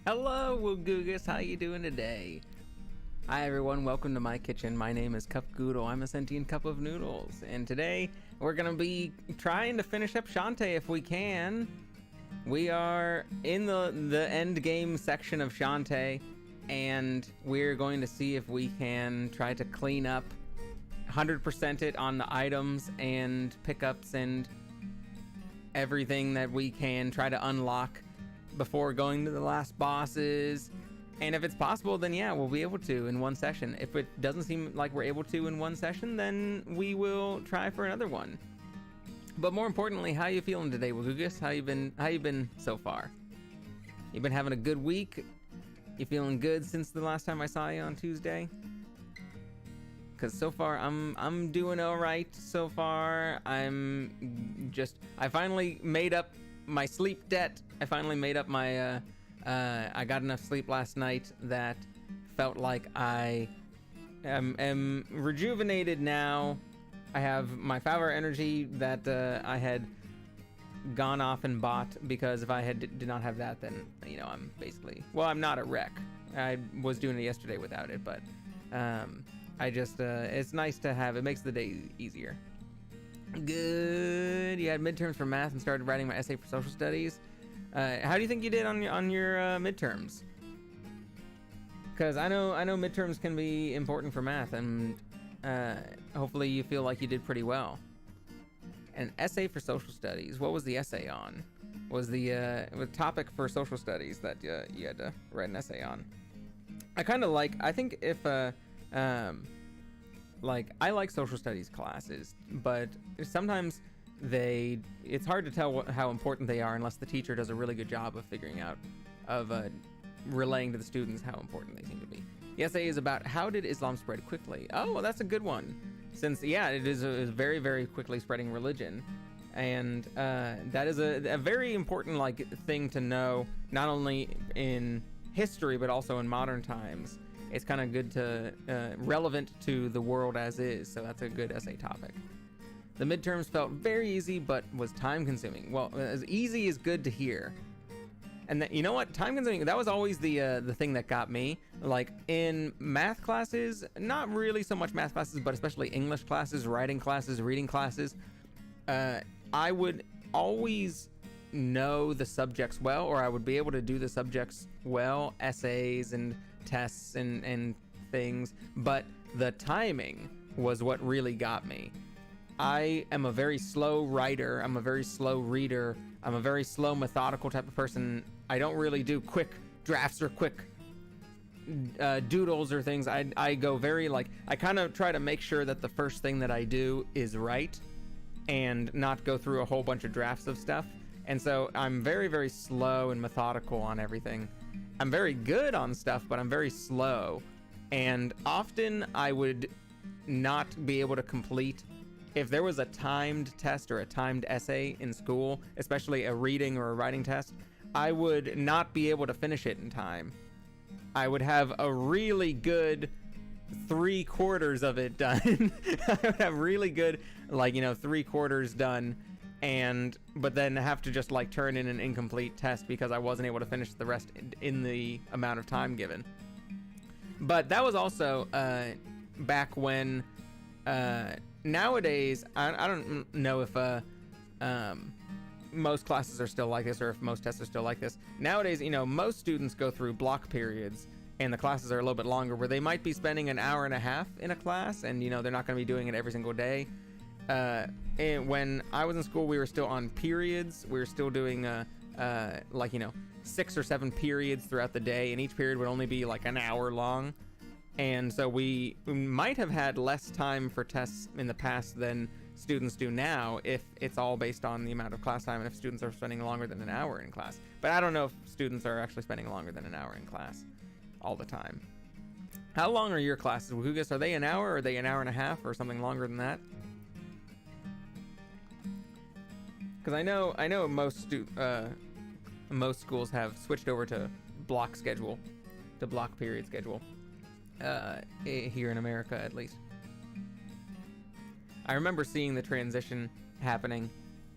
Hello, Woogugus, how you doing today? Hi everyone, welcome to my kitchen. My name is Kup Goodle. I'm a sentient cup of noodles, and today we're gonna be trying to finish up Shantae if we can. We are in the end game section of Shantae, and we're going to see if we can try to clean up 100% it on the items and pickups and everything that we can try to unlock before going to the last bosses. And if it's possible, then yeah, we'll be able to in one session. If it doesn't seem like we're able to in one session, then we will try for another one. But more importantly, how you feeling today, Woogugus? How you been so far? You been having a good week? You feeling good since the last time I saw you on Tuesday? Cause so far I'm doing all right so far. I finally made up my sleep debt. I finally made up my I got enough sleep last night that felt like I am rejuvenated now. I have my 5-hour energy that I had gone off and bought, because if I did not have that, then, you know, I'm basically, well, I'm not a wreck. I was doing it yesterday without it, but I just, it's nice to have, it makes the day easier. Good. You had midterms for math and started writing my essay for social studies. How do you think you did on your midterms? Because I know midterms can be important for math, and hopefully you feel like you did pretty well. an essay for social studies. What was the essay on? Was the topic for social studies that you had to write an essay on? I kind of like, I think if like, I like social studies classes, but sometimes it's hard to tell how important they are unless the teacher does a really good job of figuring out, of relaying to the students how important they seem to be. The essay is about how did Islam spread quickly? Oh, well, that's a good one. Since, yeah, it is a very, very quickly spreading religion. And that is a very important like thing to know, not only in history, but also in modern times. It's kind of good to, relevant to the world as is. So that's a good essay topic. The midterms felt very easy, but was time consuming. Well, as easy is good to hear. And you know what? Time consuming, that was always the thing that got me. Like in math classes, not really so much math classes, but especially English classes, writing classes, reading classes. I would always know the subjects well, or I would be able to do the subjects well, essays and tests and things, but the timing was what really got me. I am a very slow writer. I'm a very slow reader. I'm a very slow, methodical type of person. I don't really do quick drafts or quick doodles or things. I go very like, I kind of try to make sure that the first thing that I do is right and not go through a whole bunch of drafts of stuff. And so I'm very, very slow and methodical on everything. I'm very good on stuff, but I'm very slow. And often I would not be able to complete, if there was a timed test or a timed essay in school, especially a reading or a writing test, I would not be able to finish it in time. I would have a really good 3/4 of it done. I would have really good, like, 3/4 done, but then have to just like turn in an incomplete test because I wasn't able to finish the rest in the amount of time given. But that was also back when nowadays I don't know if most classes are still like this or if most tests are still like this. Nowadays, most students go through block periods and the classes are a little bit longer, where they might be spending an hour and a half in a class, and they're not going to be doing it every single day. And when I was in school, we were still on periods. We were still doing 6 or 7 periods throughout the day, and each period would only be like an hour long. And so we might have had less time for tests in the past than students do now, if it's all based on the amount of class time and if students are spending longer than an hour in class. But I don't know if students are actually spending longer than an hour in class all the time. How long are your classes, Wukugas? Are they an hour, or are they an hour and a half, or something longer than that? Because I know most schools have switched over to block period schedule. Here in America, at least. I remember seeing the transition happening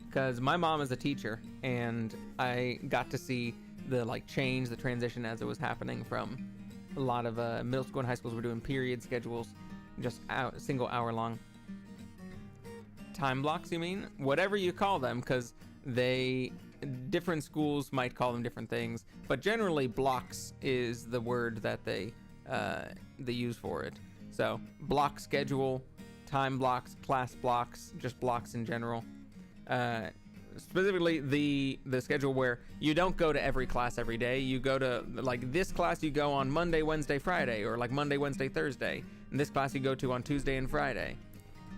because my mom is a teacher, and I got to see the transition as it was happening from a lot of middle school and high schools were doing period schedules, just single hour long. Time blocks, you mean? Whatever you call them, because different schools might call them different things, but generally blocks is the word that they use for it. So block schedule, time blocks, class blocks, just blocks in general. Specifically the schedule where you don't go to every class every day. You go to this class you go on Monday, Wednesday, Friday, or Monday, Wednesday, Thursday. And this class you go to on Tuesday and Friday.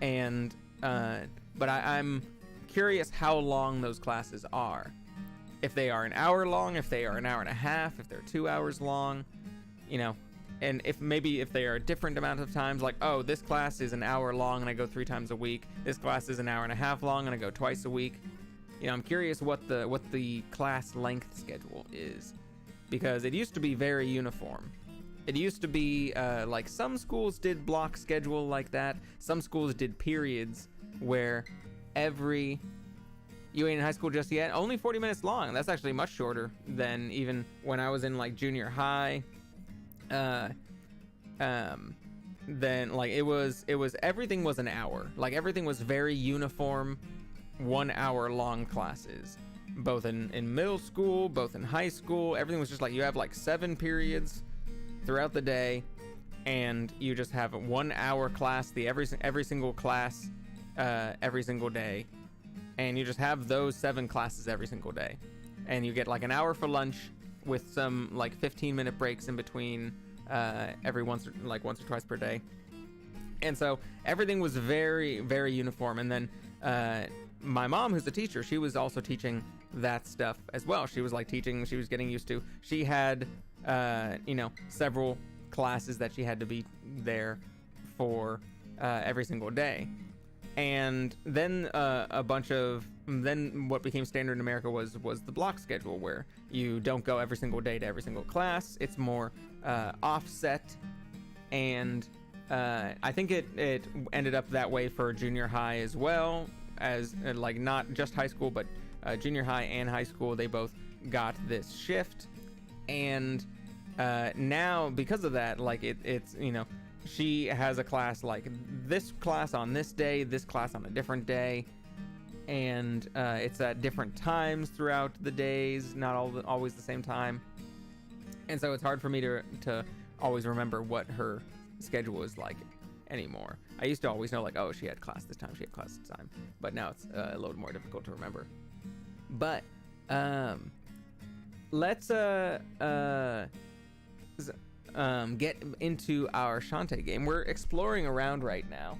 And but I'm curious how long those classes are. If they are an hour long, if they are an hour and a half, if they're 2 hours long, and if they are a different amount of times, this class is an hour long and I go 3 times a week. This class is an hour and a half long and I go twice a week. I'm curious what the class length schedule is, because it used to be very uniform. It used to be some schools did block schedule like that. Some schools did periods where you ain't in high school just yet, only 40 minutes long. That's actually much shorter than even when I was in junior high. Then it was everything was an hour. Everything was very uniform, 1 hour long classes, both in middle school, both in high school. Everything was just you have 7 periods throughout the day, and you just have a 1 hour class, every single class every single day. and you just have those 7 classes every single day, and you get like an hour for lunch with some like 15-minute breaks in between every once or twice per day. And so everything was very, very uniform. And then my mom, who's a teacher, she was also teaching that stuff as well. She was like teaching, she was getting used to, she had several classes that she had to be there for every single day. And then then what became standard in America was the block schedule, where you don't go every single day to every single class. It's more offset. And I think it ended up that way for junior high as well, as like not just high school, but junior high and high school, they both got this shift. And now because of that, like it's she has a class like this class on this day, this class on a different day, and it's at different times throughout the days, not always the same time. And so it's hard for me to always remember what her schedule is like anymore. I used to always know like, oh, she had class this time, she had class this time, but now it's a little more difficult to remember. But let's get into our Shantae game. We're exploring around right now.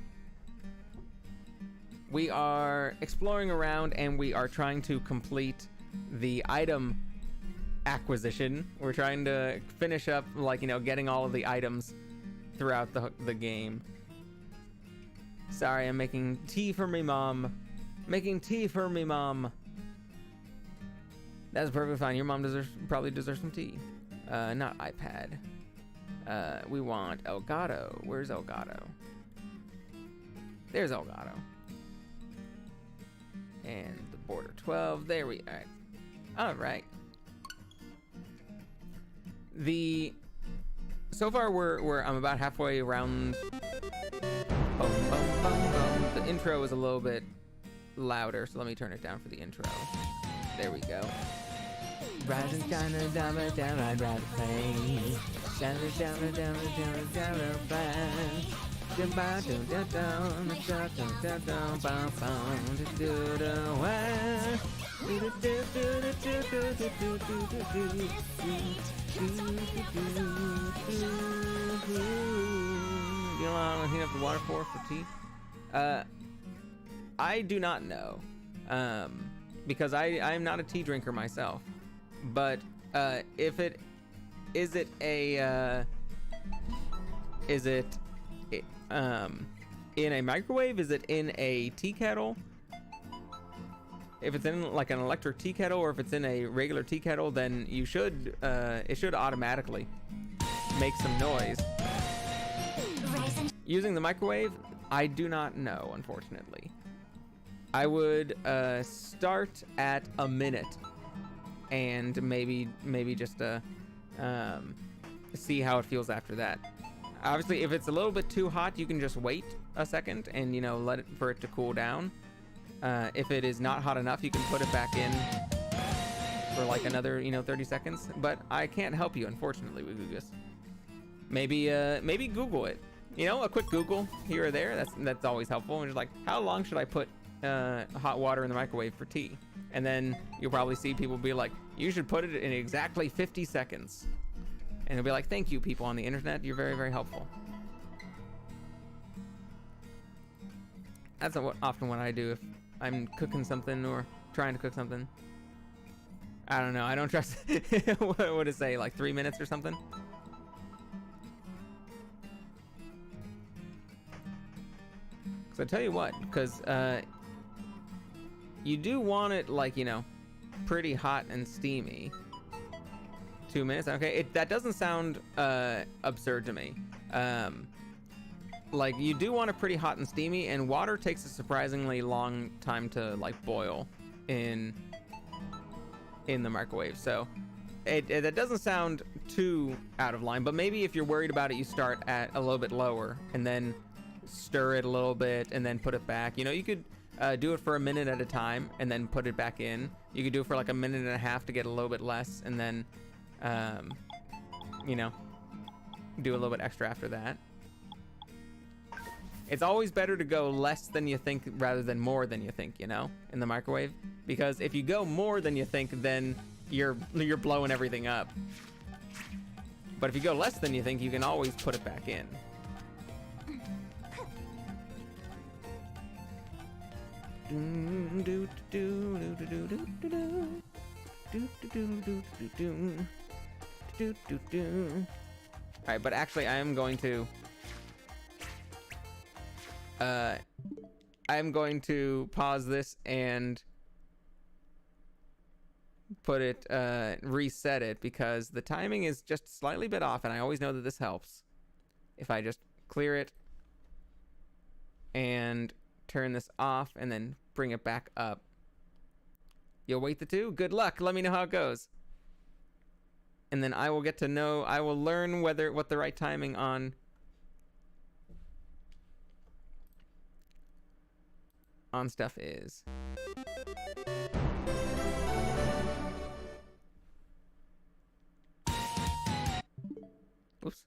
We are exploring around and we are trying to complete the item acquisition. We're trying to finish up, like, getting all of the items throughout the game. Sorry, I'm making tea for me, Mom. Making tea for me, Mom. That's perfectly fine. Your mom probably deserves some tea. Not iPad. We want Elgato. Where's Elgato? There's Elgato. And the border 12. There we are. All right. So far I'm about halfway around. The intro is a little bit louder, so let me turn it down for the intro. There we go. Rising down, down, down, I'd rather play. Down, down, down, down, down, You want to heat up the water for tea? I do not know, because I'm not a tea drinker myself. But is it in a microwave? Is it in a tea kettle? If it's in like an electric tea kettle, or if it's in a regular tea kettle, then it should automatically make some noise. Using the microwave, I do not know, unfortunately. I would start at a minute and maybe just see how it feels after that. Obviously, if it's a little bit too hot, you can just wait a second and let it for it to cool down. If it is not hot enough, you can put it back in for like another 30 seconds. But I can't help you, unfortunately, with Googus. Maybe Google it. A quick Google here or there. That's always helpful. And just like, how long should I put hot water in the microwave for tea? And then you'll probably see people be like, you should put it in exactly 50 seconds. And it'll be like, thank you, people on the internet. You're very, very helpful. That's often what I do if I'm cooking something or trying to cook something. I don't know. I don't trust. What would it say? Like 3 minutes or something? So I tell you what, because you do want it like, pretty hot and steamy. 2 minutes. Okay, that doesn't sound absurd to me. Like, you do want it pretty hot and steamy, and water takes a surprisingly long time to like boil in the microwave. So that doesn't sound too out of line, but maybe if you're worried about it, you start at a little bit lower and then stir it a little bit and then put it back. You could do it for a minute at a time and then put it back in. You could do it for like a minute and a half to get a little bit less, and then do a little bit extra after that. It's always better to go less than you think rather than more than you think, you know, in the microwave. Because if you go more than you think, then you're blowing everything up. But if you go less than you think, you can always put it back in. Alright, but actually I am going to pause this and put it reset it, because the timing is just slightly bit off, and I always know that this helps if I just clear it and turn this off and then bring it back up. You'll wait the 2? Good luck. Let me know how it goes. And then I will get to know, I will learn what the right timing on stuff is. Oops.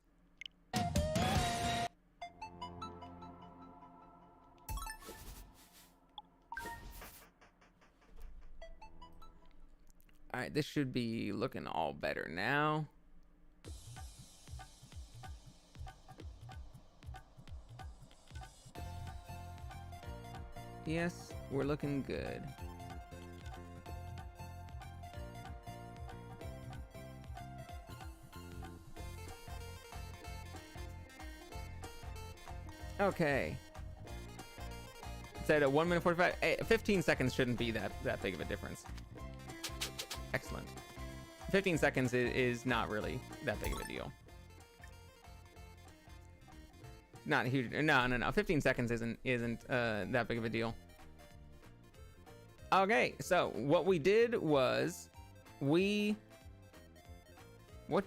All right, this should be looking all better now. Yes, we're looking good. Okay. Said at 1 minute 45. 15 seconds shouldn't be that big of a difference. Excellent. 15 seconds is not really that big of a deal. Not a huge. No. 15 seconds isn't that big of a deal. Okay, so what we did was what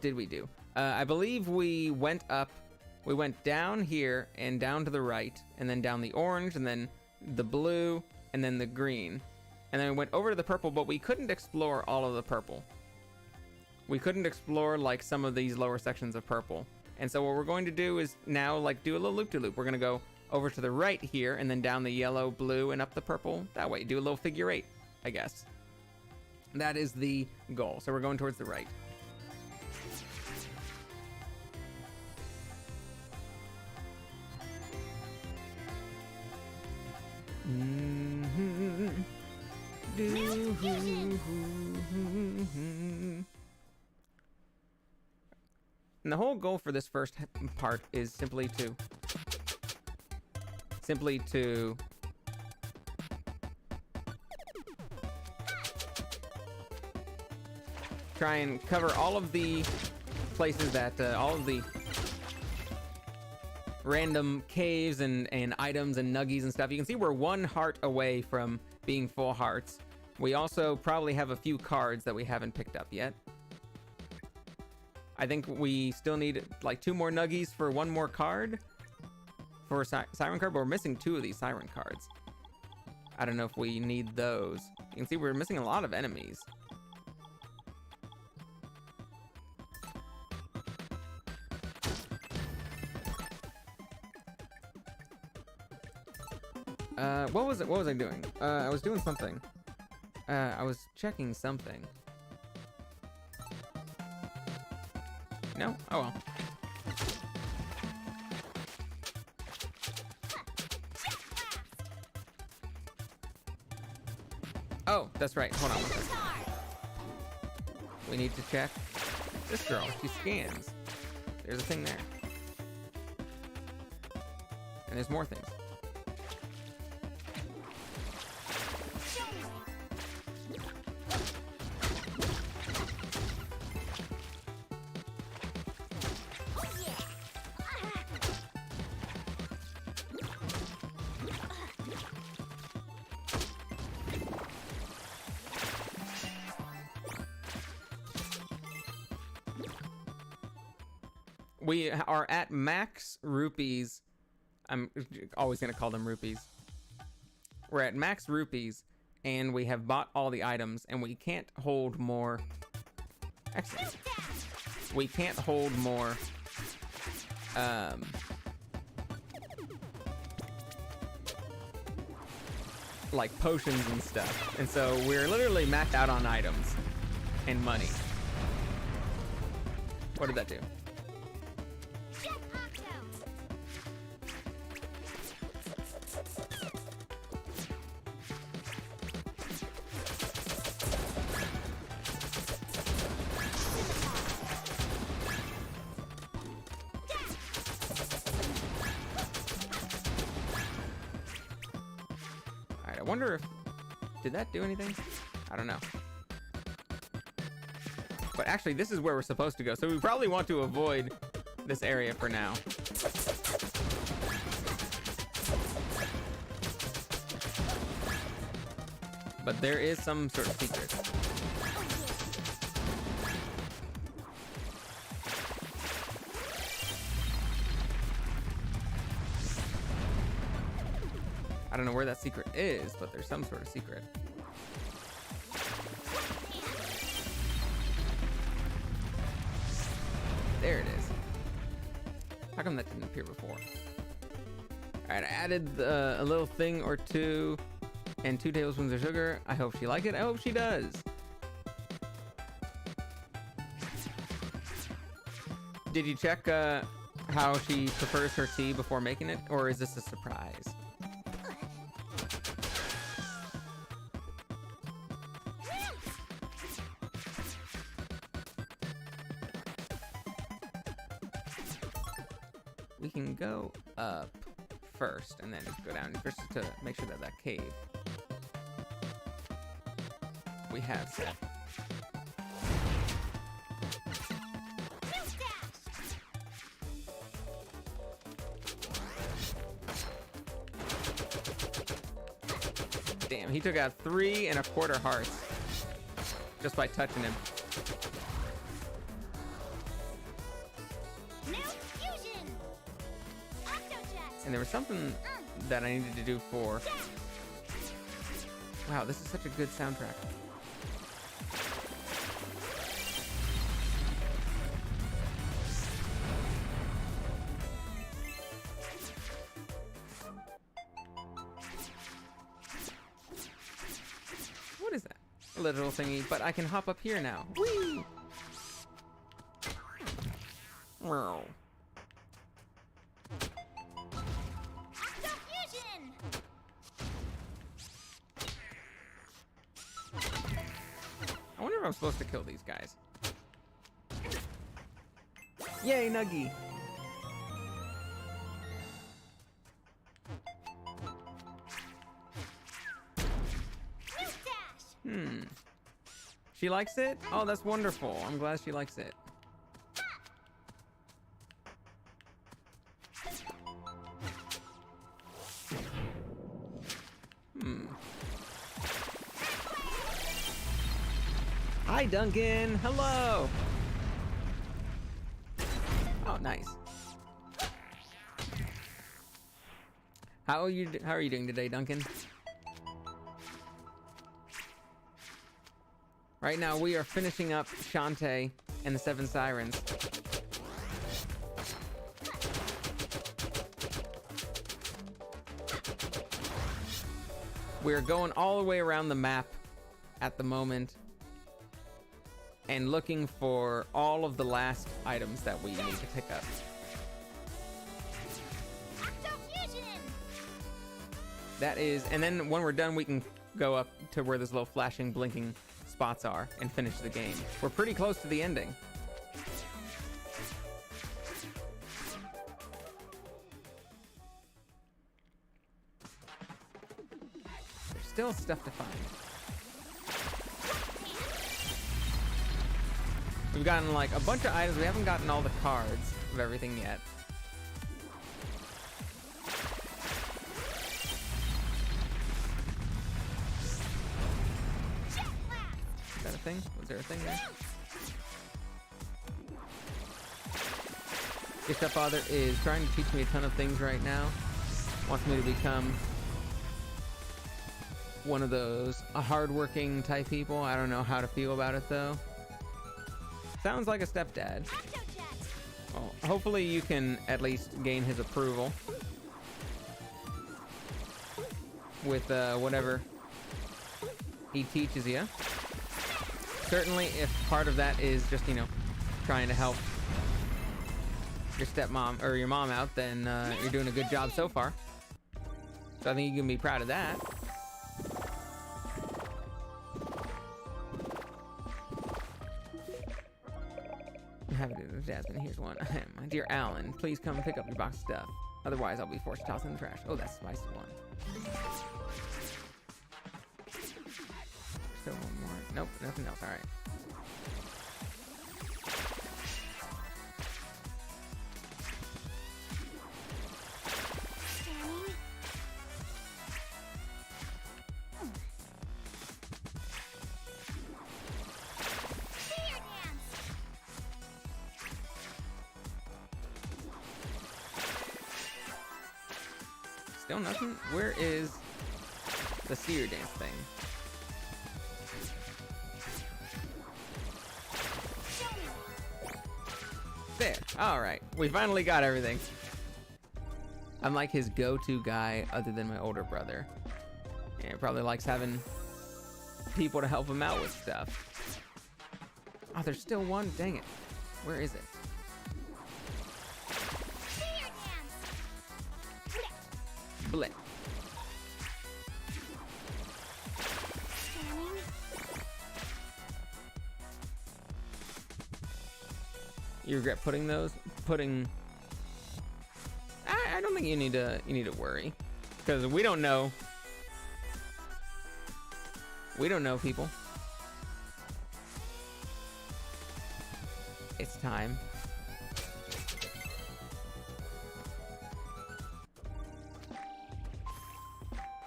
did we do? I believe we went up. We went down here and down to the right, and then down the orange, and then the blue, and then the green. And then we went over to the purple, but we couldn't explore all of the purple. We couldn't explore like some of these lower sections of purple. And so what we're going to do is now like do a little loop-de-loop. We're going to go over to the right here, and then down the yellow, blue, and up the purple. That way, do a little figure 8, I guess. That is the goal. So we're going towards the right. And the whole goal for this first part is simply to try and cover all of the places that all of the random caves and items and nuggies and stuff. You can see we're 1 heart away from being full hearts. We also probably have a few cards that we haven't picked up yet. I think we still need like 2 more nuggies for 1 more card for a siren card, but we're missing 2 of these siren cards. I don't know if we need those. You can see we're missing a lot of enemies. What was I doing? I was doing something. I was checking something. No? Oh well. Oh, that's right. Hold on one second. We need to check this girl. She scans. There's a thing there. And there's more things. We are at max rupees. I'm always going to call them rupees. We're at max rupees, and we have bought all the items, and we can't hold more. Excellent. We can't hold more like potions and stuff. And so we're literally maxed out on items and money. What did that do? I wonder if, did that do anything? I don't know. But actually, this is where we're supposed to go, so we probably want to avoid this area for now. But there is some sort of secret. I don't know where that secret is, but there's some sort of secret. There it is. How come that didn't appear before? All right, I added a little thing or two and 2 tablespoons of sugar. I hope she likes it. I hope she does. Did you check how she prefers her tea before making it, or is this a surprise? We can go up first and then go down first to make sure that that cave we have set. Damn, he took out 3 1/4 hearts just by touching him. And there was something that I needed to do for... Wow, this is such a good soundtrack. What is that? A little thingy, but I can hop up here now. Whee! Wow. I wonder if I'm supposed to kill these guys. Yay, Nuggy! She likes it? Oh, that's wonderful. I'm glad she likes it. Hi, Duncan. Hello. Oh, nice. How are you doing today, Duncan? Right now, we are finishing up Shantae and the Seven Sirens. We're going all the way around the map at the moment and looking for all of the last items that we need to pick up. That is, and then when we're done, we can go up to where those little flashing, blinking spots are and finish the game. We're pretty close to the ending. There's still stuff to find. We've gotten like a bunch of items. We haven't gotten all the cards of everything yet. Is that a thing? Was there a thing there? Your stepfather is trying to teach me a ton of things right now. Wants me to become one of those hardworking type people. I don't know how to feel about it though. Sounds like a stepdad. Well, hopefully you can at least gain his approval. with whatever he teaches you. Certainly, if part of that is just, you know, trying to help your stepmom or your mom out, then you're doing a good job so far. So I think you can be proud of that. Jasmine, here's one. My dear Alan, please come and pick up your box of stuff. Otherwise, I'll be forced to toss it in the trash. Oh, that's a spicy one. Still one more. Nope, nothing else. All right. Still nothing? Where is the seer dance thing? There. Alright. We finally got everything. I'm like his go-to guy other than my older brother. And probably likes having people to help him out with stuff. Oh, there's still one? Dang it. Where is it? Blip. You regret putting those? I don't think you need to worry, because we don't know. We don't know people. It's time.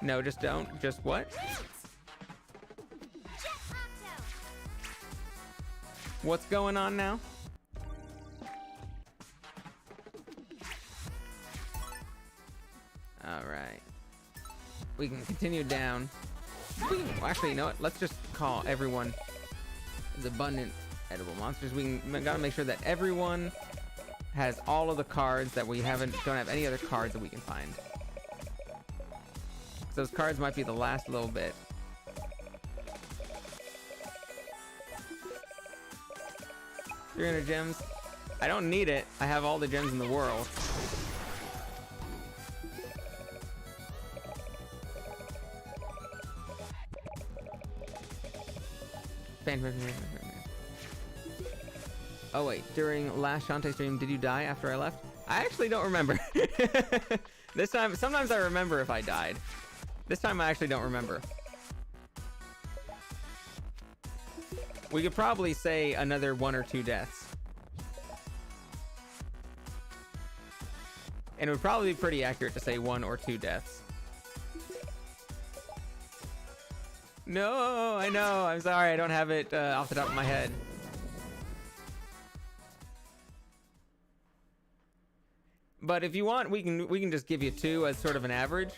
No, just don't. Just what? What's going on now? Alright. We can continue down. Actually, you know what? Let's just call everyone as abundant edible monsters. We gotta make sure that everyone has all of the cards that we don't have any other cards that we can find. Those cards might be the last little bit. $300 gems. I don't need it. I have all the gems in the world. Oh wait, during last Shantae stream, did you die after I left? I actually don't remember. This time, sometimes I remember if I died. This time I actually don't remember. We could probably say another 1 or 2 deaths. And it would probably be pretty accurate to say 1 or 2 deaths. No, I know. I'm sorry. I don't have it off the top of my head. But if you want, we can just give you 2 as sort of an average.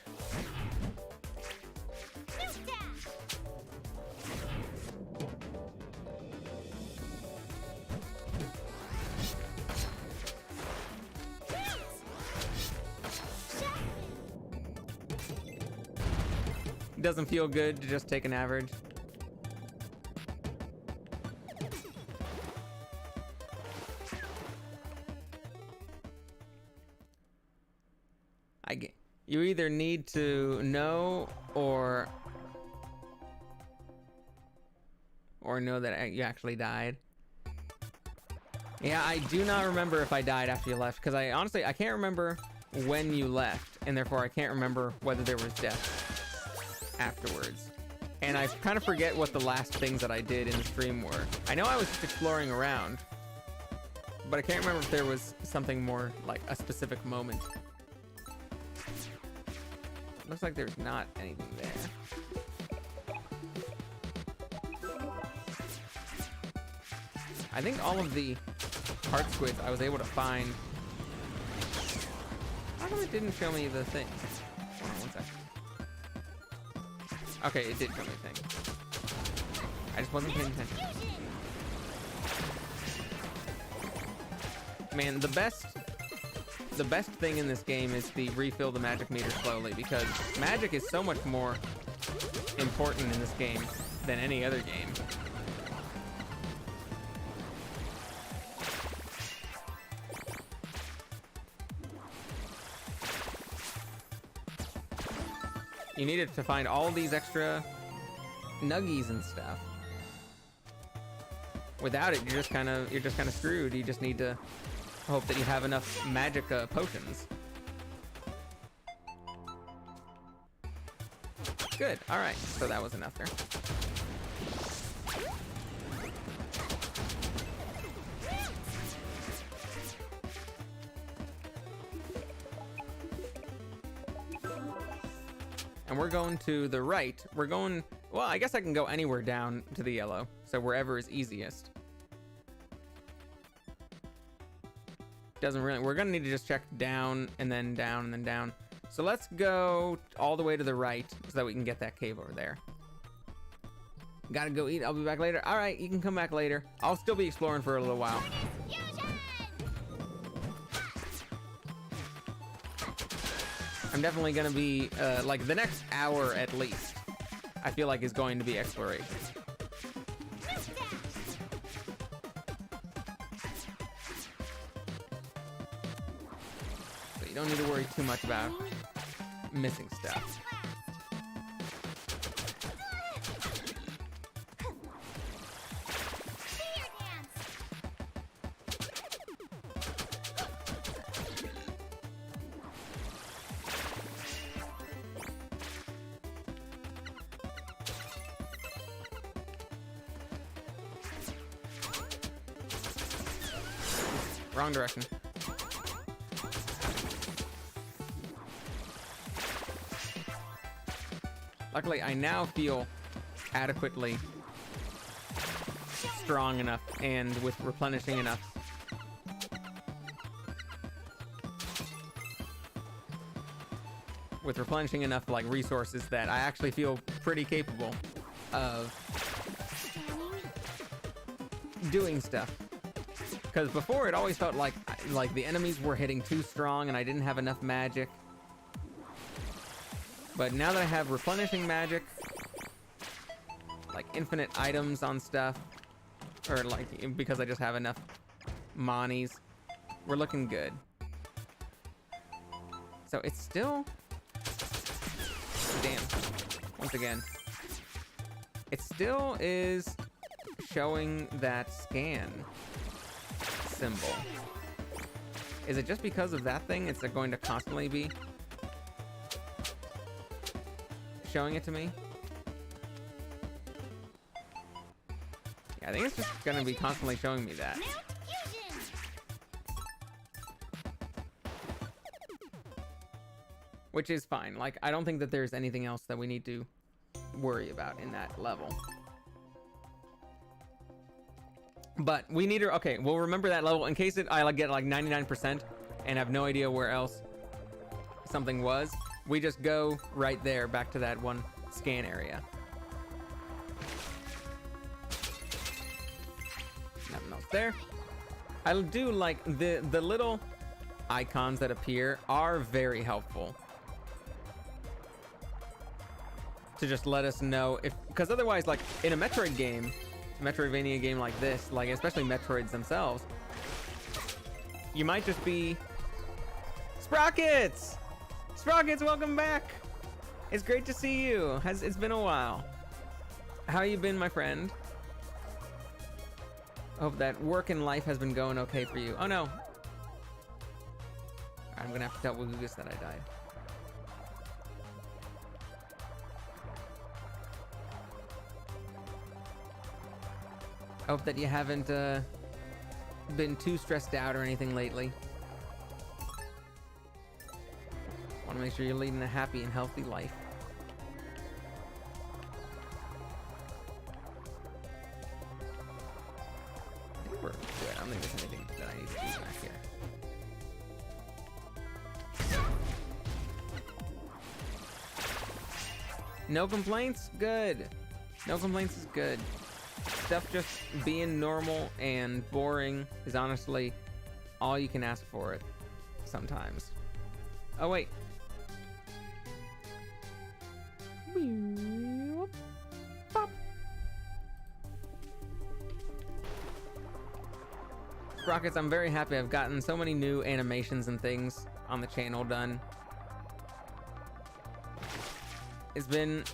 Doesn't feel good to just take an average. You either need to know or know that you actually died. Yeah, I do not remember if I died after you left, because I honestly can't remember when you left, and therefore I can't remember whether there was death afterwards. And I kind of forget what the last things that I did in the stream were. I know I was just exploring around, but I can't remember if there was something more like a specific moment. Looks like there's not anything there. I think all of the heart squids I was able to find. How come it didn't show me the thing? Hold on 1 second. Okay, it did show me a thing. I just wasn't paying attention. Man, the best the best thing in this game is to refill the magic meter slowly, because magic is so much more important in this game than any other game. You needed to find all these extra nuggies and stuff. Without it, you're just kind of screwed. You just need to hope that you have enough magic potions. Good. All right. So that was enough there. And we're going to the right. We're going, well, I guess I can go anywhere down to the yellow. So wherever is easiest. Doesn't really, we're gonna need to just check down and then down and then down. So let's go all the way to the right so that we can get that cave over there. Gotta go eat, I'll be back later. All right, you can come back later. I'll still be exploring for a little while. I'm definitely gonna be, like the next hour at least, I feel like is going to be exploration. So you don't need to worry too much about missing stuff. Wrong direction. Luckily, I now feel adequately strong enough and with replenishing enough. With replenishing enough like resources that I actually feel pretty capable of doing stuff. Because before it always felt like the enemies were hitting too strong and I didn't have enough magic. But now that I have replenishing magic, like infinite items on stuff, or like because I just have enough monies, we're looking good. So it's still, damn, once again, it still is showing that scan symbol. Is it just because of that thing? It's going to constantly be showing it to me? Yeah, I think it's just going to be constantly showing me that. Which is fine. Like, I don't think that there's anything else that we need to worry about in that level. But we need to, okay, we'll remember that level in case I get like 99% and have no idea where else something was. We just go right there back to that one scan area. Nothing else there. I do like the little icons that appear are very helpful to just let us know if, because otherwise, like in a Metroid game, Metroidvania game like this, like especially Metroids themselves, you might just be Sprockets! Sprockets, welcome back! It's great to see you. It's been a while. How you been, my friend? I hope that work and life has been going okay for you. Oh no. I'm gonna have to tell Wugus that I died. I hope that you haven't been too stressed out or anything lately. Want to make sure you're leading a happy and healthy life. I think we're good. I don't think there's anything that I need to do back here. No complaints? Good. No complaints is good. Stuff just being normal and boring is honestly all you can ask for it. sometimes. Oh, wait. Pop. Rockets, I'm very happy. I've gotten so many new animations and things on the channel done. It's been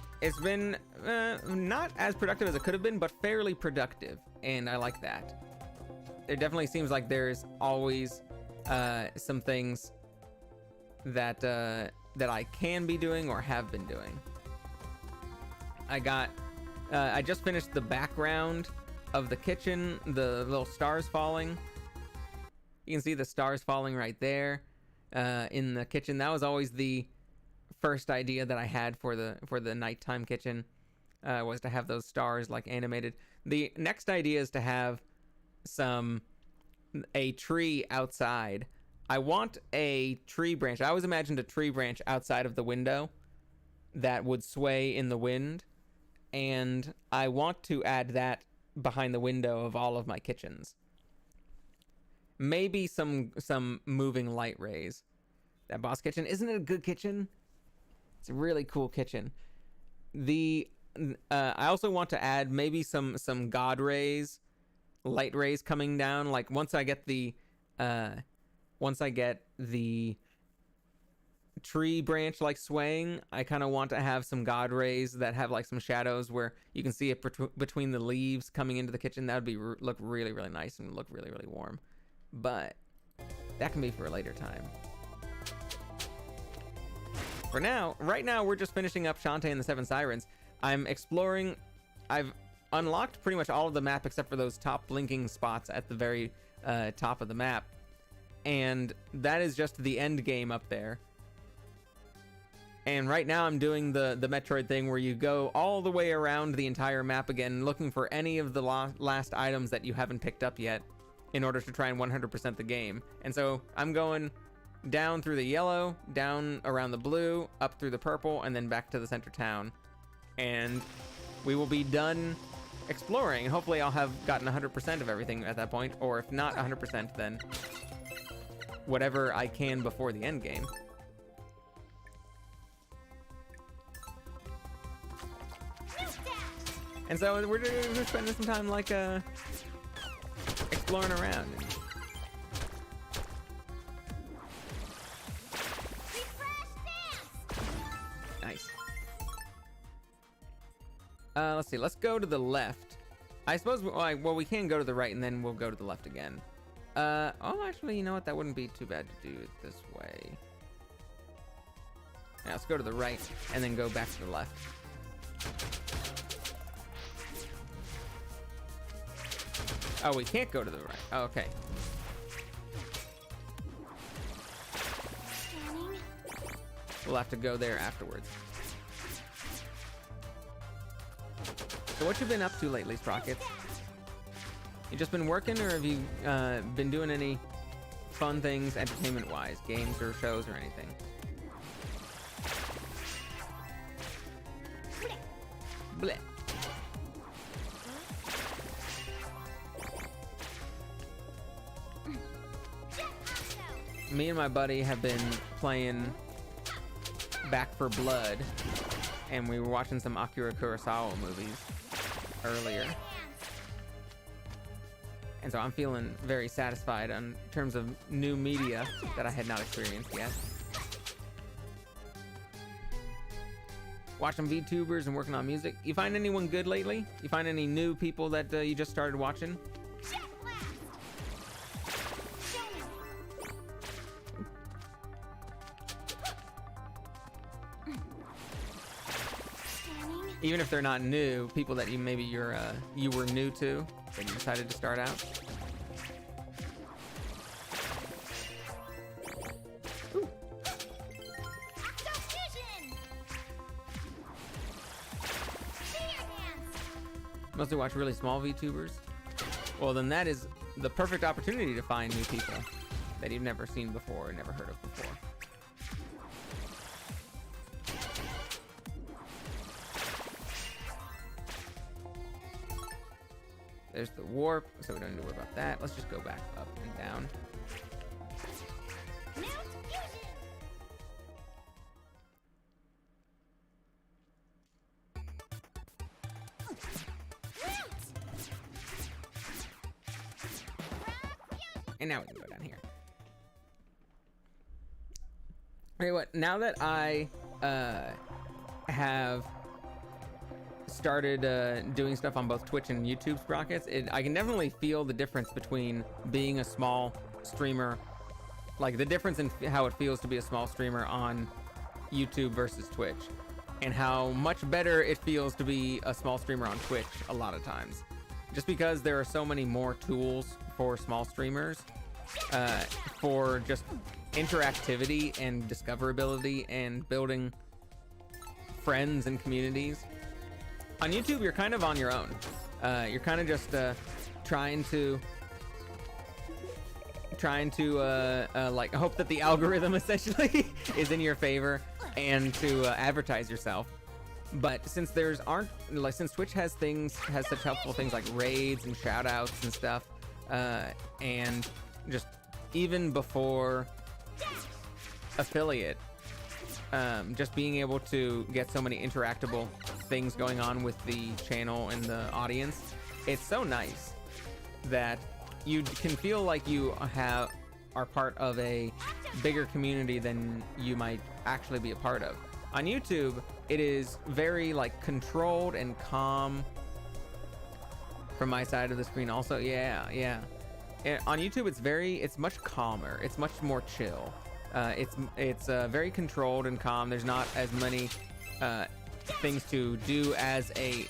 not as productive as it could have been, but fairly productive, and I like that. It definitely seems like there's always some things that that I can be doing or have been doing. I just finished the background of the kitchen, the little stars falling. You can see the stars falling right there in the kitchen. That was always the first idea that I had for the nighttime kitchen, was to have those stars like animated. The next idea is to have a tree outside. I want a tree branch. I always imagined a tree branch outside of the window that would sway in the wind, and I want to add that behind the window of all of my kitchens. Maybe some moving light rays. That boss kitchen, isn't it a good kitchen? It's a really cool kitchen. I also want to add maybe some god rays, light rays coming down. Like once I get the tree branch like swaying, I kind of want to have some god rays that have like some shadows where you can see it between the leaves coming into the kitchen. That would be look really, really nice and look really, really warm. But that can be for a later time. For now, right now, we're just finishing up Shantae and the Seven Sirens. I'm exploring. I've unlocked pretty much all of the map except for those top blinking spots at the very top of the map. And that is just the end game up there. And right now I'm doing the Metroid thing where you go all the way around the entire map again, looking for any of the last items that you haven't picked up yet in order to try and 100% the game. And so I'm going down through the yellow, down around the blue, up through the purple, and then back to the center town. And we will be done exploring. And hopefully I'll have gotten 100% of everything at that point. Or if not 100%, then whatever I can before the end game. And so we're spending some time like exploring around. Nice. Let's see. Let's go to the left. I suppose. Well, we can go to the right, and then we'll go to the left again. Oh, actually, you know what? That wouldn't be too bad to do it this way. Yeah, let's go to the right, and then go back to the left. Oh, we can't go to the right. Oh, okay. We'll have to go there afterwards. So what you been up to lately, Sprockets? You just been working, or have you been doing any fun things entertainment-wise? Games or shows or anything? Blech. Me and my buddy have been playing Back for Blood, and we were watching some Akira Kurosawa movies earlier. And so I'm feeling very satisfied in terms of new media that I had not experienced yet. Watching VTubers and working on music. You find anyone good lately? You find any new people that you just started watching? Even if they're not new, people that you were new to, and you decided to start out. Ooh. Mostly watch really small VTubers. Well, then that is the perfect opportunity to find new people that you've never seen before or never heard of before. There's the warp, so we don't need to worry about that. Let's just go back up and down. And now we can go down here. Anyway, now that I have started doing stuff on both Twitch and YouTube sprockets, I can definitely feel the difference between being a small streamer, like the difference in how it feels to be a small streamer on YouTube versus Twitch, and how much better it feels to be a small streamer on Twitch a lot of times. Just because there are so many more tools for small streamers for just interactivity and discoverability and building friends and communities. On YouTube, you're kind of on your own. You're kind of just trying to like hope that the algorithm essentially is in your favor and to advertise yourself. But since since Twitch has such helpful things like raids and shout outs and stuff, and just even before affiliate, just being able to get so many interactable things going on with the channel and the audience, it's so nice that you can feel like you are part of a bigger community than you might actually be a part of. On YouTube, it is very like controlled and calm from my side of the screen. Also, yeah. On YouTube, it's much calmer. It's much more chill. It's very controlled and calm. There's not as many things to do as a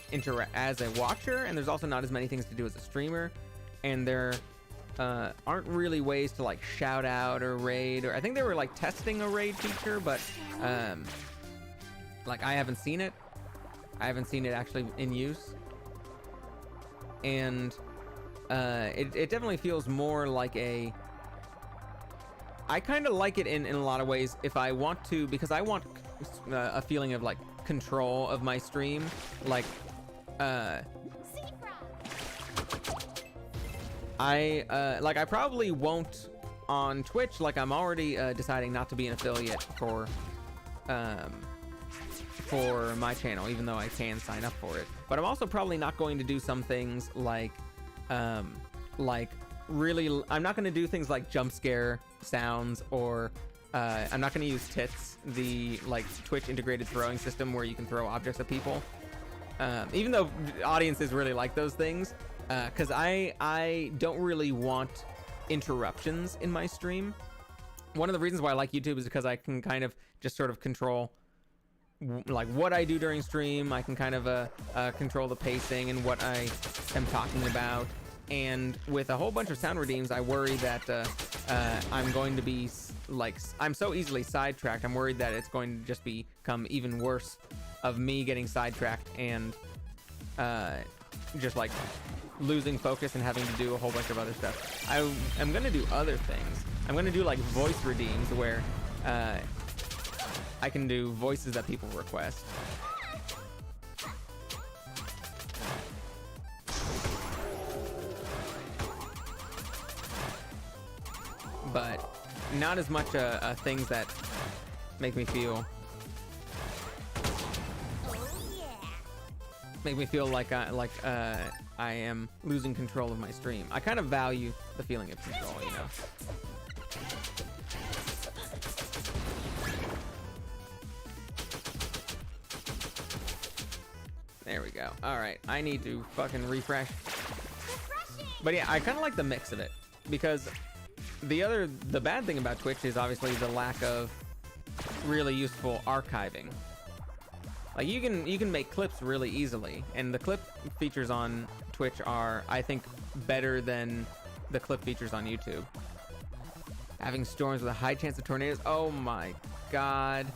watcher, and there's also not as many things to do as a streamer. And there aren't really ways to like shout out or raid, or I think they were like testing a raid feature, but like I haven't seen it. I haven't seen it actually in use, and it definitely feels more like I kind of like it in a lot of ways if I want to, because I want a feeling of like control of my stream, like I probably won't on Twitch. Like I'm already deciding not to be an affiliate for my channel, even though I can sign up for it. But I'm also probably not going to do some things like really, I'm not going to do things like jump scare sounds, or I'm not going to use tits, the like Twitch integrated throwing system where you can throw objects at people, even though audiences really like those things, because I don't really want interruptions in my stream. One of the reasons why I like YouTube is because I can kind of just sort of control like what I do during stream. I can kind of control the pacing and what I am talking about. And with a whole bunch of sound redeems, I worry that I'm going to be like, I'm so easily sidetracked. I'm worried that it's going to just become even worse of me getting sidetracked and just like losing focus and having to do a whole bunch of other stuff. I'm going to do other things. I'm going to do like voice redeems where I can do voices that people request. But not as much things that make me feel like I am losing control of my stream. I kind of value the feeling of control, you know. There we go. All right, I need to fucking refresh. But yeah, I kind of like the mix of it, because the bad thing about Twitch is obviously the lack of really useful archiving. Like you can make clips really easily, and the clip features on Twitch are, I think, better than the clip features on YouTube. Having storms with a high chance of tornadoes. Oh my god.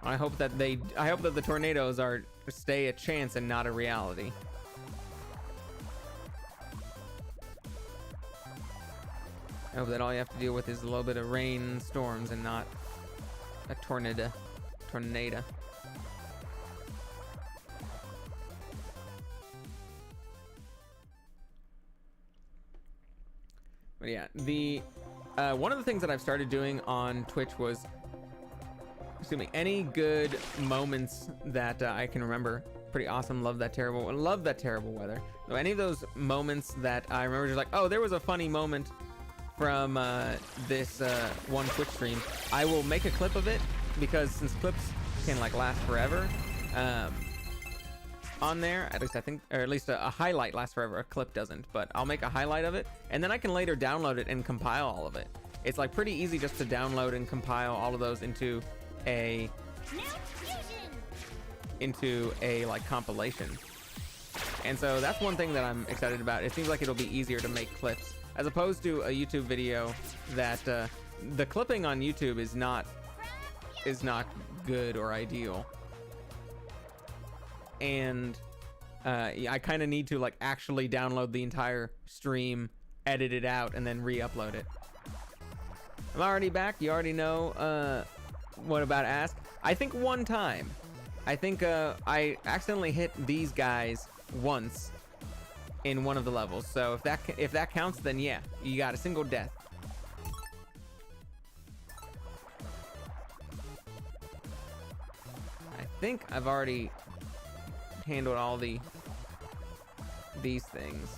I hope that the tornadoes stay a chance and not a reality. I hope that all you have to deal with is a little bit of rain and storms and not a tornado. But yeah, one of the things that I've started doing on Twitch was, any good moments that I can remember pretty awesome. Love that terrible weather. So any of those moments that I remember just like, oh, there was a funny moment from this one Twitch stream, I will make a clip of it, because since clips can like last forever on there, at least I think, or at least a highlight lasts forever. A clip doesn't, but I'll make a highlight of it, and then I can later download it and compile all of it. It's like pretty easy just to download and compile all of those into a like compilation. And so that's one thing that I'm excited about. It seems like it'll be easier to make clips as opposed to a YouTube video that the clipping on YouTube is not good or ideal. And I kind of need to like actually download the entire stream, edit it out, and then re-upload it. I'm already back. You already know what about ask. I think one time. I think I accidentally hit these guys once in one of the levels. So if that counts, then yeah, you got a single death. I think I've already handled all these things.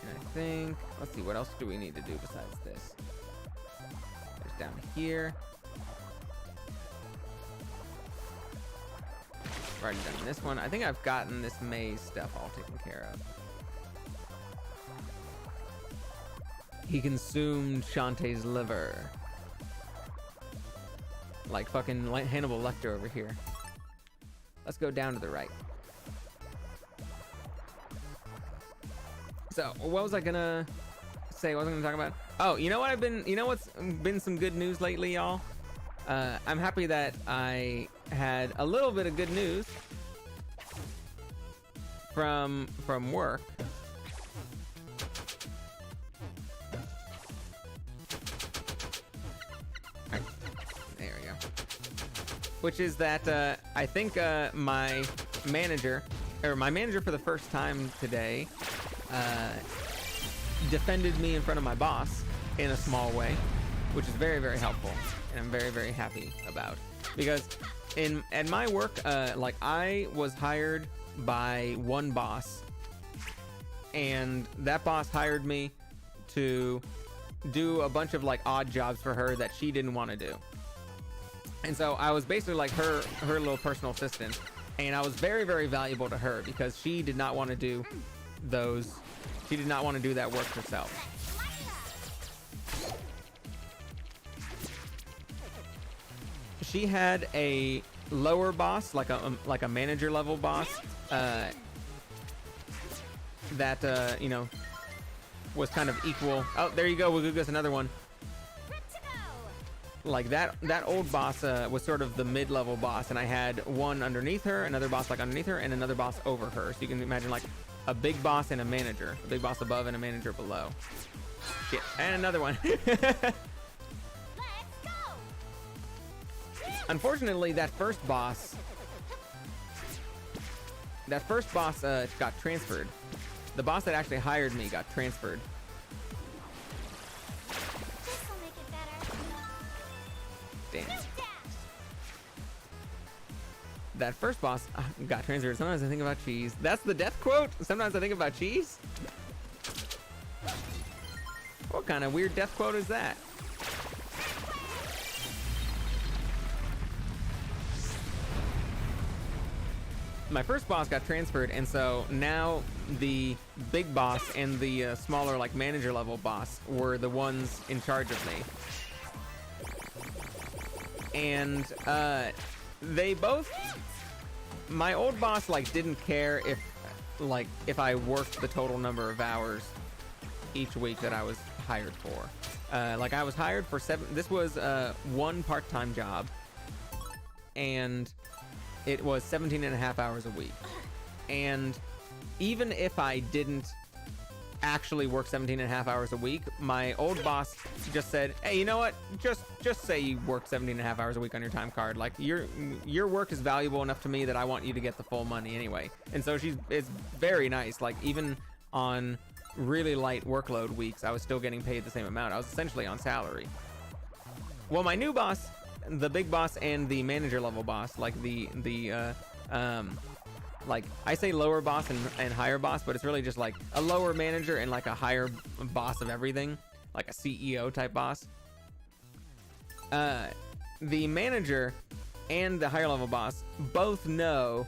And I think, let's see, what else do we need to do besides this? There's down here. I've already done this one. I think I've gotten this maze stuff all taken care of. He consumed Shantae's liver. Like fucking Hannibal Lecter over here. Let's go down to the right. So, what was I gonna say? What was I gonna talk about? Oh, you know what what's been some good news lately, y'all? I'm happy that I had a little bit of good news from work. There we go. Which is that I think my manager for the first time today defended me in front of my boss in a small way, which is very, very helpful, and I'm very, very happy about. Because at my work, like I was hired by one boss, and that boss hired me to do a bunch of like odd jobs for her that she didn't want to do. And so I was basically like her little personal assistant, and I was very, very valuable to her because she did not want to do those. She did not want to do that work herself. She had a lower boss, like a manager level boss, that you know, was kind of equal. Oh, there you go. We'll give us another one. Like that old boss was sort of the mid-level boss, and I had one underneath her, another boss like underneath her, and another boss over her. So you can imagine like a big boss and a manager, a big boss above and a manager below. Shit, and another one. Unfortunately, that first boss got transferred. The boss that actually hired me got transferred. Damn. That first boss got transferred. Sometimes I think about cheese. That's the death quote? Sometimes I think about cheese? What kind of weird death quote is that? My first boss got transferred, and so now the big boss and the smaller like manager level boss were the ones in charge of me. And they both, my old boss like didn't care if I worked the total number of hours each week that I was hired for. Like I was hired for this was one part-time job, and it was 17 and a half hours a week. And even if I didn't actually work 17 and a half hours a week, my old boss just said, hey, you know what? Just say you worked 17 and a half hours a week on your time card. Like your work is valuable enough to me that I want you to get the full money anyway. And so it's very nice. Like even on really light workload weeks, I was still getting paid the same amount. I was essentially on salary. Well, my new boss, the big boss and the manager level boss, like like I say lower boss and higher boss, but it's really just like a lower manager and like a higher boss of everything, like a CEO type boss. The manager and the higher level boss both know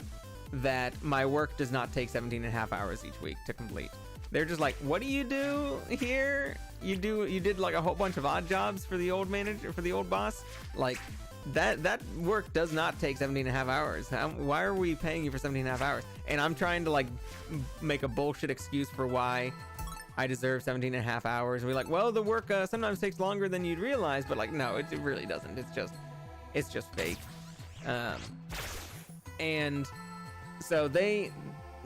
that my work does not take 17.5 hours each week to complete. They're just like, what do you do here? You did like a whole bunch of odd jobs for the old manager, for the old boss. Like that work does not take 17.5 hours. Why are we paying you for 17.5 hours? And I'm trying to like make a bullshit excuse for why I deserve 17.5 hours. And we're like, well, the work sometimes takes longer than you'd realize, but like, no, it really doesn't. It's just fake. And so they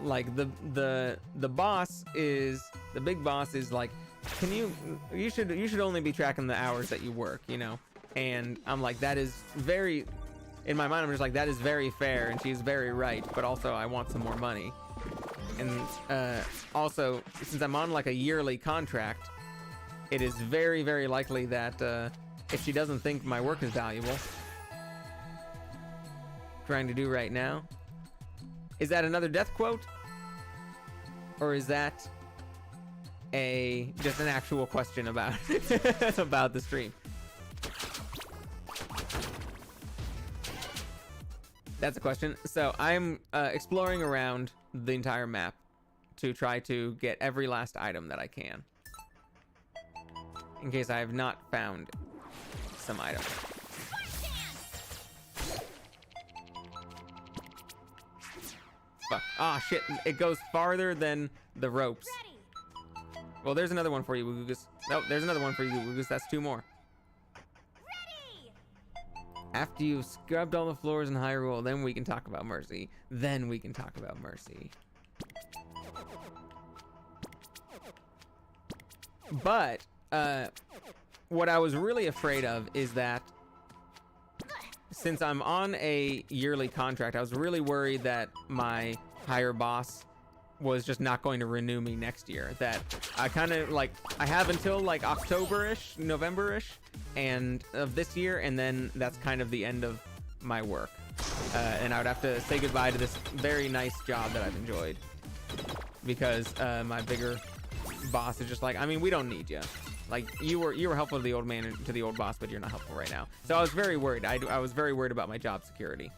like the boss is, the big boss is like, you should only be tracking the hours that you work, you know? And I'm like, that is very, in my mind, I'm just like, that is very fair, and she's very right, but also I want some more money. And also, since I'm on like a yearly contract, it is very, very likely that if she doesn't think my work is valuable, trying to do right now. Is that another death quote? Or is that just an actual question about about the stream? That's a question. So I'm exploring around the entire map to try to get every last item that I can, in case I have not found some items. Fuck. Ah, shit. It goes farther than the ropes. Well, there's another one for you, Woogus. Nope, there's another one for you, Woogus. That's 2 more. After you've scrubbed all the floors in Hyrule, then we can talk about Mercy. Then we can talk about Mercy. But, what I was really afraid of is that since I'm on a yearly contract, I was really worried that my higher boss was just not going to renew me next year. That I kind of like, I have until like October-ish, November-ish, and of this year, and then that's kind of the end of my work. And I would have to say goodbye to this very nice job that I've enjoyed, because my bigger boss is just like, I mean, we don't need you. Like, you were helpful to the old man, to the old boss, but you're not helpful right now. So I was very worried. I was very worried about my job security.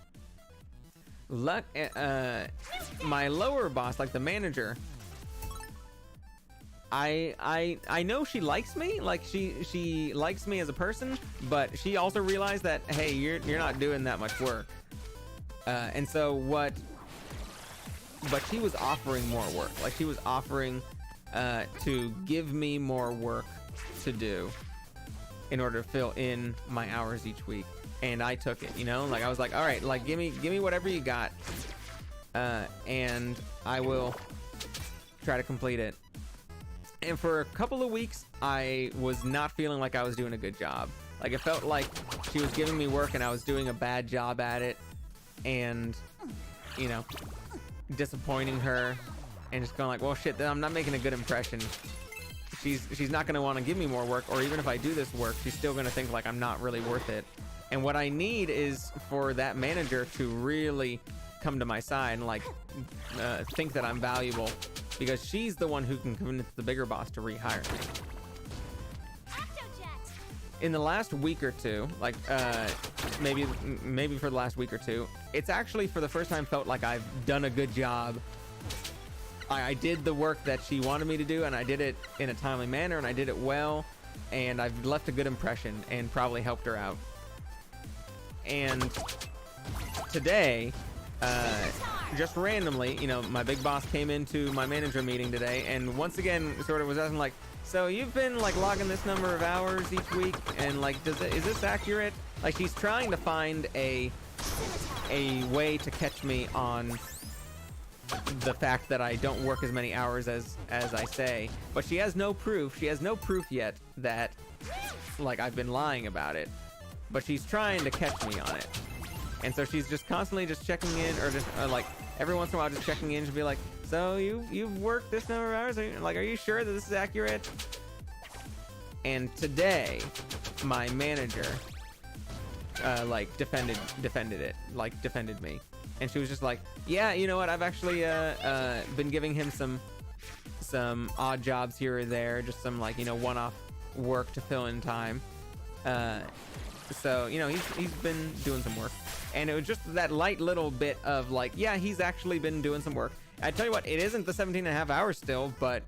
My lower boss, like the manager, I know she likes me. Like she likes me as a person, but she also realized that, hey, you're not doing that much work. And so but she was offering more work. Like she was offering to give me more work to do in order to fill in my hours each week, and I took it, you know? Like I was like, all right, like give me whatever you got, and I will try to complete it. And for a couple of weeks I was not feeling like I was doing a good job. Like it felt like she was giving me work and I was doing a bad job at it, and you know, disappointing her and just going like, well shit, then I'm not making a good impression. She's not going to want to give me more work, or even if I do this work, she's still going to think like I'm not really worth it. And what I need is for that manager to really come to my side and like think that I'm valuable, because she's the one who can convince the bigger boss to rehire me. In the last week or two, like maybe for the last week or two, it's actually for the first time felt like I've done a good job. I did the work that she wanted me to do, and I did it in a timely manner, and I did it well, and I've left a good impression and probably helped her out. And today, just randomly, you know, my big boss came into my manager meeting today, and once again sort of was asking like, so you've been like logging this number of hours each week, and like, is this accurate? Like she's trying to find a way to catch me on the fact that I don't work as many hours as I say, but she has no proof. She has no proof yet that like I've been lying about it, but she's trying to catch me on it. And so she's just constantly just checking in, or just like every once in a while just checking in. She'll be like, so you've worked this number of hours? Are you sure that this is accurate? And today, my manager like defended me. And she was just like, yeah, you know what? I've actually been giving him some odd jobs here or there, just some like, you know, one-off work to fill in time. So, you know, he's been doing some work. And it was just that light little bit of like, yeah, he's actually been doing some work. I tell you what, it isn't the 17 and a half hours still, but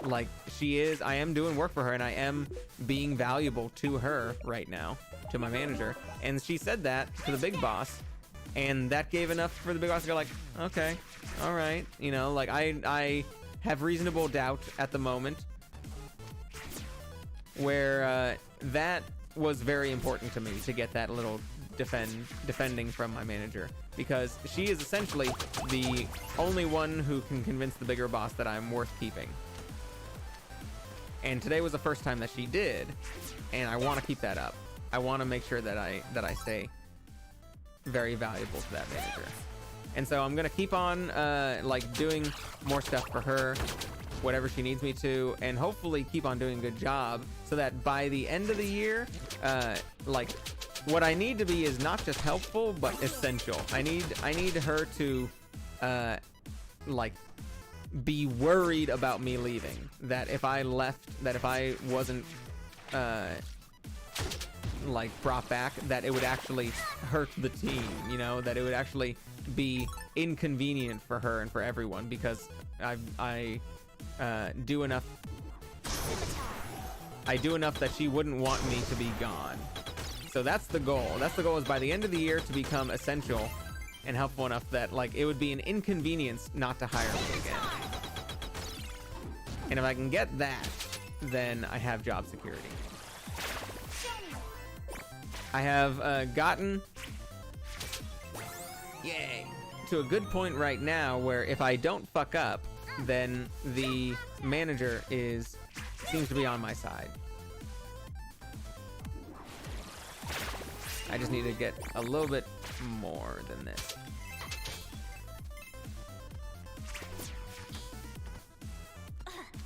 like I am doing work for her, and I am being valuable to her right now, to my manager. And she said that to the big boss, and that gave enough for the big boss to go like, okay, all right. You know, like I have reasonable doubt at the moment where that was very important to me, to get that little defending from my manager, because she is essentially the only one who can convince the bigger boss that I'm worth keeping. And today was the first time that she did, and I want to keep that up. I want to make sure that I stay very valuable to that manager. And so I'm gonna keep on like doing more stuff for her, whatever she needs me to, and hopefully keep on doing a good job, so that by the end of the year, like what I need to be is not just helpful but essential. I need her to like be worried about me leaving, that if I left, that if I wasn't like brought back, that it would actually hurt the team, you know, that it would actually be inconvenient for her and for everyone, because I do enough that she wouldn't want me to be gone. So that's the goal. That's the goal, is by the end of the year to become essential and helpful enough that like it would be an inconvenience not to hire me again. And if I can get that, then I have job security. I have gotten, yay, to a good point right now where if I don't fuck up, then the manager seems to be on my side. I just need to get a little bit more than this.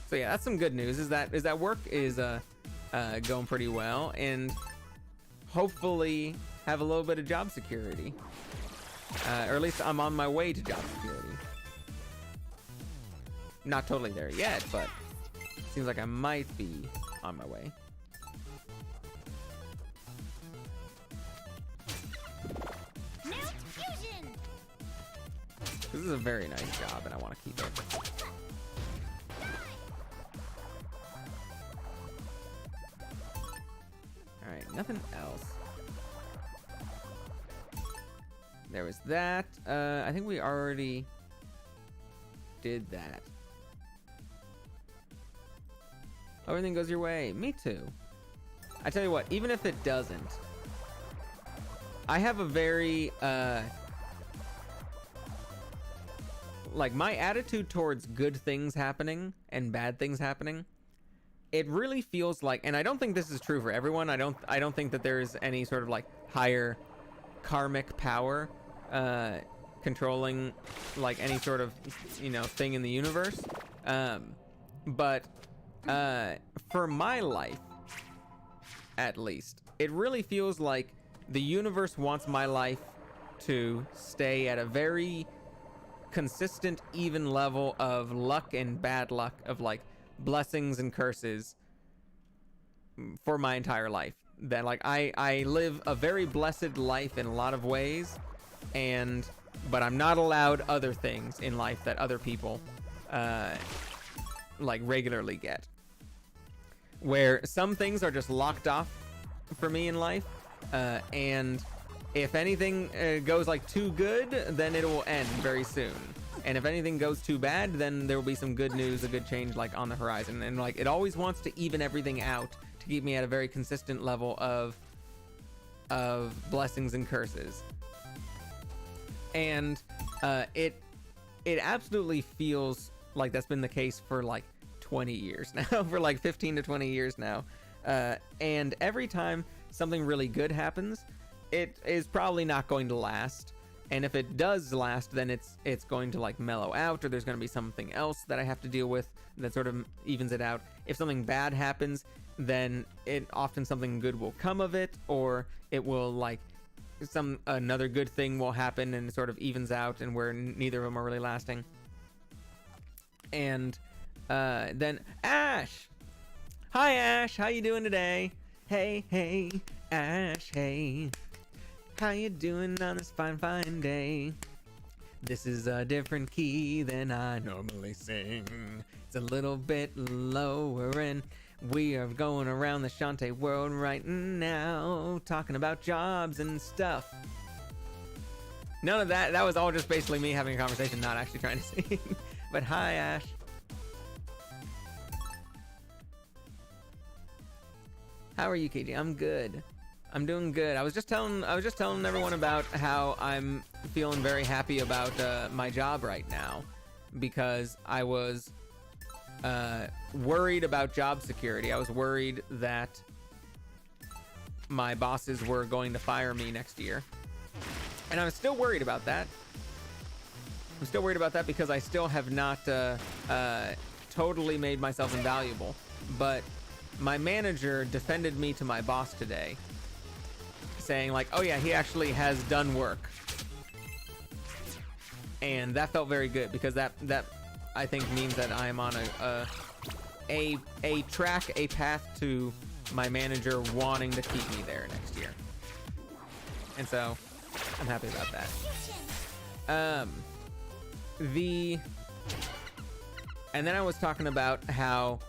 So yeah, that's some good news. Is that work is going pretty well, and hopefully have a little bit of job security, or at least I'm on my way to job security. Not totally there yet, but seems like I might be on my way. This is a very nice job, and I want to keep it. All right, nothing else. There was that. I think we already did that. Everything goes your way. Me too. I tell you what, even if it doesn't, I have a very like my attitude towards good things happening and bad things happening, it really feels like, and I don't think this is true for everyone. I don't think that there is any sort of like higher karmic power controlling like any sort of, you know, thing in the universe. But for my life, at least, it really feels like the universe wants my life to stay at a very consistent, even level of luck and bad luck, of like blessings and curses for my entire life. That like I live a very blessed life in a lot of ways, but I'm not allowed other things in life that other people like regularly get, where some things are just locked off for me in life, and if anything goes like too good, then it will end very soon. And if anything goes too bad, then there will be some good news, a good change like on the horizon. And like it always wants to even everything out to keep me at a very consistent level of blessings and curses. And it absolutely feels like that's been the case for like 20 years now, for like 15 to 20 years now. And every time something really good happens, it is probably not going to last. And if it does last, then it's going to like mellow out, or there's going to be something else that I have to deal with that sort of evens it out. If something bad happens, then often something good will come of it, or it will like another good thing will happen and it sort of evens out, and where neither of them are really lasting. And then Ash, hi Ash, how you doing today? Hey Ash, hey, how you doing on this fine day? This is a different key than I normally sing. It's a little bit lower, and we are going around the Shantae world right now, talking about jobs and stuff. None of that. That was all just basically me having a conversation, not actually trying to sing. But hi, Ash. How are you, KJ? I'm good. I'm doing good. I was just telling everyone about how I'm feeling very happy about my job right now, because I was worried about job security. I was worried that my bosses were going to fire me next year, and I'm still worried about that. I'm still worried about that because I still have not totally made myself invaluable. But my manager defended me to my boss today, saying like, oh yeah, he actually has done work. And that felt very good, because that I think means that I am on a path to my manager wanting to keep me there next year. And so I'm happy about that. And then I was talking about how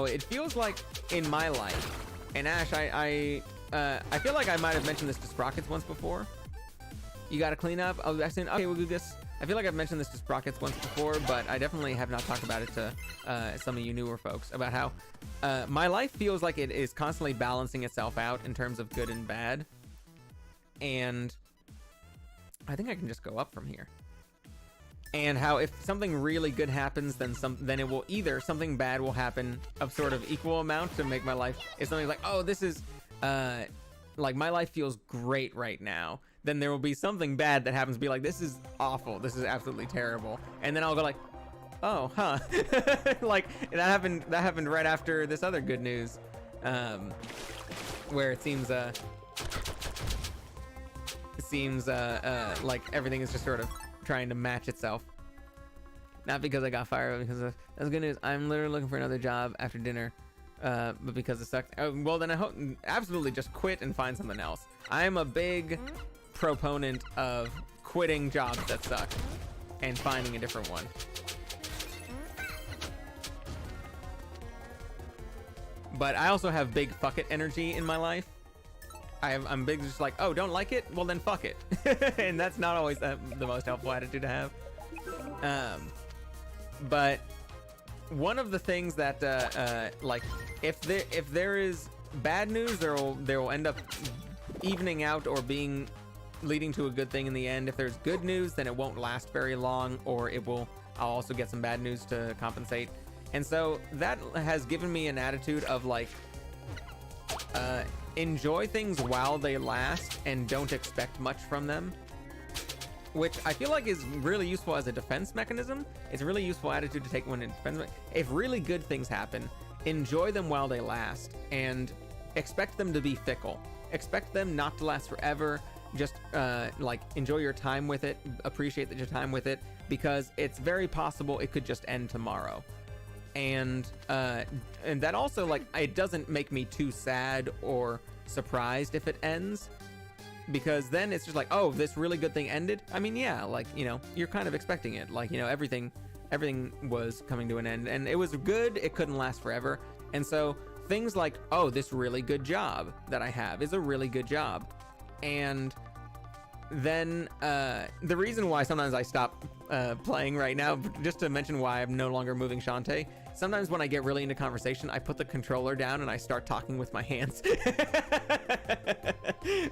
it feels like in my life, and Ash, I feel like I might have mentioned this to Sprockets once before. You gotta clean up. I was asking, okay, we'll do this. I feel like I've mentioned this to Sprockets once before, but I definitely have not talked about it to some of you newer folks, about how my life feels like it is constantly balancing itself out in terms of good and bad. And I think I can just go up from here. And how if something really good happens, then it will either something bad will happen of sort of equal amount to make my life. If something's like, oh, this is like my life feels great right now, then there will be something bad that happens to be like, this is awful, this is absolutely terrible, and then I'll go like, oh, huh. Like that happened right after this other good news, where it seems like everything is just sort of trying to match itself. Not because I got fired, but because that's good news. I'm literally looking for another job after dinner, but because it sucked. Well, then I hope absolutely just quit and find something else. I am a big proponent of quitting jobs that suck and finding a different one. But I also have big fuck it energy in my life. I'm big, just like, oh, don't like it? Well, then fuck it. And that's not always the most helpful attitude to have. But one of the things that, like, if there is bad news, there will end up evening out or leading to a good thing in the end. If there's good news, then it won't last very long, or I'll also get some bad news to compensate. And so that has given me an attitude of like, enjoy things while they last and don't expect much from them, which I feel like is really useful as a defense mechanism. It's a really useful attitude to take when it depends. If really good things happen, enjoy them while they last and expect them to be fickle. Expect them not to last forever. Just like enjoy your time with it, appreciate your time with it, because it's very possible it could just end tomorrow. And that also, like, it doesn't make me too sad or surprised if it ends, because then it's just like, oh, this really good thing ended. I mean, yeah, like, you know, you're kind of expecting it, like, you know, everything was coming to an end, and it was good. It couldn't last forever. And so things like, oh, this really good job that I have is a really good job. And then the reason why sometimes I stop playing right now, just to mention why I'm no longer moving Shantae, sometimes when I get really into conversation, I put the controller down and I start talking with my hands.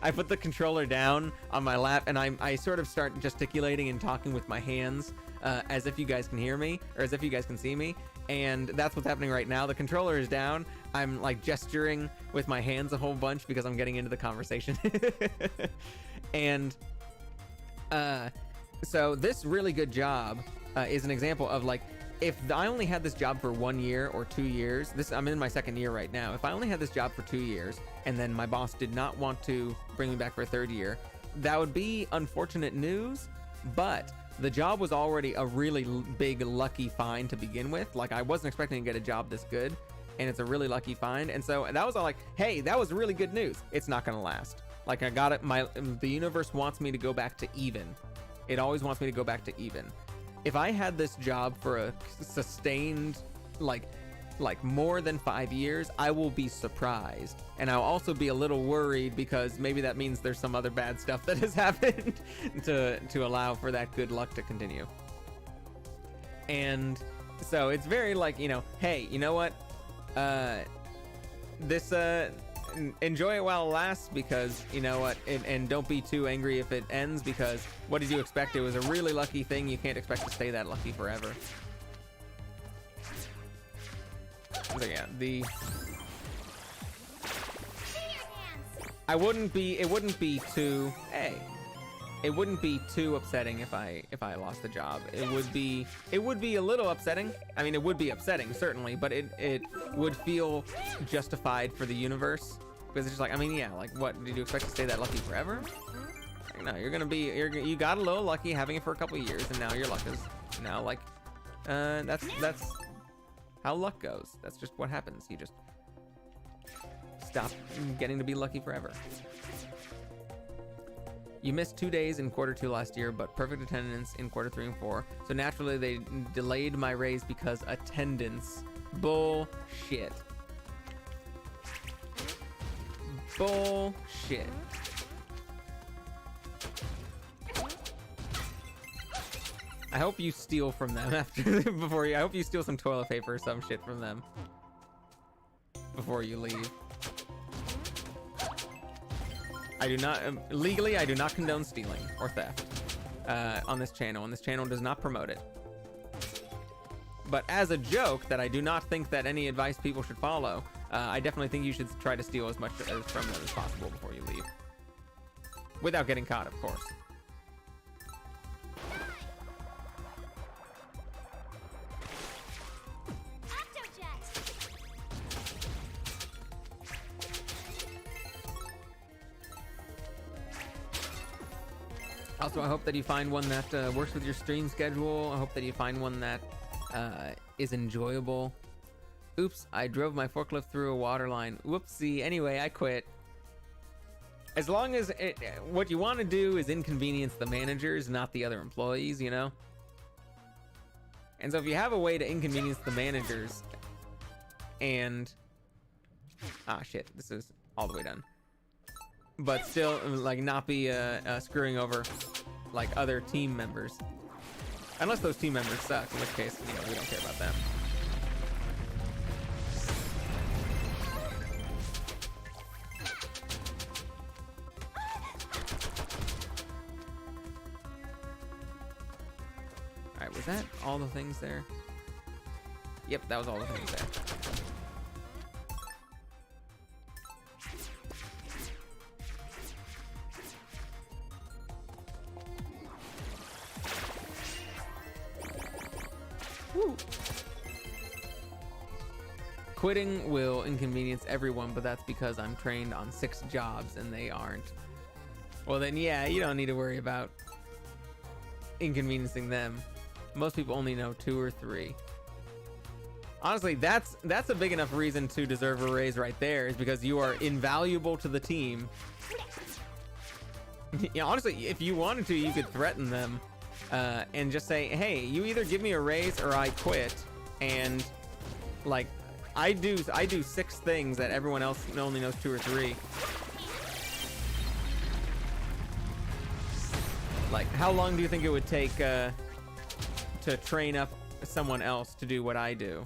I put the controller down on my lap and I sort of start gesticulating and talking with my hands, as if you guys can hear me, or as if you guys can see me. and that's what's happening right now. The controller is down. I'm like gesturing with my hands a whole bunch because I'm getting into the conversation. And so this really good job is an example of like, if I only had this job for 1 year or 2 years, I'm in my second year right now. If I only had this job for 2 years and then my boss did not want to bring me back for a third year, that would be unfortunate news, but the job was already a really big lucky find to begin with. Like, I wasn't expecting to get a job this good, and it's a really lucky find. And so that was all like, hey, that was really good news. It's not gonna last. Like, I got it. The universe wants me to go back to even. It always wants me to go back to even. If I had this job for a sustained, like more than 5 years, I will be surprised. And I'll also be a little worried because maybe that means there's some other bad stuff that has happened to allow for that good luck to continue. And so it's very like, you know, hey, you know what? Enjoy it while it lasts, because you know what, and don't be too angry if it ends, because what did you expect? It was a really lucky thing. You can't expect to stay that lucky forever. So yeah, it wouldn't be too upsetting if I lost the job. It would be a little upsetting. I mean, it would be upsetting certainly, but it would feel justified for the universe, because it's just like, I mean, yeah, like, what did you expect to stay that lucky forever? Like, no, you got a little lucky having it for a couple of years, and now your luck is now like, that's how luck goes. That's just what happens. You just stop getting to be lucky forever. You missed 2 days in Q2 last year, but perfect attendance in Q3 and 4. So naturally, they delayed my raise because attendance. Bullshit. Bullshit. I hope you steal from them I hope you steal some toilet paper or some shit from them before you leave. I do not, legally, I do not condone stealing or theft on this channel, and this channel does not promote it. But as a joke that I do not think that any advice people should follow, I definitely think you should try to steal as much from them as possible before you leave. Without getting caught, of course. Also, I hope that you find one that works with your stream schedule. I hope that you find one that is enjoyable. Oops, I drove my forklift through a water line. Whoopsie. Anyway, I quit. As long as what you want to do is inconvenience the managers, not the other employees, you know? And so if you have a way to inconvenience the managers and... Ah, shit. This is all the way done. But still, like, not be screwing over, like, other team members. Unless those team members suck, in which case, you know, we don't care about them. Alright, was that all the things there? Yep, that was all the things there. Woo. Quitting will inconvenience everyone, but that's because I'm trained on 6 jobs and they aren't. Well then, yeah, you don't need to worry about inconveniencing them. Most people only know 2 or 3. Honestly, that's a big enough reason to deserve a raise right there, is because you are invaluable to the team. Yeah, honestly, if you wanted to, you could threaten them. And just say, hey, you either give me a raise or I quit. And like, I do 6 things that everyone else only knows 2 or 3. Like, how long do you think it would take to train up someone else to do what I do?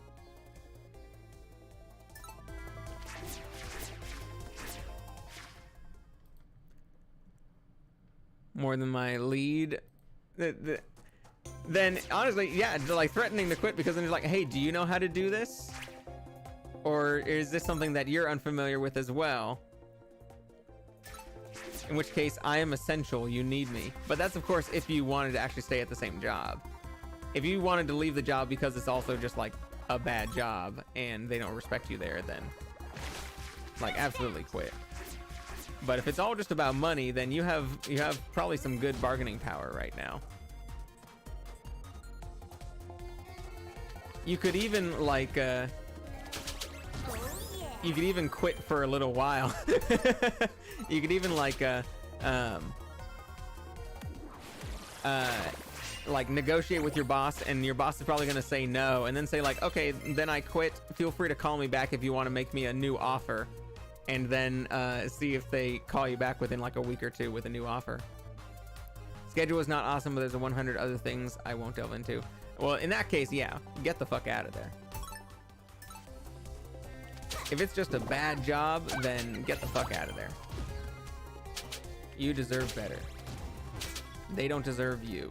More than my lead. then honestly, yeah, like threatening to quit because then it's like, hey, do you know how to do this? Or is this something that you're unfamiliar with as well? In which case, I am essential, you need me. But that's, of course, if you wanted to actually stay at the same job. If you wanted to leave the job because it's also just, like, a bad job and they don't respect you there, then, like, absolutely quit. But if it's all just about money, then you have probably some good bargaining power right now. You could even, like, you could even quit for a little while. You could even like negotiate with your boss, and your boss is probably gonna say no, and then say like, okay, then I quit. Feel free to call me back if you want to make me a new offer, and then see if they call you back within like a week or two with a new offer. Schedule is not awesome, but there's 100 other things I won't delve into. Well, in that case, yeah, get the fuck out of there. If it's just a bad job, then get the fuck out of there. You deserve better. They don't deserve you.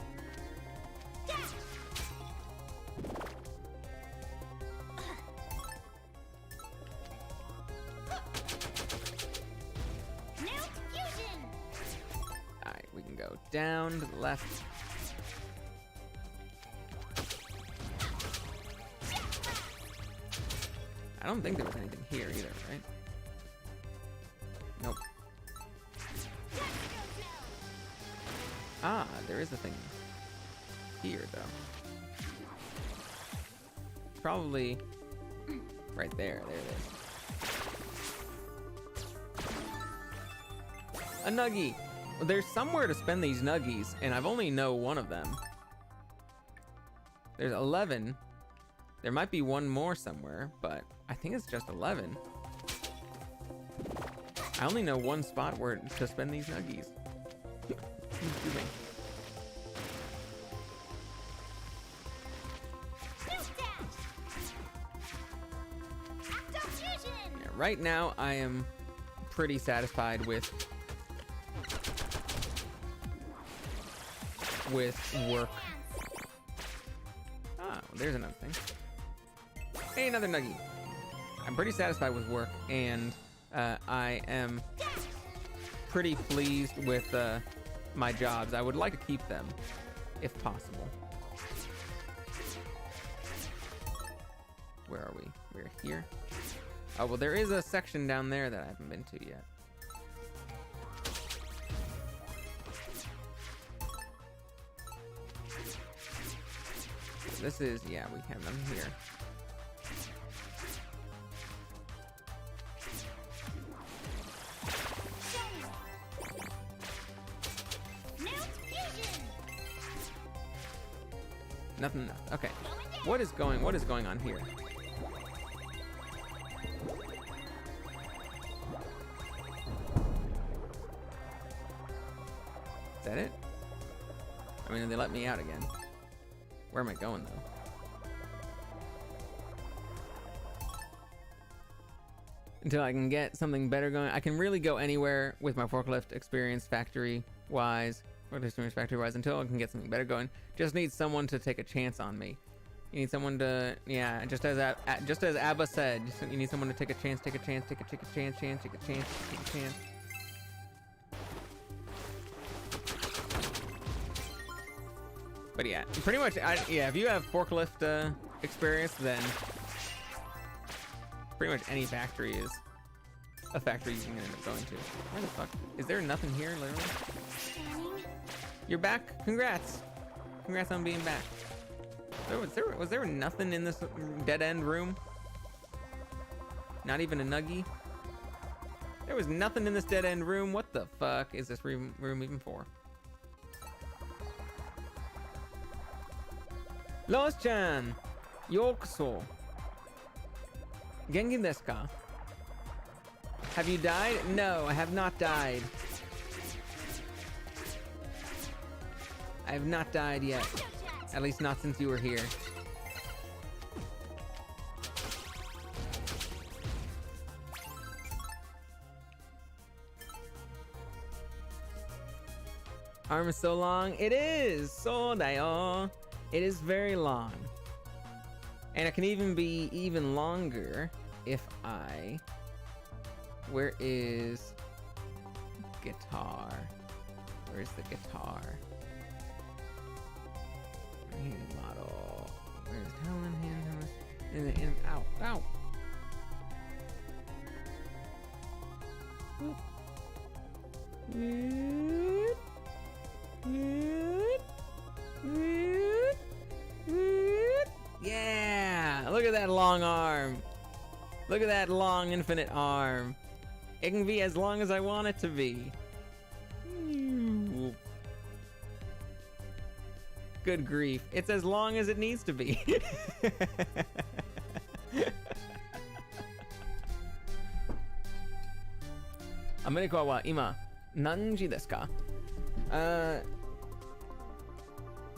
Alright, we can go down to the left. I don't think there was anything here either, right? Nope. Ah, there is a thing here, though. Probably right there. There it is. A nuggie. Well, there's somewhere to spend these nuggies, and I've only know one of them. There's 11. There might be one more somewhere, but I think it's just 11. I only know one spot where to spend these nuggies. Excuse me. Yeah, right now, I am pretty satisfied with work. Ah, well, there's another thing. Hey, another nuggie. I'm pretty satisfied with work, and I am pretty pleased with my jobs. I would like to keep them, if possible. Where are we? We're here. Oh, well, there is a section down there that I haven't been to yet. This is, yeah, we have them here. Nothing. Okay. What is going on here? Is that it? I mean, they let me out again. Where am I going, though? Until I can get something better going. I can really go anywhere with my forklift experience factory-wise. Until I can get something better going. Just need someone to take a chance on me. You need someone to, yeah, just as Abba said, you need someone to take a chance, take a chance, take a chance, take a chance. But yeah, pretty much, yeah, if you have forklift experience, then pretty much any factory is a factory you can end up going to. Where the fuck? Is there nothing here, literally? You're back? Congrats. Congrats on being back. Was there nothing in this dead-end room? Not even a nuggie? There was nothing in this dead-end room. What the fuck is this room even for? Lost-chan! Yokuso. Genki desu ka? Have you died? No, I have not died. I have not died yet. At least not since you were here. Arm is so long. It is! So dayo. It is very long. And it can even be even longer if I... Where is guitar? Where's the guitar? Model. Where's Helen? Ow, ow. Yeah! Look at that long arm. Look at that long infinite arm. It can be as long as I want it to be. Good grief. It's as long as it needs to be. アメリカは今何時ですか？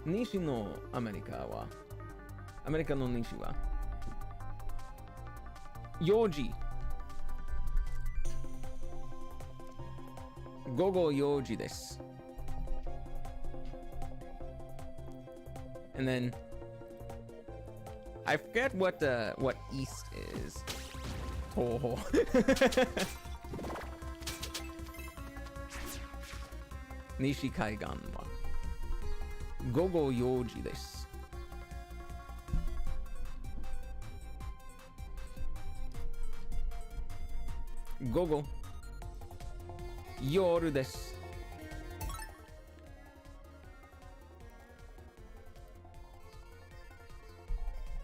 西のアメリカは、アメリカの西は4時。午後4時です。And then I forget what east is. Oh. 西海岸は午後4時です。午後夜です。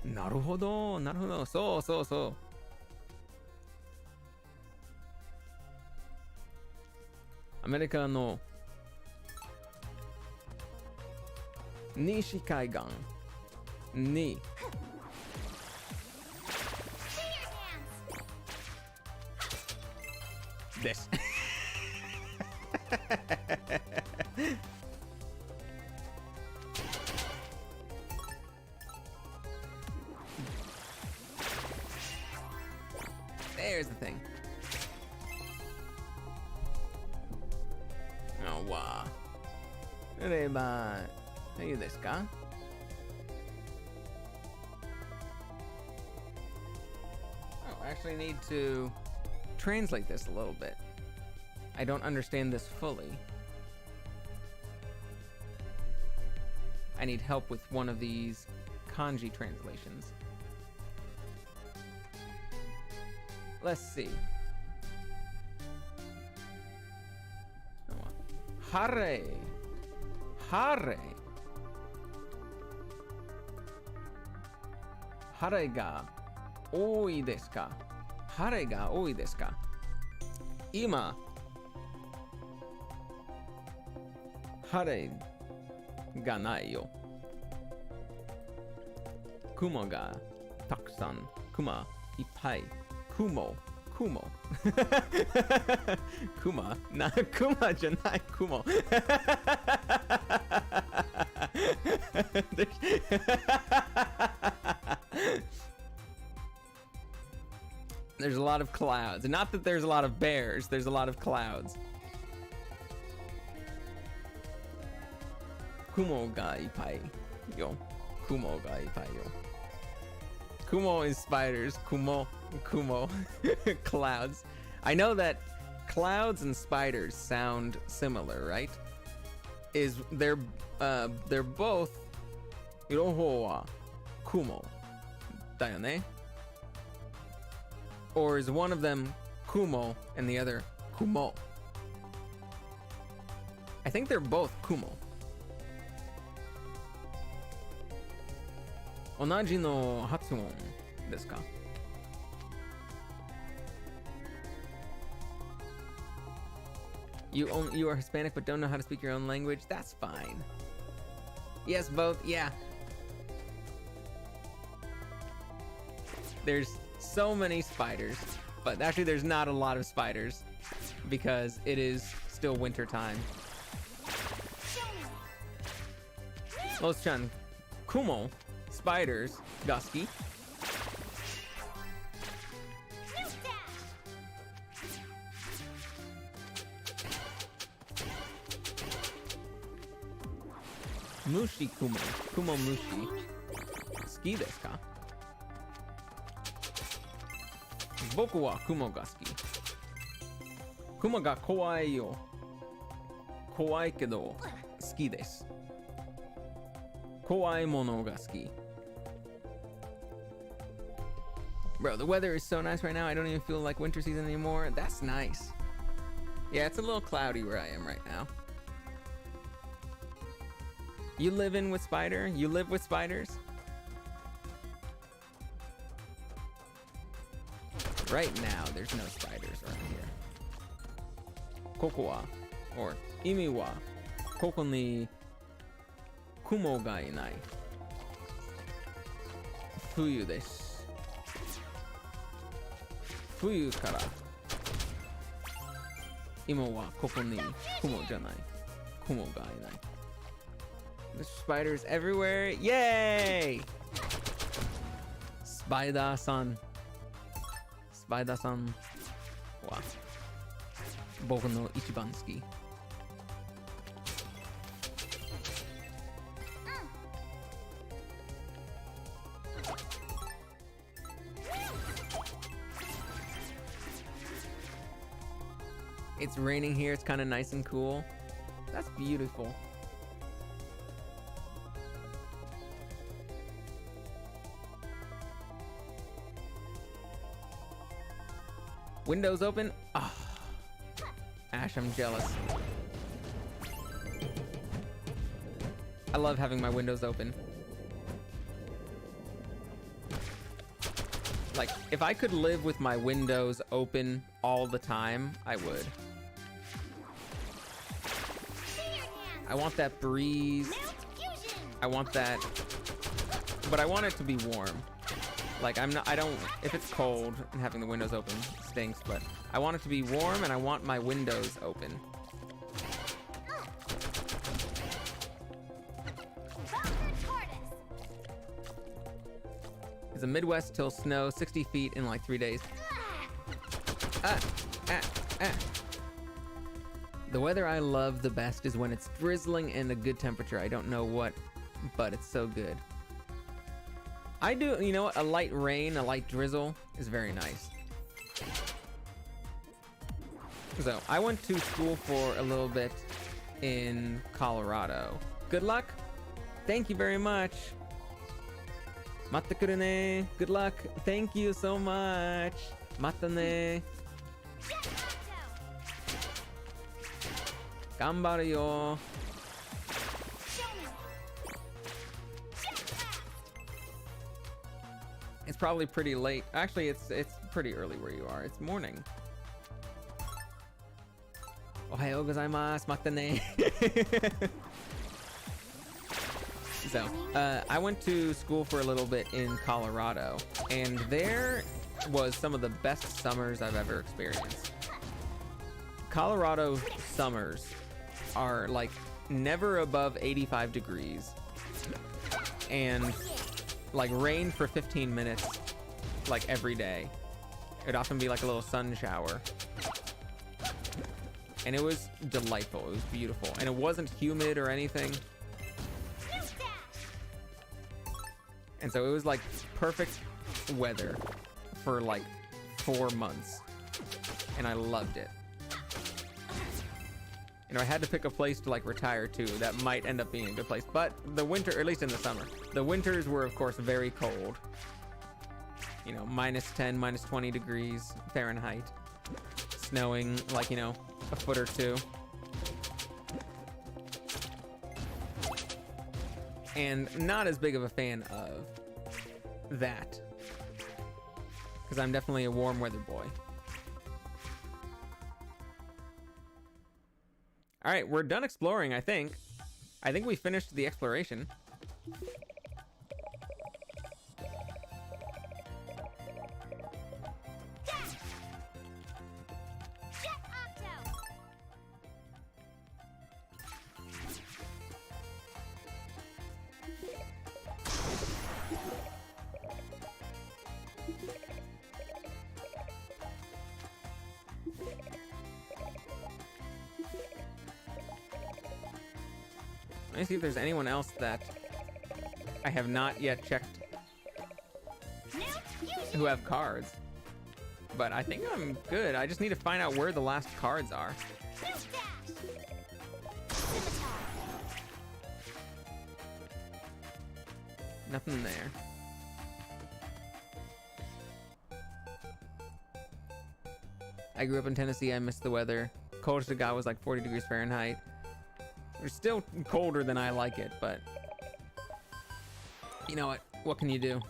なるほど、なるほど。そうそうそう。アメリカの西海岸にです。There's the thing. Oh, wow. 例えば、いいですか? Oh, I actually need to translate this a little bit. I don't understand this fully. I need help with one of these kanji translations. Let's see. Hare. Hare. Hare ga oi desu ka? Hare ga oi desu ka? Ima. Hare ga nai yo. Kumo ga takusan. Kuma ippai. Kumo. Kumo. Kuma. Na Kuma じゃない Kumo. There's a lot of clouds. Not that there's a lot of bears, there's a lot of clouds. Kumo ga ippai yo. Kumo ga ippai yo. Kumo is spiders. Kumo. Clouds. I know that clouds and spiders sound similar, right? They're both 両方は Kumo だよね? Or is one of them Kumo and the other Kumo? I think they're both Kumo. 同じの発音ですか? You are Hispanic but don't know how to speak your own language? That's fine. Yes, both. Yeah. There's so many spiders, but actually there's not a lot of spiders because it is still winter time. Los-chan, Kumo, spiders, Gusky. Mushi Kumo. Kumo Mushi. 好きですか？僕は雲が好き。雲が怖いよ。怖いけど好きです。怖いものが好き。Bro, the weather is so nice right now. I don't even feel like winter season anymore. That's nice. Yeah, it's a little cloudy where I am right now. You live in with spider? You live with spiders? Right now, there's no spiders around here. Koko wa, or imi wa, koko ni kumo ga inai. Fuyu desu. Fuyu kara. Imo wa koko ni kumo janai. Kumo ga inai. There's spiders everywhere. Yay! Spider-san. Spider-san wa boku no ichiban suki. It's raining here. It's kind of nice and cool. That's beautiful. Windows open. Ah, oh. Ash, I'm jealous. I love having my windows open. Like, if I could live with my windows open all the time, I would. I want that breeze. I want that, but I want it to be warm. Like, I don't, if it's cold and having the windows open stinks, but I want it to be warm and I want my windows open. It's a Midwest till snow, 60 feet in like 3 days. The weather I love the best is when it's drizzling and a good temperature. I don't know what, but it's so good. I do, you know what? A light rain, a light drizzle is very nice. So, I went to school for a little bit in Colorado. Good luck. Thank you very much. Matta kuru ne. Good luck. Thank you so much. Matta ne. Gambaru yo. It's probably pretty late. Actually, it's pretty early where you are. It's morning. Ohayou gozaimasu. Matta ne. So, I went to school for a little bit in Colorado, and there was some of the best summers I've ever experienced. Colorado summers are like never above 85 degrees and like rain for 15 minutes like every day. It'd often be like a little sun shower. And it was delightful. It was beautiful. And it wasn't humid or anything. And so it was like perfect weather for like 4 months. And I loved it. You know, I had to pick a place to like retire to that might end up being a good place. But the winter, or at least in the summer, the winters were of course very cold. You know, -10, -20 degrees Fahrenheit. Snowing like, you know, a foot or two. And not as big of a fan of that. Because I'm definitely a warm weather boy. All right, we're done exploring, I think. I think we finished the exploration. me see if there's anyone else that I have not yet checked who have cards. But I think I'm good. I just need to find out where the last cards are. Nothing there. I grew up in Tennessee. I missed the weather. Coldest it got was like 40 degrees Fahrenheit. It's still colder than I like it, but you know what? What can you do?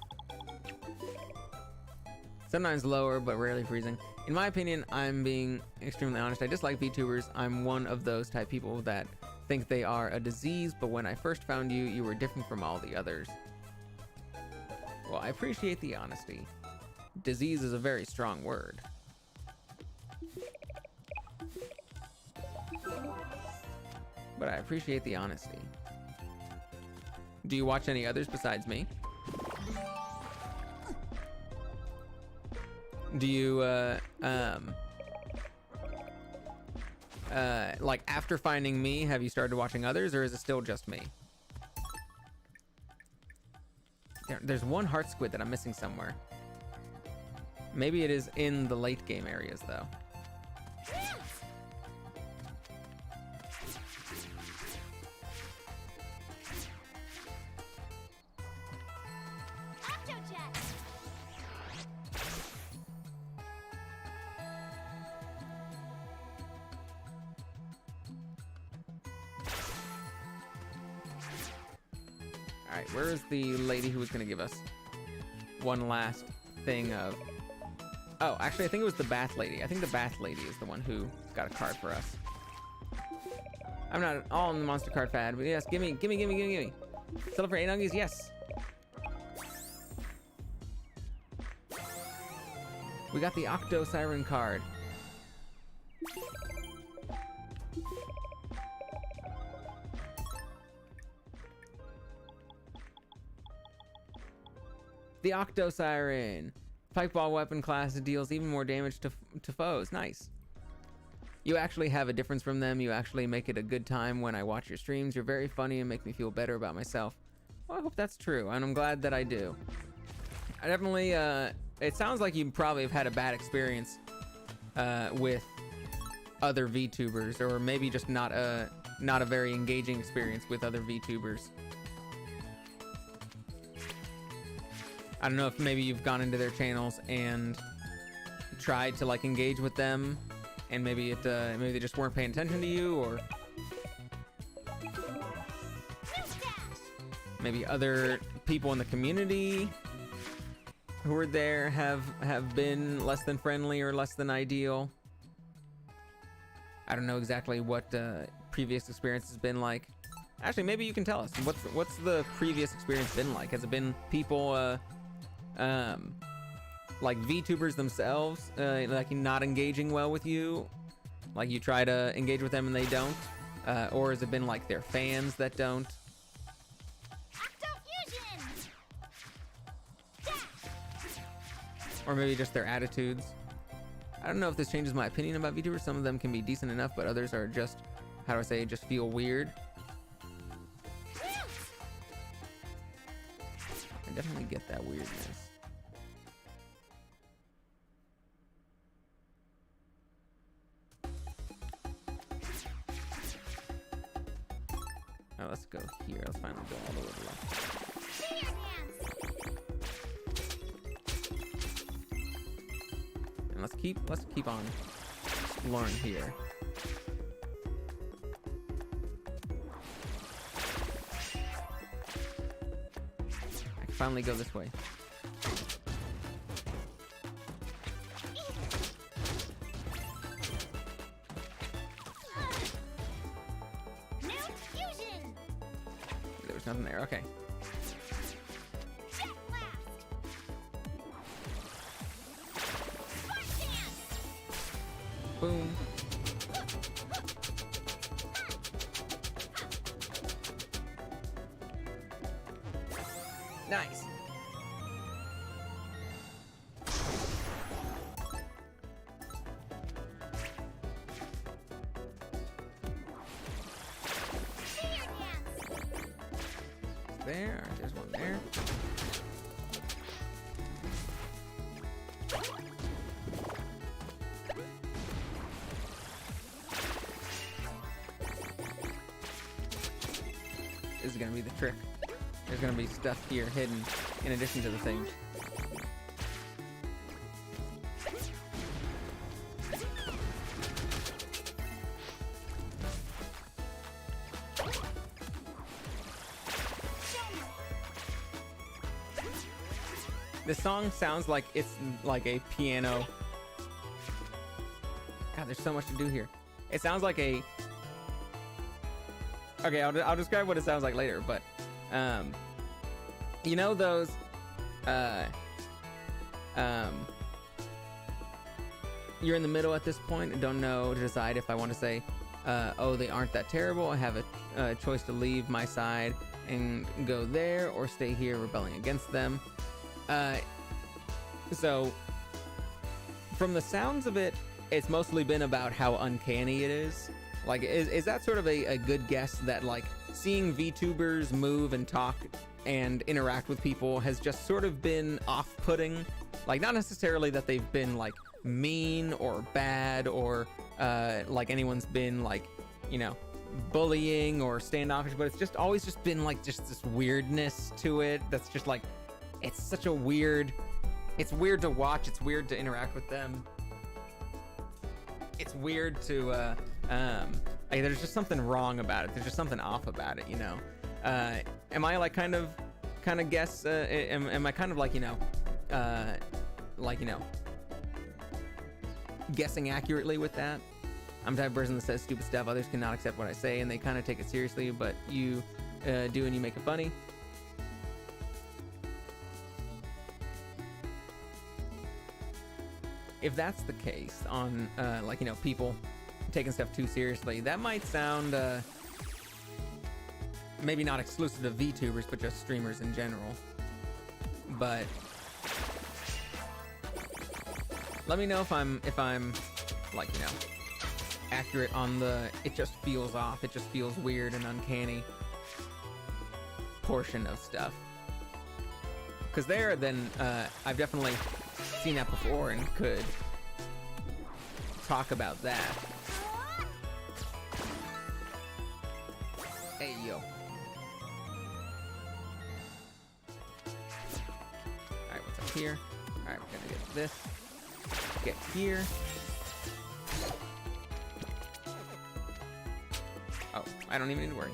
Sometimes lower, but rarely freezing. In my opinion, I'm being extremely honest. I dislike VTubers. I'm one of those type people that think they are a disease, but when I first found you, you were different from all the others. Well, I appreciate the honesty. Disease is a very strong word. But I appreciate the honesty. Do you watch any others besides me? Do you, like after finding me, have you started watching others, or is it still just me? There's one heart squid that I'm missing somewhere. Maybe it is in the late game areas though. Alright, where is the lady who was going to give us one last thing of... Oh, actually, I think it was the bath lady. I think the bath lady is the one who got a card for us. I'm not at all in the monster card fad, but yes, gimme. Sell it for 8 nuggies, yes. We got the Octo Siren card. The Octo Siren. Pikeball weapon class deals even more damage to foes. Nice. You actually have a difference from them. You actually make it a good time when I watch your streams. You're very funny and make me feel better about myself. Well, I hope that's true, and I'm glad that I do. I definitely, it sounds like you probably have had a bad experience with other VTubers, or maybe just not a very engaging experience with other VTubers. I don't know if maybe you've gone into their channels and tried to like engage with them, and maybe maybe they just weren't paying attention to you, or maybe other people in the community who were there have been less than friendly or less than ideal. I don't know exactly what previous experience has been like. Actually, maybe you can tell us what's the previous experience been like. Has it been people like VTubers themselves like not engaging well with you, like you try to engage with them and they don't, or has it been like their fans that don't? Or maybe just their attitudes. I don't know if this changes my opinion about VTubers. Some of them can be decent enough, but others are just, how do I say, just feel weird. I definitely get that weirdness. Now let's go here. Let's finally go all the way to the left. And let's keep on exploring here. I can finally go this way. There was nothing there. Okay. Boom. Nice. there. Alright, there's one there. This is gonna be the trick. There's gonna be stuff here hidden in addition to the things. This song sounds like it's like a piano. God, there's so much to do here. It sounds like a... Okay, I'll describe what it sounds like later, but you know those you're in the middle at this point and don't know to decide if I want to say oh, they aren't that terrible, I have a choice to leave my side and go there or stay here rebelling against them. So from the sounds of it, it's mostly been about how uncanny it is. Like, is that sort of a good guess that, like, seeing VTubers move and talk and interact with people has just sort of been off-putting? Like, not necessarily that they've been, like, mean or bad or, like, anyone's been, like, you know, bullying or standoffish, but it's just always just been, like, just this weirdness to it that's just, like, it's such a weird... It's weird to watch, it's weird to interact with them. It's weird to, like, there's just something wrong about it. There's just something off about it, you know? Am I, like, kind of guess, am I kind of, like, you know, guessing accurately with that? I'm the type of person that says stupid stuff. Others cannot accept what I say, and they kind of take it seriously, but you do, and you make it funny. If that's the case on, like, you know, people taking stuff too seriously, that might sound, maybe not exclusive to VTubers, but just streamers in general. But let me know if I'm, like, you know, accurate on the, it just feels off, it just feels weird and uncanny portion of stuff. Because there, then, I've definitely seen that before and could talk about that. Hey, yo. Alright, what's up here? Alright, we're gonna get this. Get here. Oh, I don't even need to worry.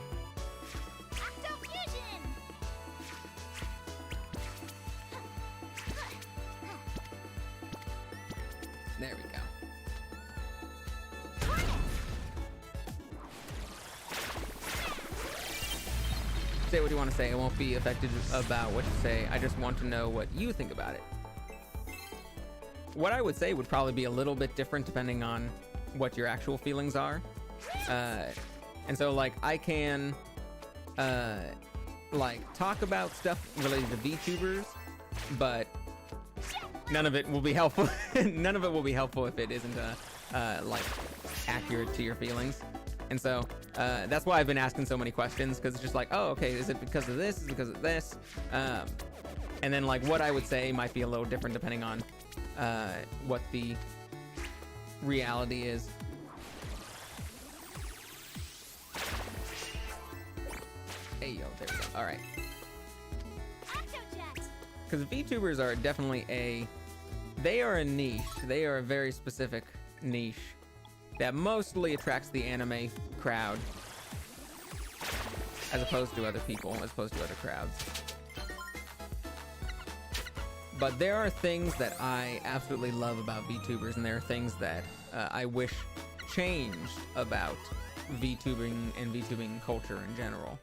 There we go. Say what you want to say. I won't be affected about what you say. I just want to know what you think about it. What I would say would probably be a little bit different depending on what your actual feelings are. And so, like, I can, like, talk about stuff related to VTubers, but none of it will be helpful. None of it will be helpful if it isn't, like, accurate to your feelings. And so, that's why I've been asking so many questions, because it's just like, oh, okay, is it because of this? Is it because of this? And then, like, what I would say might be a little different depending on, what the reality is. Hey, yo, there we go. All right. Because VTubers are definitely they are a niche. They are a very specific niche that mostly attracts the anime crowd as opposed to other people, as opposed to other crowds. But there are things that I absolutely love about VTubers, and there are things that I wish changed about VTubing and VTubing culture in general.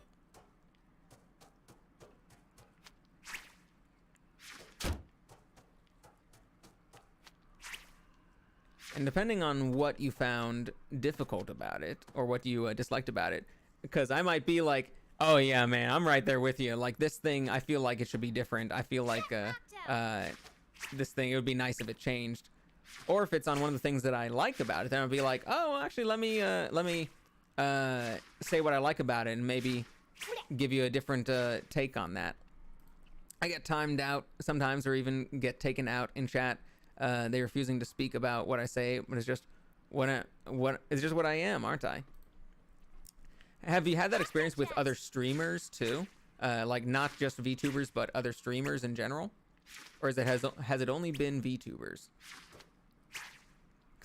And depending on what you found difficult about it, or what you disliked about it, because I might be like, oh yeah, man, I'm right there with you. Like, this thing, I feel like it should be different. I feel like this thing, it would be nice if it changed. Or if it's on one of the things that I like about it, then I'll be like, oh, actually, let me say what I like about it, and maybe give you a different take on that. I get timed out sometimes, or even get taken out in chat. They refusing to speak about what I say, but it's just what I am, aren't I? Have you had that experience with other streamers too? Like not just VTubers, but other streamers in general? Or has it only been VTubers?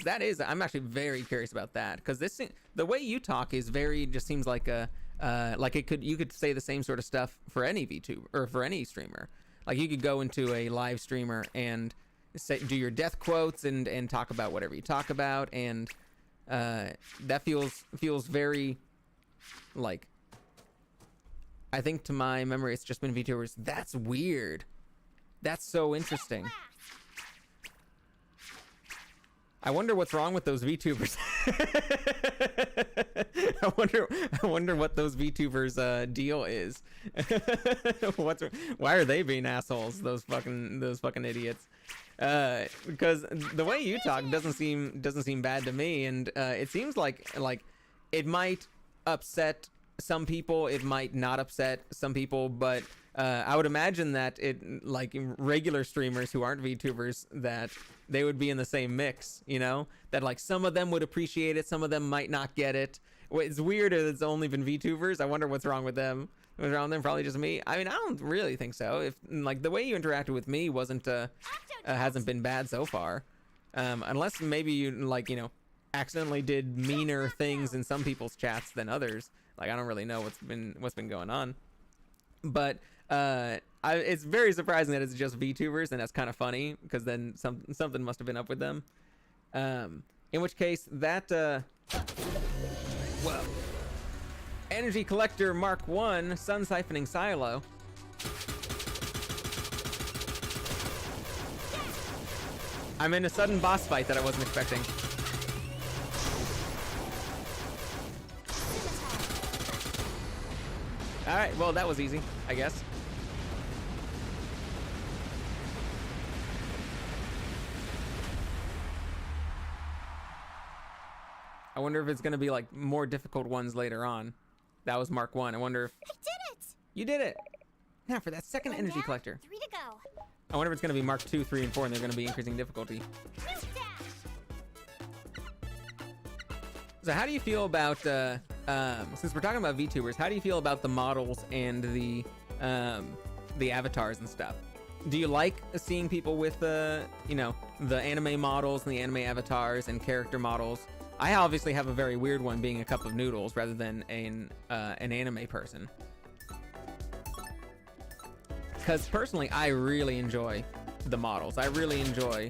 That is, I'm actually very curious about that, because the way you talk is just seems like you could say the same sort of stuff for any VTuber or for any streamer. Like you could go into a live streamer and do your death quotes and talk about whatever you talk about, and that feels very like, I think to my memory it's just been VTubers. That's weird. That's so interesting. I wonder what's wrong with those VTubers. I wonder what those VTubers deal is. Why are they being assholes? Those fucking idiots. Because the way you talk doesn't seem bad to me, and it seems like it might upset some people, it might not upset some people, but I would imagine that like regular streamers who aren't VTubers, that they would be in the same mix, you know? That like some of them would appreciate it, some of them might not get it. It's weird that it's only been VTubers. I wonder what's wrong with them. What's wrong with them? Probably just me. I mean, I don't really think so. If like the way you interacted with me hasn't been bad so far, unless maybe you accidentally did meaner things in some people's chats than others. Like I don't really know what's been going on, but it's very surprising that it's just VTubers, and that's kind of funny because then something must have been up with them. In which case that well, Energy Collector Mark 1 Sun Siphoning Silo. I'm in a sudden boss fight that I wasn't expecting. Alright, well that was easy, I guess. I wonder if it's gonna be like more difficult ones later on. That was Mark 1. I wonder if... I did it! You did it! Now for that second energy collector. 3 to go. I wonder if it's gonna be Mark 2, 3, and 4, and they're gonna be increasing difficulty. So how do you feel about, since we're talking about VTubers, how do you feel about the models and the avatars and stuff? Do you like seeing people with, the anime models and the anime avatars and character models? I obviously have a very weird one, being a cup of noodles rather than an anime person. Because personally, I really enjoy the models. I really enjoy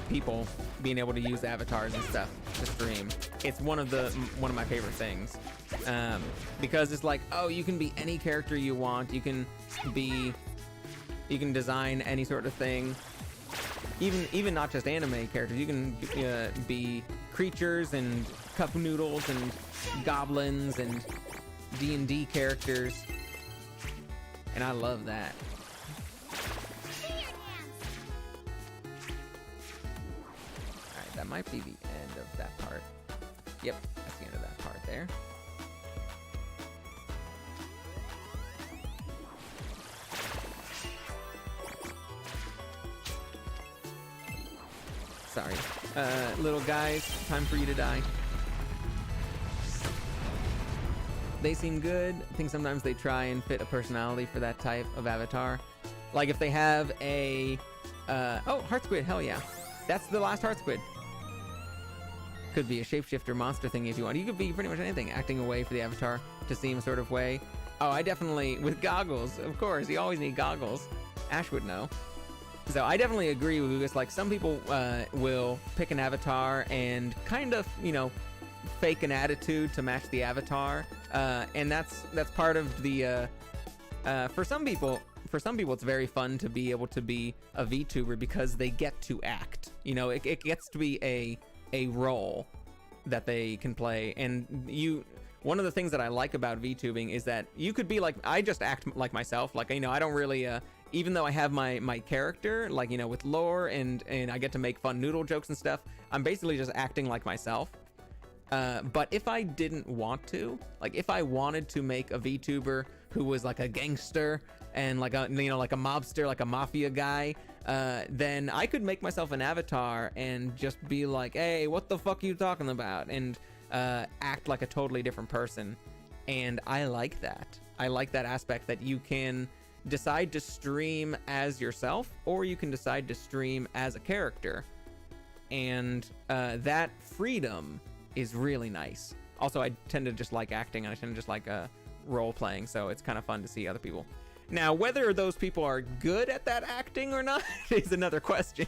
people being able to use avatars and stuff to stream. It's one of my favorite things, because it's like, oh, you can be any character you want. You can design any sort of thing. Even not just anime characters. You can be creatures and cup noodles and goblins and D&D characters, and I love that. Alright, that might be the end of that part. Yep, that's the end of that part there. Sorry. Little guys, time for you to die. They seem good. I think sometimes they try and fit a personality for that type of avatar. Like if they have a... oh, Heart Squid, hell yeah. That's the last Heart Squid. Could be a shapeshifter monster thing if you want. You could be pretty much anything. Acting away for the avatar to seem sort of way. Oh, I definitely... With goggles, of course. You always need goggles. Ash would know. So I definitely agree with this. Like some people will pick an avatar and kind of, fake an attitude to match the avatar, and that's part of the. For some people, it's very fun to be able to be a VTuber because they get to act. It gets to be a role that they can play, and one of the things that I like about VTubing is that you could be like, I just act like myself. Like, I don't really, even though I have my character, like, with lore and I get to make fun noodle jokes and stuff, I'm basically just acting like myself. But if I didn't want to, like if I wanted to make a VTuber who was like a gangster and like a, you know, like a mobster, like a mafia guy, then I could make myself an avatar and just be like, hey, what the fuck are you talking about? And act like a totally different person. And I like that. I like that aspect that you can decide to stream as yourself, or you can decide to stream as a character. And that freedom is really nice. Also, I tend to just like acting, and I tend to just like role playing, so it's kind of fun to see other people. Now, whether those people are good at that acting or not is another question.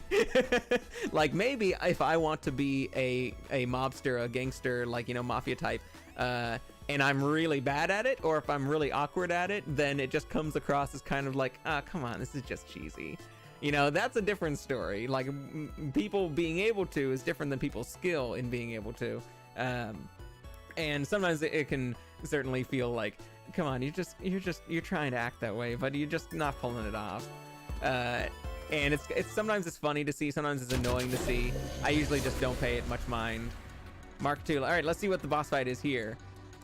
Like maybe if I want to be a mobster, a gangster, like, you know, mafia type, and I'm really bad at it, or if I'm really awkward at it, then it just comes across as kind of like, come on, this is just cheesy. You know, that's a different story. Like people being able to is different than people's skill in being able to. And sometimes it can certainly feel like, come on, you're trying to act that way, but you're just not pulling it off. And it's sometimes it's funny to see, sometimes it's annoying to see. I usually just don't pay it much mind. Mark II. All right, let's see what the boss fight is here.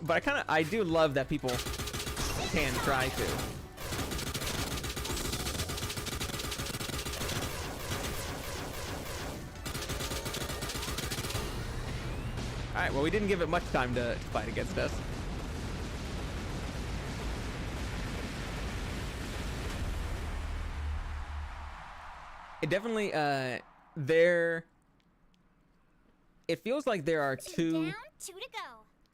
But I do love that people can try to. All right, well, we didn't give it much time to fight against us. It definitely, it feels like there are two.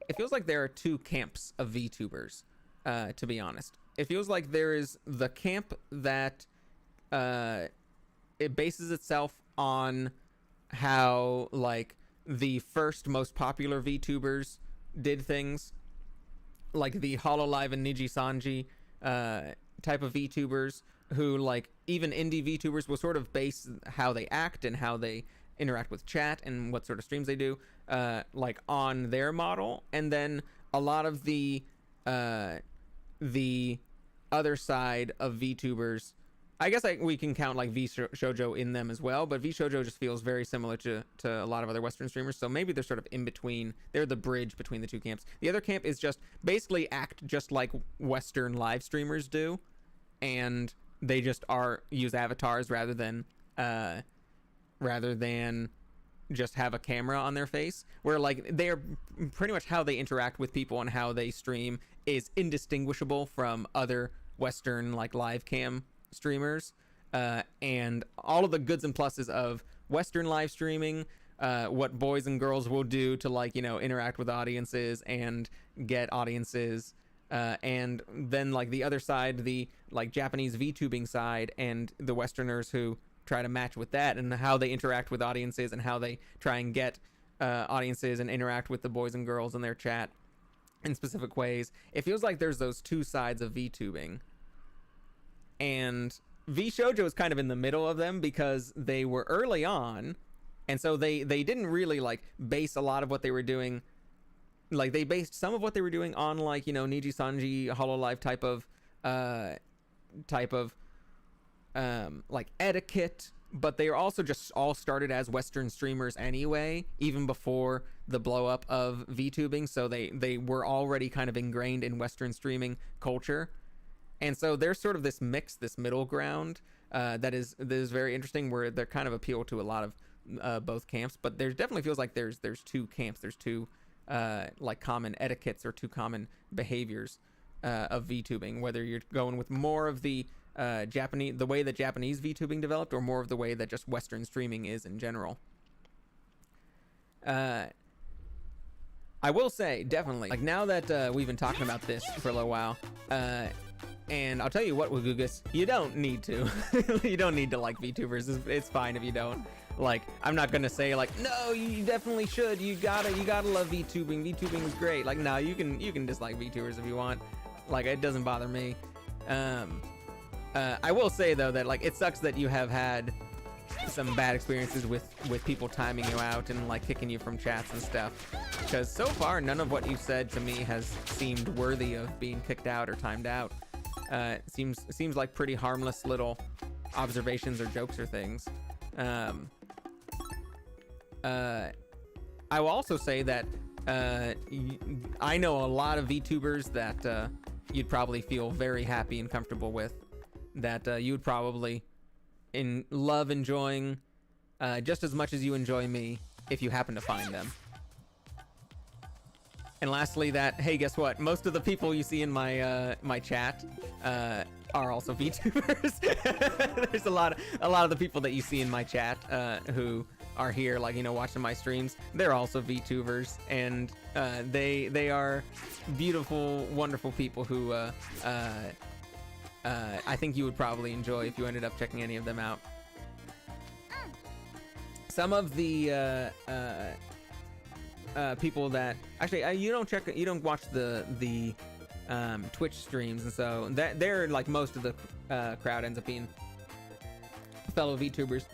It feels like there are two camps of VTubers, to be honest. It feels like there is the camp that it bases itself on how, like, the first most popular VTubers did things, like the Hololive and Niji Sanji type of VTubers, who, like, even indie VTubers will sort of base how they act and how they interact with chat and what sort of streams they do, like, on their model. And then a lot of the other side of VTubers, I guess we can count like VShojo in them as well, but VShojo just feels very similar to a lot of other Western streamers, so maybe they're sort of in between. They're the bridge between the two camps. The other camp is just basically act just like Western live streamers do, and they just use avatars rather than just have a camera on their face, where like they're pretty much how they interact with people and how they stream is indistinguishable from other Western like live cam streamers, and all of the goods and pluses of Western live streaming, what boys and girls will do to, like, you know, interact with audiences and get audiences, and then like the other side, the like Japanese VTubing side, and the Westerners who try to match with that, and how they interact with audiences and how they try and get audiences and interact with the boys and girls in their chat in specific ways. It feels like there's those two sides of VTubing, and VShojo is kind of in the middle of them because they were early on, and so they didn't really like base a lot of what they were doing. Like they based some of what they were doing on, like, you know, Niji Sanji, Hololive type of like etiquette, but they are also just all started as Western streamers anyway, even before the blow up of VTubing. So they were already kind of ingrained in Western streaming culture. And so there's sort of this mix, this middle ground, that is very interesting, where they're kind of appeal to a lot of both camps. But there definitely feels like there's two camps. There's two like common etiquettes or two common behaviors of VTubing, whether you're going with more of the the way that Japanese VTubing developed, or more of the way that just Western streaming is in general. I will say, definitely, like, now that we've been talking about this for a little while, and I'll tell you what, Wagugus, you don't need to. You don't need to like VTubers. It's fine if you don't. Like, I'm not gonna say like, no, you definitely should. You gotta love VTubing. VTubing is great. Like, no, you can dislike VTubers if you want. Like, it doesn't bother me. I will say though that, like, it sucks that you have had some bad experiences with people timing you out and like kicking you from chats and stuff, because so far none of what you've said to me has seemed worthy of being kicked out or timed out. It seems like pretty harmless little observations or jokes or things. I will also say that I know a lot of VTubers that you'd probably feel very happy and comfortable with, that you would probably love enjoying just as much as you enjoy me if you happen to find them. And lastly, that, hey, guess what? Most of the people you see in my my chat are also VTubers. There's a lot of the people that you see in my chat who are here, like, you know, watching my streams. They're also VTubers, and they are beautiful, wonderful people who I think you would probably enjoy if you ended up checking any of them out. Some of the people that actually you don't watch the Twitch streams, and so that they're like most of the crowd ends up being fellow VTubers.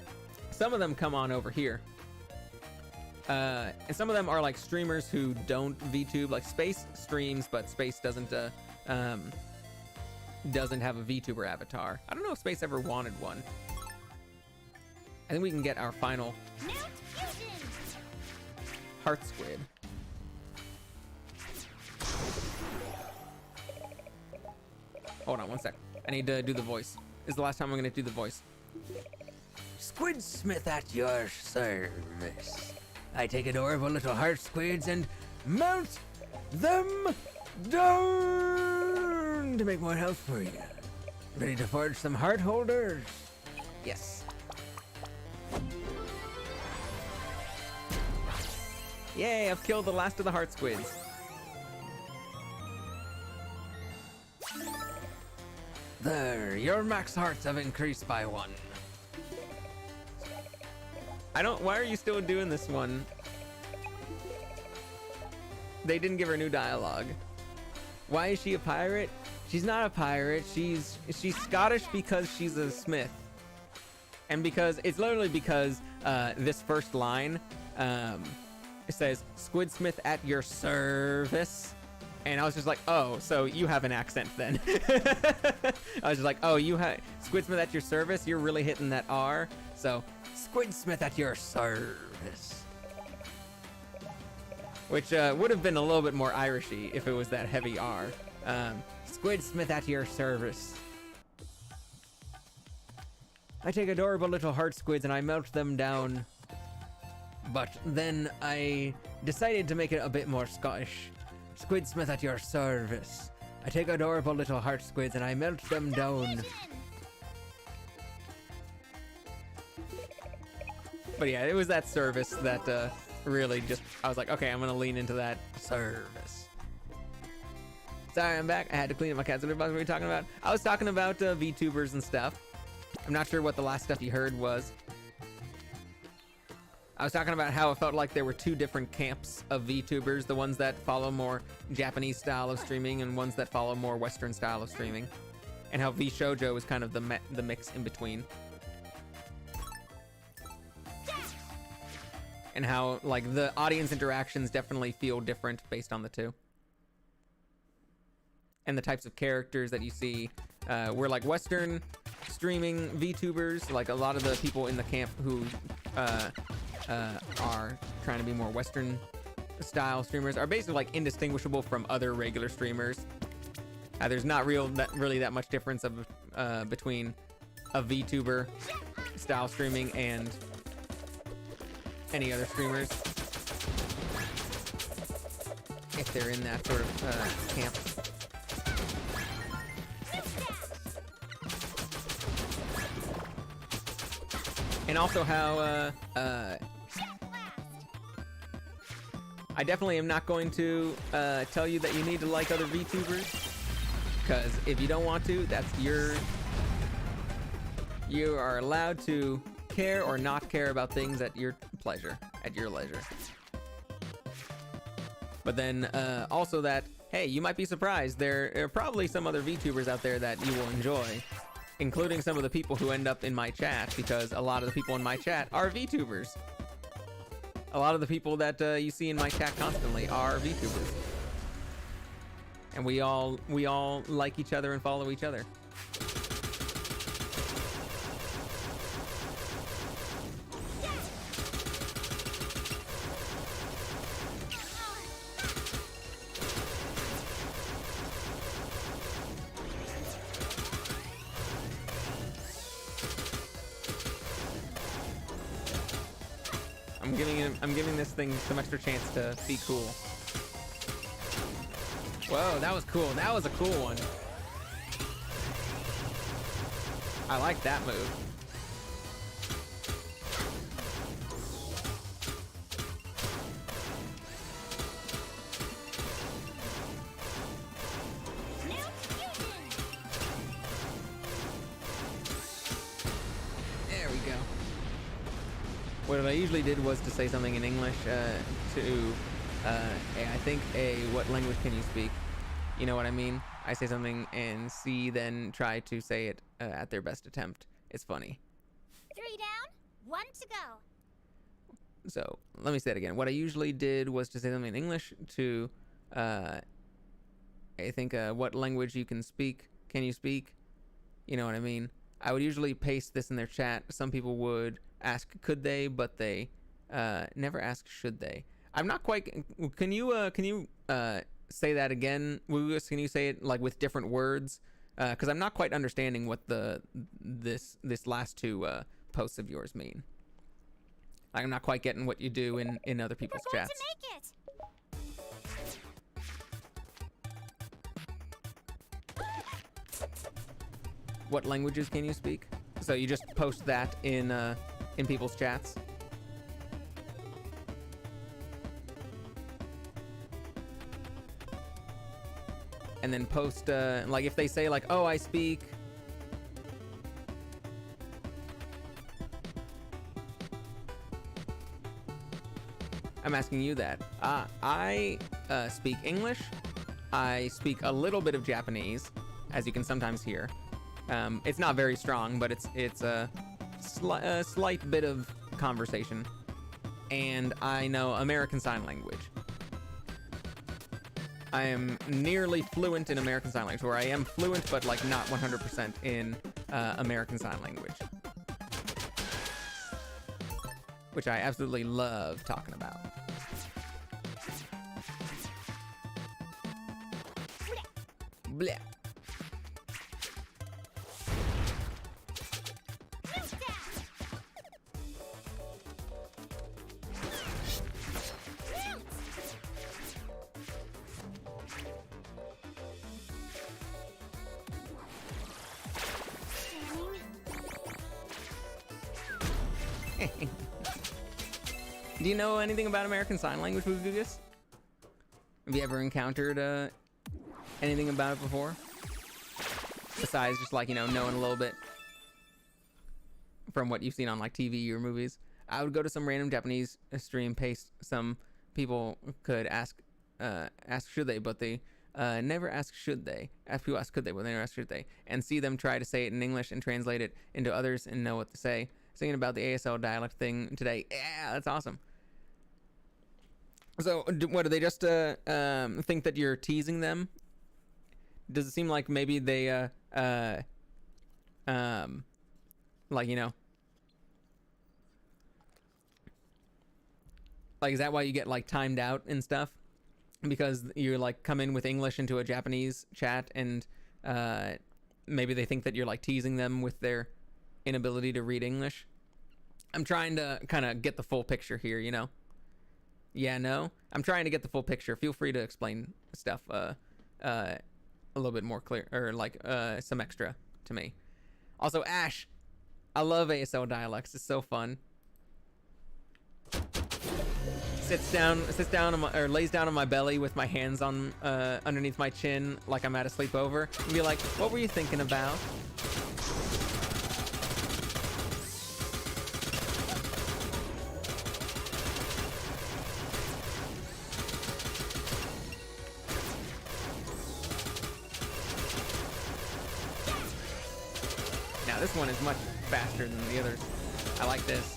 Some of them come on over here, and some of them are like streamers who don't VTube. Like Space streams, but Space doesn't have a VTuber avatar. I don't know if Space ever wanted one. I think we can get our final Heart Squid. Hold on one sec. I need to do the voice. This is the last time I'm gonna do the voice. Squidsmith at your service. I take adorable little heart squids and melt them down to make more health for you. Ready to forge some heart holders? Yes. Yay, I've killed the last of the heart squids. There, your max hearts have increased by 1. Why are you still doing this one? They didn't give her new dialogue. Why is she a pirate? She's not a pirate. She's Scottish because she's a smith. And because, it's literally because this first line, it says, Squidsmith at your service. And I was just like, oh, so you have an accent then. I was just like, oh, you have Squidsmith at your service? You're really hitting that R. So, Squidsmith at your service. Which would have been a little bit more Irishy if it was that heavy R. Squidsmith at your service. I take adorable little heart squids and I melt them down. But then I decided to make it a bit more Scottish. Squidsmith at your service. I take adorable little heart squids and I melt them down. But yeah, it was that service that really just, I was like, okay, I'm gonna lean into that service. Sorry, I'm back. I had to clean up my cats. What were we talking about? I was talking about VTubers and stuff. I'm not sure what the last stuff you heard was. I was talking about how it felt like there were two different camps of VTubers, the ones that follow more Japanese style of streaming and ones that follow more Western style of streaming, and how VShoujo is kind of the mix in between. And how, like, the audience interactions definitely feel different based on the two. And the types of characters that you see were like Western streaming VTubers, like a lot of the people in the camp who are trying to be more Western style streamers are basically like indistinguishable from other regular streamers. There's not really that much difference between a VTuber style streaming and any other streamers, if they're in that sort of camp. And also how I definitely am not going to tell you that you need to like other VTubers, because if you don't want to, that's you are allowed to care or not care about things at your pleasure, at your leisure. But then also that, hey, you might be surprised, there are probably some other VTubers out there that you will enjoy, including some of the people who end up in my chat, because a lot of the people in my chat are VTubers. A lot of the people that you see in my chat constantly are VTubers. And we all like each other and follow each other. I'm giving this thing some extra chance to be cool. Whoa, that was cool. That was a cool one. I like that move. There we go. What I usually did was to say something in English I think what language can you speak? You know what I mean? I say something and C then try to say it at their best attempt. It's funny. 3 down, 1 to go. So let me say it again. What I usually did was to say something in English to I think what language you can speak. Can you speak? You know what I mean? I would usually paste this in their chat. Some people would ask could they, but they never ask should they. I'm not quite. Can you say that again, Woogus? Can you say it like with different words? Because I'm not quite understanding what this last two posts of yours mean. I'm not quite getting what you do in other people's We're going chats. to make it. What languages can you speak? So you just post that in people's chats. And then post, like if they say like, oh, I speak. I'm asking you that. I speak English. I speak a little bit of Japanese, as you can sometimes hear. It's not very strong, but it's a slight bit of conversation. And I know American Sign Language. I am nearly fluent in American Sign Language, where I am fluent, but like not 100% in American Sign Language. Which I absolutely love talking about. Blech. Do you know anything about American Sign Language, Gugus? Have you ever encountered anything about it before? Besides just like, you know, knowing a little bit from what you've seen on like TV or movies. I would go to some random Japanese stream, paste some people could ask should they, but they never ask should they. Ask people ask could they, but they never ask should they. And see them try to say it in English and translate it into others and know what to say. Thinking about the ASL dialect thing today. Yeah, that's awesome. So, what do they just think that you're teasing them? Does it seem like maybe they like, you know, like is that why you get like timed out and stuff? Because you like come in with English into a Japanese chat and maybe they think that you're like teasing them with their inability to read English. I'm trying to kind of get the full picture here, you know? Yeah, no? I'm trying to get the full picture. Feel free to explain stuff a little bit more clear, or like some extra to me. Also, Ash, I love ASL dialects. It's so fun. Sits down on my, or lays down on my belly with my hands on underneath my chin like I'm at a sleepover and be like, what were you thinking about? Now this one is much faster than the others. I like this.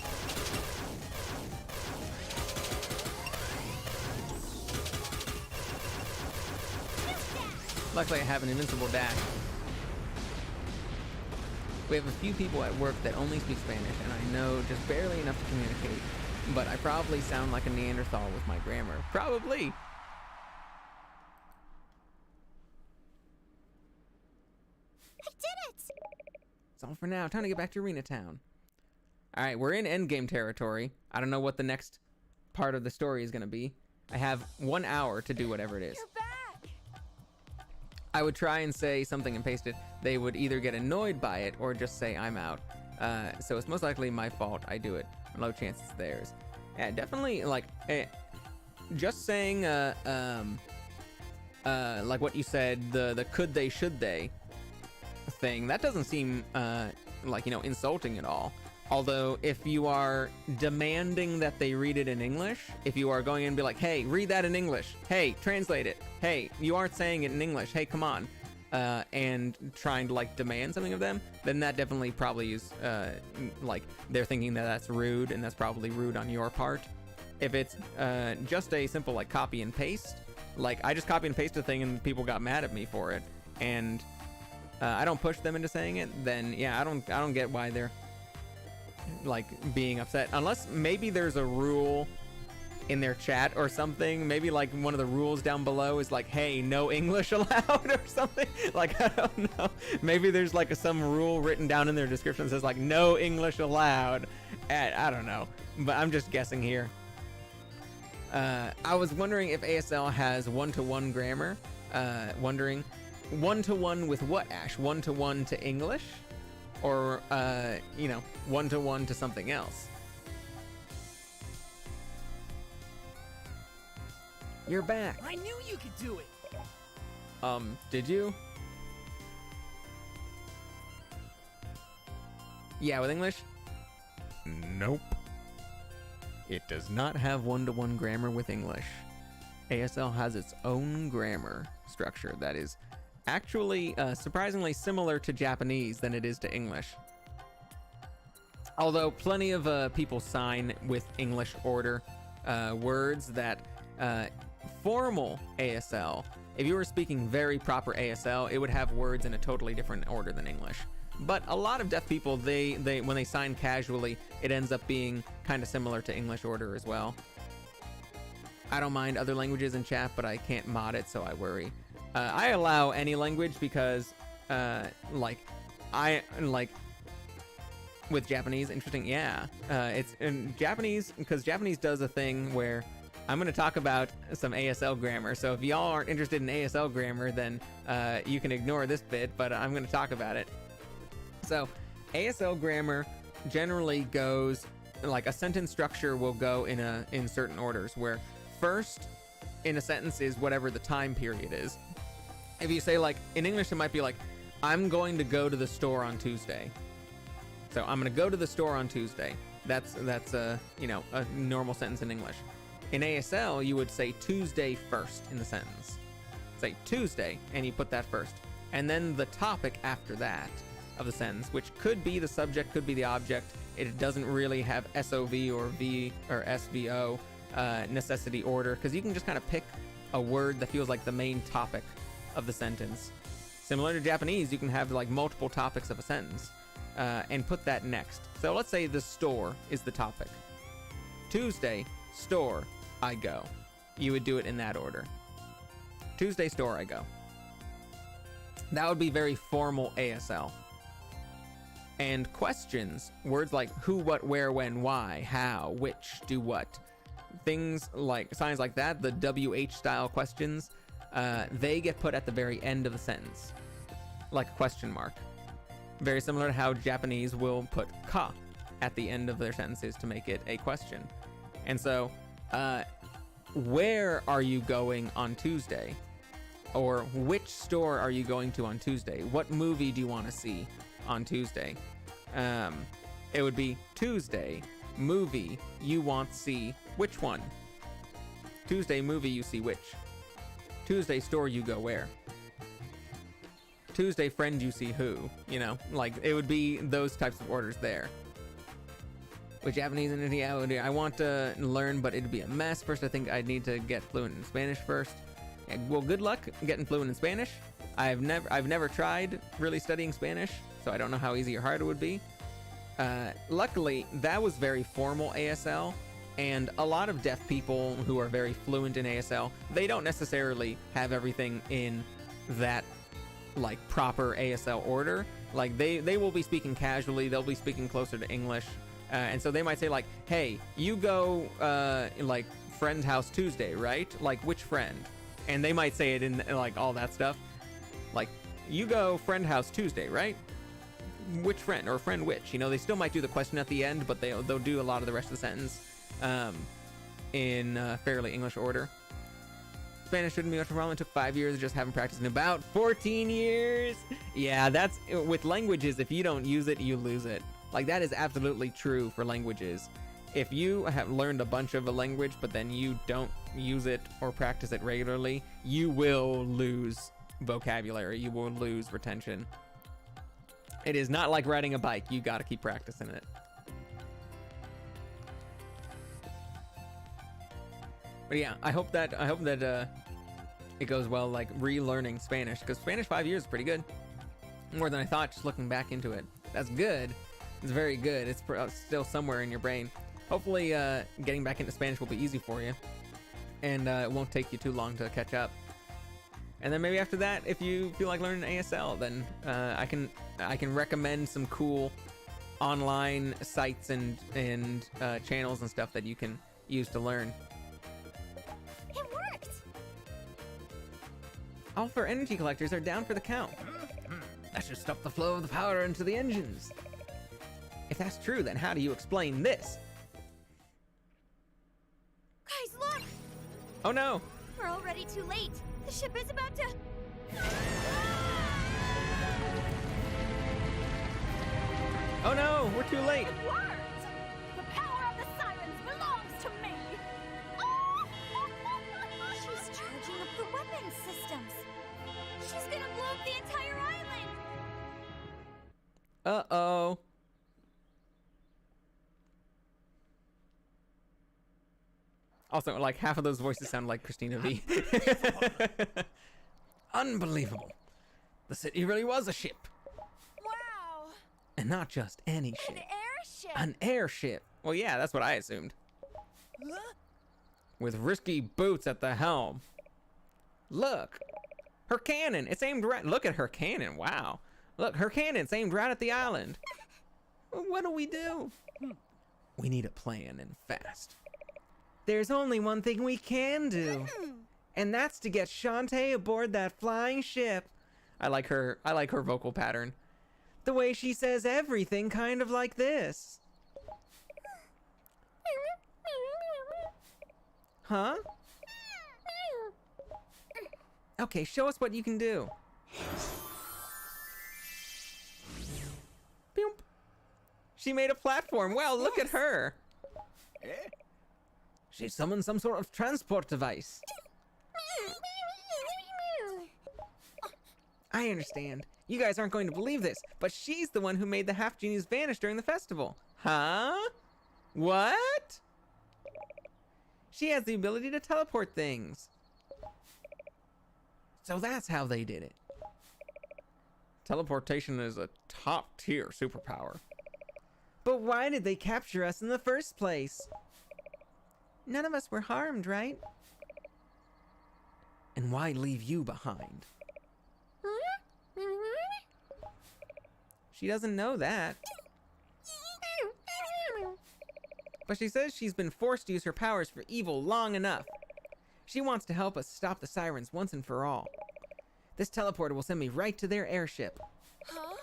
Luckily I have an invincible dash. We have a few people at work that only speak Spanish, and I know just barely enough to communicate, but I probably sound like a Neanderthal with my grammar. Probably! I did it! That's all for now. Time to get back to Arena Town. Alright, we're in endgame territory. I don't know what the next part of the story is going to be. I have 1 hour to do whatever it is. You're back. I would try and say something and paste it. They would either get annoyed by it or just say I'm out. So it's most likely my fault. I do it. Low chance it's theirs. Yeah, definitely like just saying like what you said, the could they, should they thing, that doesn't seem like, you know, insulting at all. Although if you are demanding that they read it in English, if you are going in and be like, hey, read that in English, hey, translate it, hey, you aren't saying it in English, hey, come on, and trying to like demand something of them, then that definitely probably is like they're thinking that that's rude, and that's probably rude on your part. If it's just a simple like copy and paste, like I just copy and paste a thing and people got mad at me for it, and I don't push them into saying it, then yeah, I don't get why they're like being upset, unless maybe there's a rule in their chat or something. Maybe like one of the rules down below is like, hey, no English allowed or something. Like, I don't know, maybe there's like some rule written down in their description that says like no English allowed. I don't know, but I'm just guessing here. I was wondering if ASL has one-to-one grammar. Wondering one-to-one with what, Ash? One-to-one to English? Or, you know, one-to-one to something else? You're back. I knew you could do it. Did you? Yeah, with English? Nope. It does not have one-to-one grammar with English. ASL has its own grammar structure that is actually surprisingly similar to Japanese than it is to English. Although plenty of people sign with English order words that formal ASL, if you were speaking very proper ASL, it would have words in a totally different order than English. But a lot of deaf people, they when they sign casually, it ends up being kind of similar to English order as well. I don't mind other languages in chat, but I can't mod it, so I worry. I allow any language because, like, with Japanese, interesting, yeah. It's in Japanese, because Japanese does a thing where I'm going to talk about some ASL grammar. So if y'all aren't interested in ASL grammar, then you can ignore this bit, but I'm going to talk about it. So ASL grammar generally goes, like a sentence structure will go in certain orders, where first in a sentence is whatever the time period is. If you say, like, in English, it might be like, I'm going to go to the store on Tuesday. So I'm going to go to the store on Tuesday. That's you know, a normal sentence in English. In ASL, you would say Tuesday first in the sentence. Say Tuesday, and you put that first. And then the topic after that of the sentence, which could be the subject, could be the object. It doesn't really have SOV or V or SVO necessity order, because you can just kind of pick a word that feels like the main topic of the sentence. Similar to Japanese, you can have like multiple topics of a sentence and put that next. So let's say the store is the topic. Tuesday, store, I go. You would do it in that order. Tuesday, store, I go. That would be very formal ASL. And questions, words like who, what, where, when, why, how, which, do what, things like, signs like that, the WH style questions, they get put at the very end of the sentence, like a question mark. Very similar to how Japanese will put ka at the end of their sentences to make it a question. And so, where are you going on Tuesday? Or which store are you going to on Tuesday? What movie do you want to see on Tuesday? It would be Tuesday, movie, you want to see which one? Tuesday, movie, you see which? Tuesday, store, you go where? Tuesday, friend, you see who? You know, like, it would be those types of orders there. With Japanese and India, I want to learn, but it'd be a mess. First, I think I'd need to get fluent in Spanish first. And, well, good luck getting fluent in Spanish. I've never tried really studying Spanish, so I don't know how easy or hard it would be. Luckily, that was very formal ASL, and a lot of deaf people who are very fluent in ASL, they don't necessarily have everything in that, like, proper ASL order. Like, they will be speaking casually, they'll be speaking closer to English, And so they might say like, hey, you go like friend's house Tuesday, right? Like which friend? And they might say it in like all that stuff. Like, you go friend house Tuesday, right? Which friend or friend which? You know, they still might do the question at the end, but they'll do a lot of the rest of the sentence in fairly English order. Spanish shouldn't be much of a problem. It took 5 years, just haven't practiced in about 14 years. Yeah, that's with languages. If you don't use it, you lose it. Like, that is absolutely true for languages. If you have learned a bunch of a language, but then you don't use it or practice it regularly, you will lose vocabulary. You will lose retention. It is not like riding a bike. You got to keep practicing it. But yeah, I hope that it goes well, like relearning Spanish, because Spanish 5 years is pretty good. More than I thought, just looking back into it. That's good. It's very good. It's still somewhere in your brain. Hopefully, getting back into Spanish will be easy for you, and it won't take you too long to catch up. And then maybe after that, if you feel like learning ASL, then I can recommend some cool online sites and channels and stuff that you can use to learn. It worked! All four energy collectors are down for the count. That should stop the flow of the power into the engines. If that's true, then how do you explain this? Guys, look! Oh no! We're already too late. The ship is about to... Oh no, we're too late. It worked! The power of the sirens belongs to me! She's charging up the weapon systems. She's gonna blow up the entire island! Uh-oh. Also, like, half of those voices sound like Christina V. Unbelievable. The city really was a ship. Wow! And not just any ship. An airship! An airship. Well, yeah, that's what I assumed. Huh? With risky boots at the helm. Look. Her cannon. It's aimed right... Look at her cannon. Wow. Look, her cannon's aimed right at the island. What do we do? We need a plan, and fast. There's only one thing we can do. And that's to get Shantae aboard that flying ship. I like her vocal pattern. The way she says everything kind of like this. Huh? Okay, show us what you can do. Boop. She made a platform. Wow, look at her. She summoned some sort of transport device. I understand. You guys aren't going to believe this, but she's the one who made the half-genies vanish during the festival. Huh? What? She has the ability to teleport things. So that's how they did it. Teleportation is a top-tier superpower. But why did they capture us in the first place? None of us were harmed, right? And why leave you behind? She doesn't know that. But she says she's been forced to use her powers for evil long enough. She wants to help us stop the sirens once and for all. This teleporter will send me right to their airship. Huh?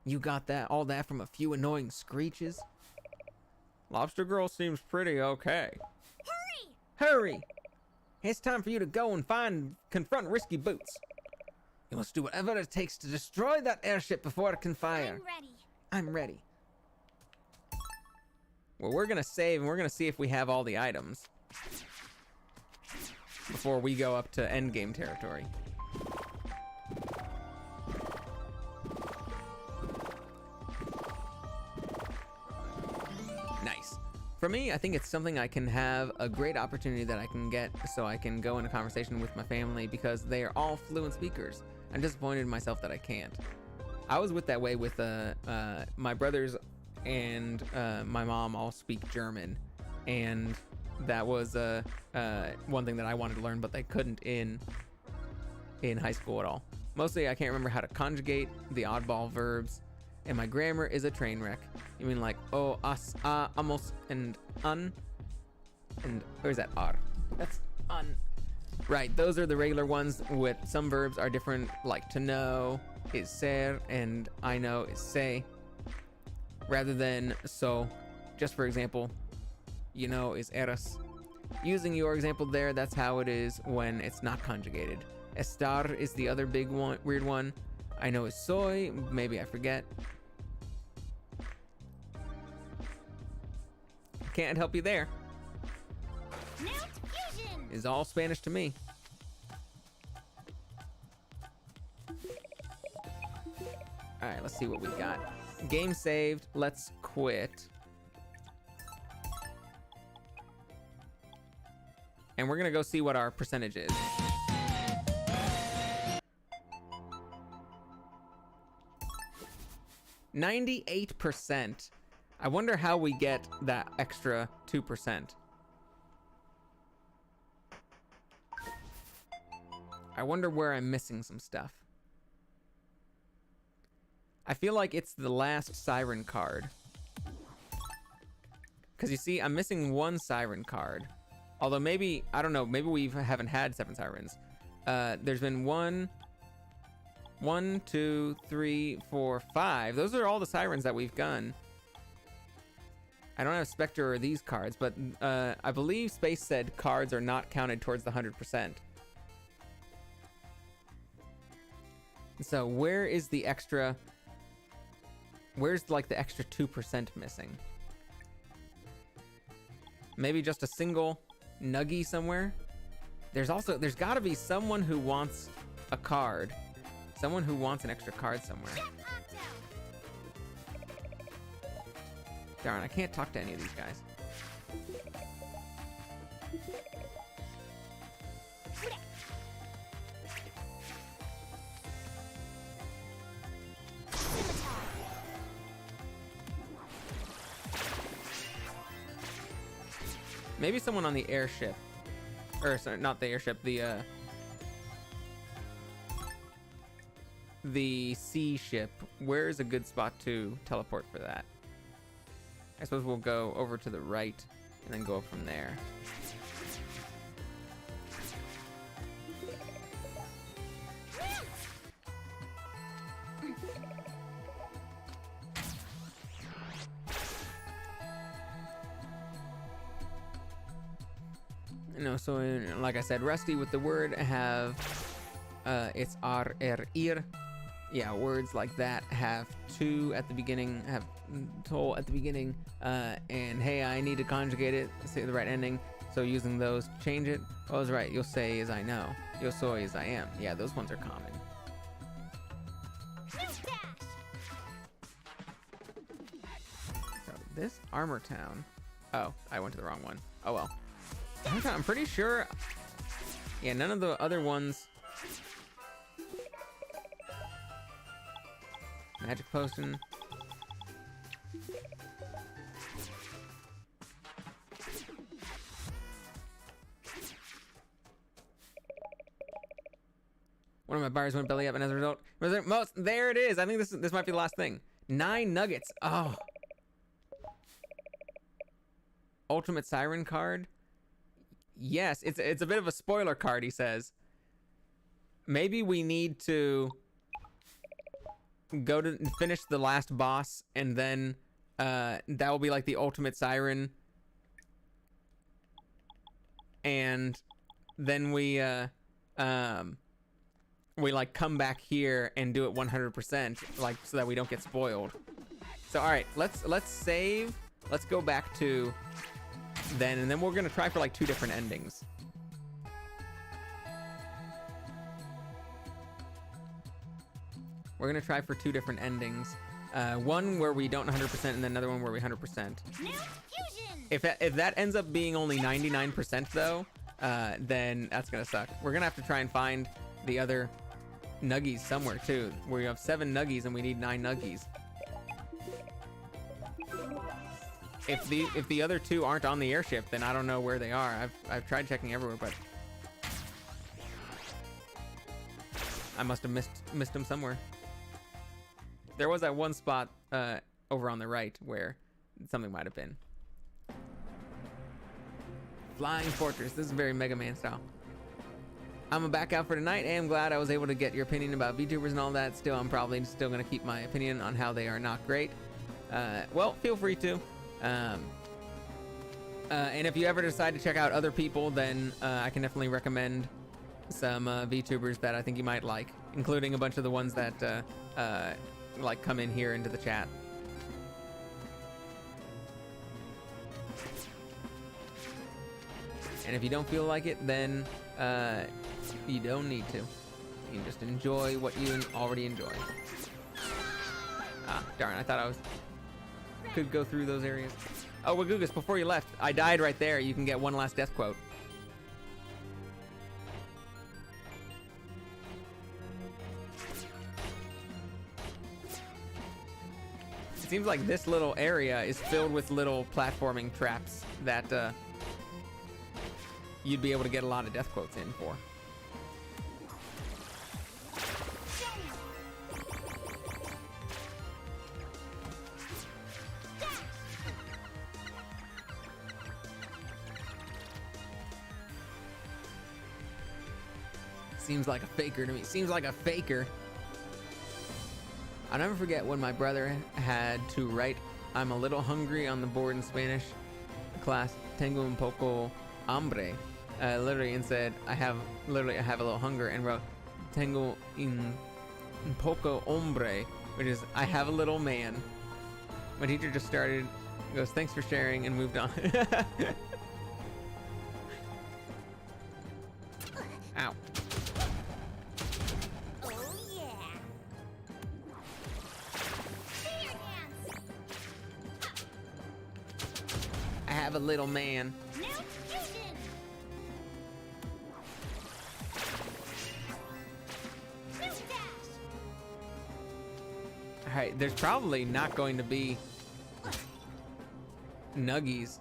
You got that? All that from a few annoying screeches? Lobster Girl seems pretty okay. Hurry! Hurry! It's time for you to go and confront Risky Boots. You must do whatever it takes to destroy that airship before it can fire. I'm ready. I'm ready. Well, we're gonna save and we're gonna see if we have all the items before we go up to endgame territory. Nice. For me, I think it's something I can have a great opportunity that I can get so I can go into conversation with my family because they are all fluent speakers. I'm disappointed in myself that I can't. I was that way with my brothers and my mom all speak German, and that was one thing that I wanted to learn, but they couldn't in high school at all. Mostly I can't remember how to conjugate the oddball verbs. and my grammar is a train wreck. You mean like oh, as, amos, and un? And or is that ar? That's un. Right, those are the regular ones. With some verbs are different, like to know is ser and I know is say, rather than so. Just for example, you know is eras. Using your example there, that's how it is when it's not conjugated. Estar is the other big one, weird one. I know is soy, maybe I forget. Can't help you there. Is all Spanish to me. All right, let's see what we got. Game saved. Let's quit. And we're gonna go see what our percentage is. %98. I wonder how we get that extra 2%. I wonder where I'm missing some stuff. I feel like it's the last siren card. Because you see, I'm missing one siren card. Although maybe, I don't know, maybe we haven't had 7 sirens. There's been 1, 2, 3, 4, 5. Those are all the sirens that we've done. I don't have Spectre or these cards, but I believe Space said cards are not counted towards the 100%. So where is the extra? Where's like the extra 2% missing? Maybe just a single nuggie somewhere? There's gotta be someone who wants a card. Someone who wants an extra card somewhere. Darn, I can't talk to any of these guys. Maybe someone on the airship. Or sorry, not the airship, the sea ship. Where's a good spot to teleport for that? I suppose we'll go over to the right and then go up from there. No, so like I said, Rusty with the word have it's ar, er, ir. Yeah, words like that have 2 at the beginning, have tol at the beginning, and hey, I need to conjugate it, say the right ending. So using those, change it. Oh, that's right. You'll say is I know. Yo soy is I am. Yeah, those ones are common. So this Armor Town. Oh, I went to the wrong one. Oh well. I'm pretty sure. Yeah, none of the other ones. Magic potion. One of my bars went belly up, and as a result, there it is. I think this might be the last thing. 9 nuggets. Oh. Ultimate Siren card. Yes, it's a bit of a spoiler card, he says. Maybe we need to go to finish the last boss, and then that will be like the ultimate siren. And then we like come back here and do it 100%, like so that we don't get spoiled. So all right, let's save. Let's go back to then, and then we're gonna try for like 2 different endings. We're gonna try for 2 different endings. One where we don't 100%, and then another one where we 100%. If that ends up being only 99% though, then that's gonna suck. We're gonna have to try and find the other nuggies somewhere too. We have 7 nuggies and we need 9 nuggies. If the other 2 aren't on the airship, then I don't know where they are. I've tried checking everywhere, but I must have missed them somewhere. There was that one spot over on the right where something might have been. Flying Fortress. This is very Mega Man style. I'm back out for tonight, and I'm glad I was able to get your opinion about VTubers and all that. Still, I'm probably still going to keep my opinion on how they are not great. Well, feel free to. And if you ever decide to check out other people, then I can definitely recommend some VTubers that I think you might like, including a bunch of the ones that like come in here into the chat. And if you don't feel like it, then you don't need to. You can just enjoy what you already enjoy. Ah, darn, I thought I could go through those areas. Oh, Wagugas, before you left, I died right there. You can get one last death quote. It seems like this little area is filled with little platforming traps that you'd be able to get a lot of death quotes in for. Seems like a faker to me. Seems like a faker. I'll never forget when my brother had to write "I'm a little hungry" on the board in Spanish class. Tengo un poco hambre. Literally, and said, I have a little hunger, and wrote "Tengo un poco hombre," which is I have a little man. My teacher just started, goes, "Thanks for sharing," and moved on. Ow. I have a little man. Alright, there's probably not going to be nuggies.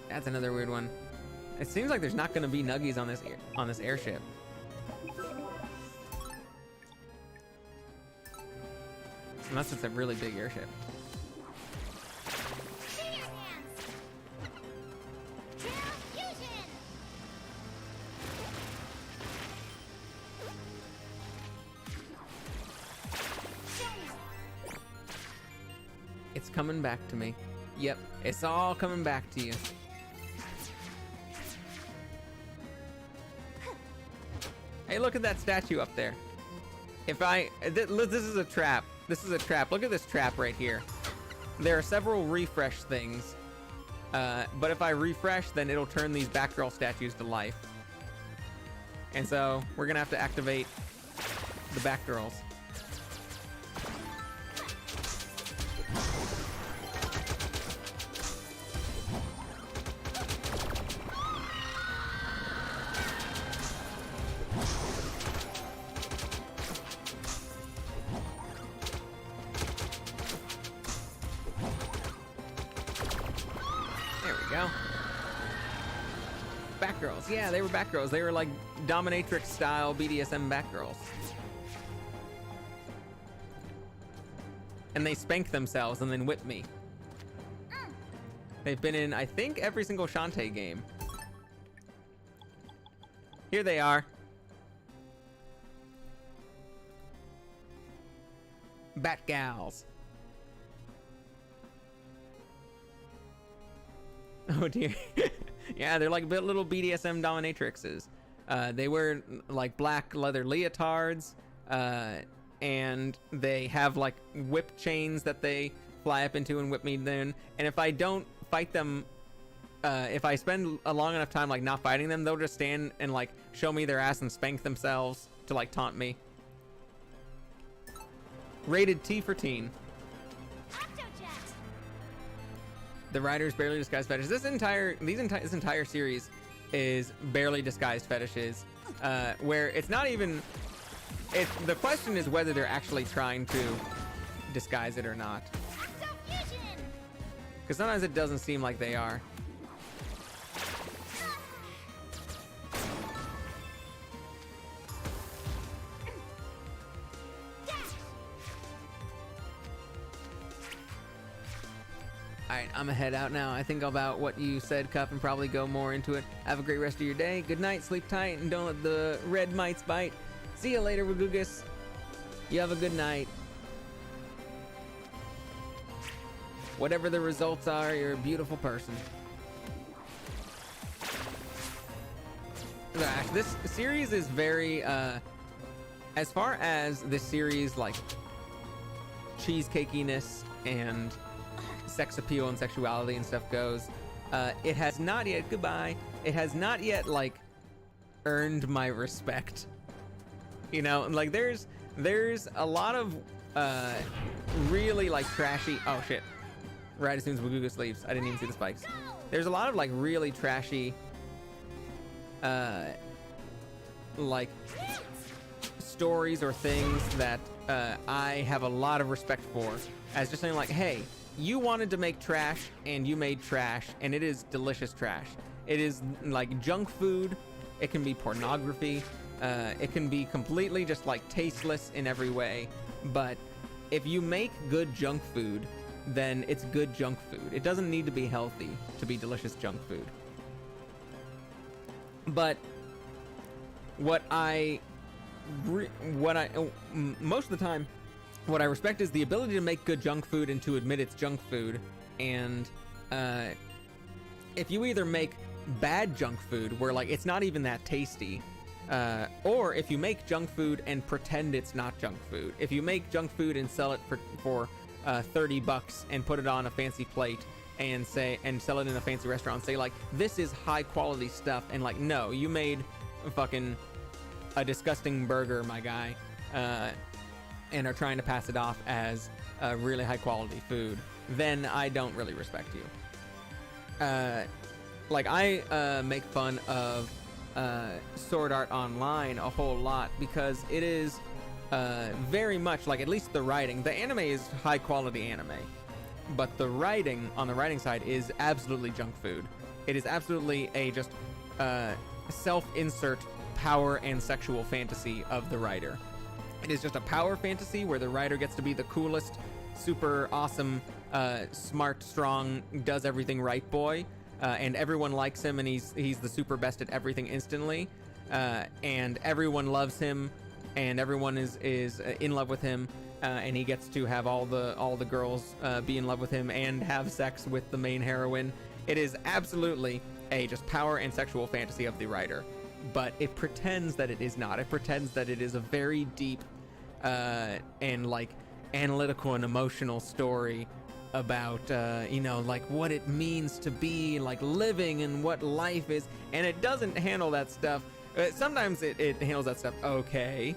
That's another weird one. It seems like there's not going to be nuggies on this airship. Unless it's a really big airship. It's coming back to me. Yep, it's all coming back to you. Hey, look at that statue up there. If this is a trap. This is a trap. Look at this trap right here. There are several refresh things. But if I refresh, then it'll turn these Batgirl statues to life. And so we're gonna have to activate the Batgirls. Batgirls. Yeah, they were Batgirls. They were like dominatrix style BDSM Batgirls. And they spank themselves and then whip me. They've been in, I think, every single Shantae game. Here they are. Batgals. Oh dear. Yeah, they're like little BDSM dominatrixes. They wear like black leather leotards, and they have like whip chains that they fly up into and whip me then. And if I don't fight them, if I spend a long enough time like not fighting them, they'll just stand and like show me their ass and spank themselves to like taunt me. Rated T for teen. The writer's barely disguised fetishes. This entire series is barely disguised fetishes, where it's not even. The question is whether they're actually trying to disguise it or not. Because sometimes it doesn't seem like they are. right, I'm gonna head out now. I think about what you said, Cup, and probably go more into it. Have a great rest of your day. Good night, sleep tight, and don't let the red mites bite. See you later, Wagugus. You have a good night. Whatever the results are, you're a beautiful person. Gosh, this series is very, as far as this series, like, cheesecakiness and sex appeal and sexuality and stuff goes, it has not yet, goodbye, it has not yet, like, earned my respect. You know, like, there's a lot of, really, like, trashy, oh shit, right as soon as Wagugus leaves, I didn't even see the spikes. There's a lot of, like, really trashy, like, stories or things that I have a lot of respect for, as just saying like, hey, you wanted to make trash and you made trash, and it is delicious trash. It is like junk food, it can be pornography, it can be completely just like tasteless in every way, but if you make good junk food, then it's good junk food. It doesn't need to be healthy to be delicious junk food. But what I most of the time, what I respect is the ability to make good junk food and to admit it's junk food. And if you either make bad junk food where like it's not even that tasty, or if you make junk food and pretend it's not junk food. If you make junk food and sell it for $30 and put it on a fancy plate and sell it in a fancy restaurant, say like, this is high quality stuff, and like, no, you made fucking a disgusting burger, my guy, and are trying to pass it off as really high quality food, then I don't really respect you. Like, I make fun of Sword Art Online a whole lot because it is very much like, at least the writing, the anime is high quality anime, but the writing on the writing side is absolutely junk food. It is absolutely a just self-insert power and sexual fantasy of the writer. It is just a power fantasy where the writer gets to be the coolest, super awesome, smart, strong, does everything right boy, and everyone likes him, and he's the super best at everything instantly, and everyone loves him, and everyone is in love with him, and he gets to have all the girls be in love with him and have sex with the main heroine. It is absolutely a just power and sexual fantasy of the writer, but it pretends that it is not. It pretends that it is a very deep and like analytical and emotional story about you know, like what it means to be like living and what life is, and it doesn't handle that stuff. Sometimes it handles that stuff okay.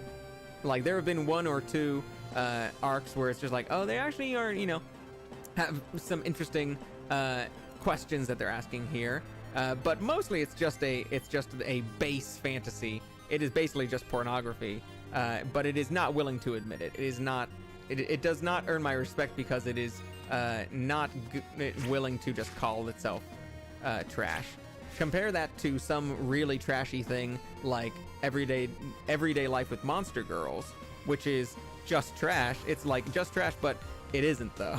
Like, there have been one or two arcs where it's just like, oh, they actually are, you know, have some interesting questions that they're asking here, but mostly it's just a base fantasy. It is basically just pornography, but it is not willing to admit it. It is not. It does not earn my respect because it is not willing to just call itself trash. Compare that to some really trashy thing like Everyday Life with Monster Girls, which is just trash. It's like just trash, but it isn't though.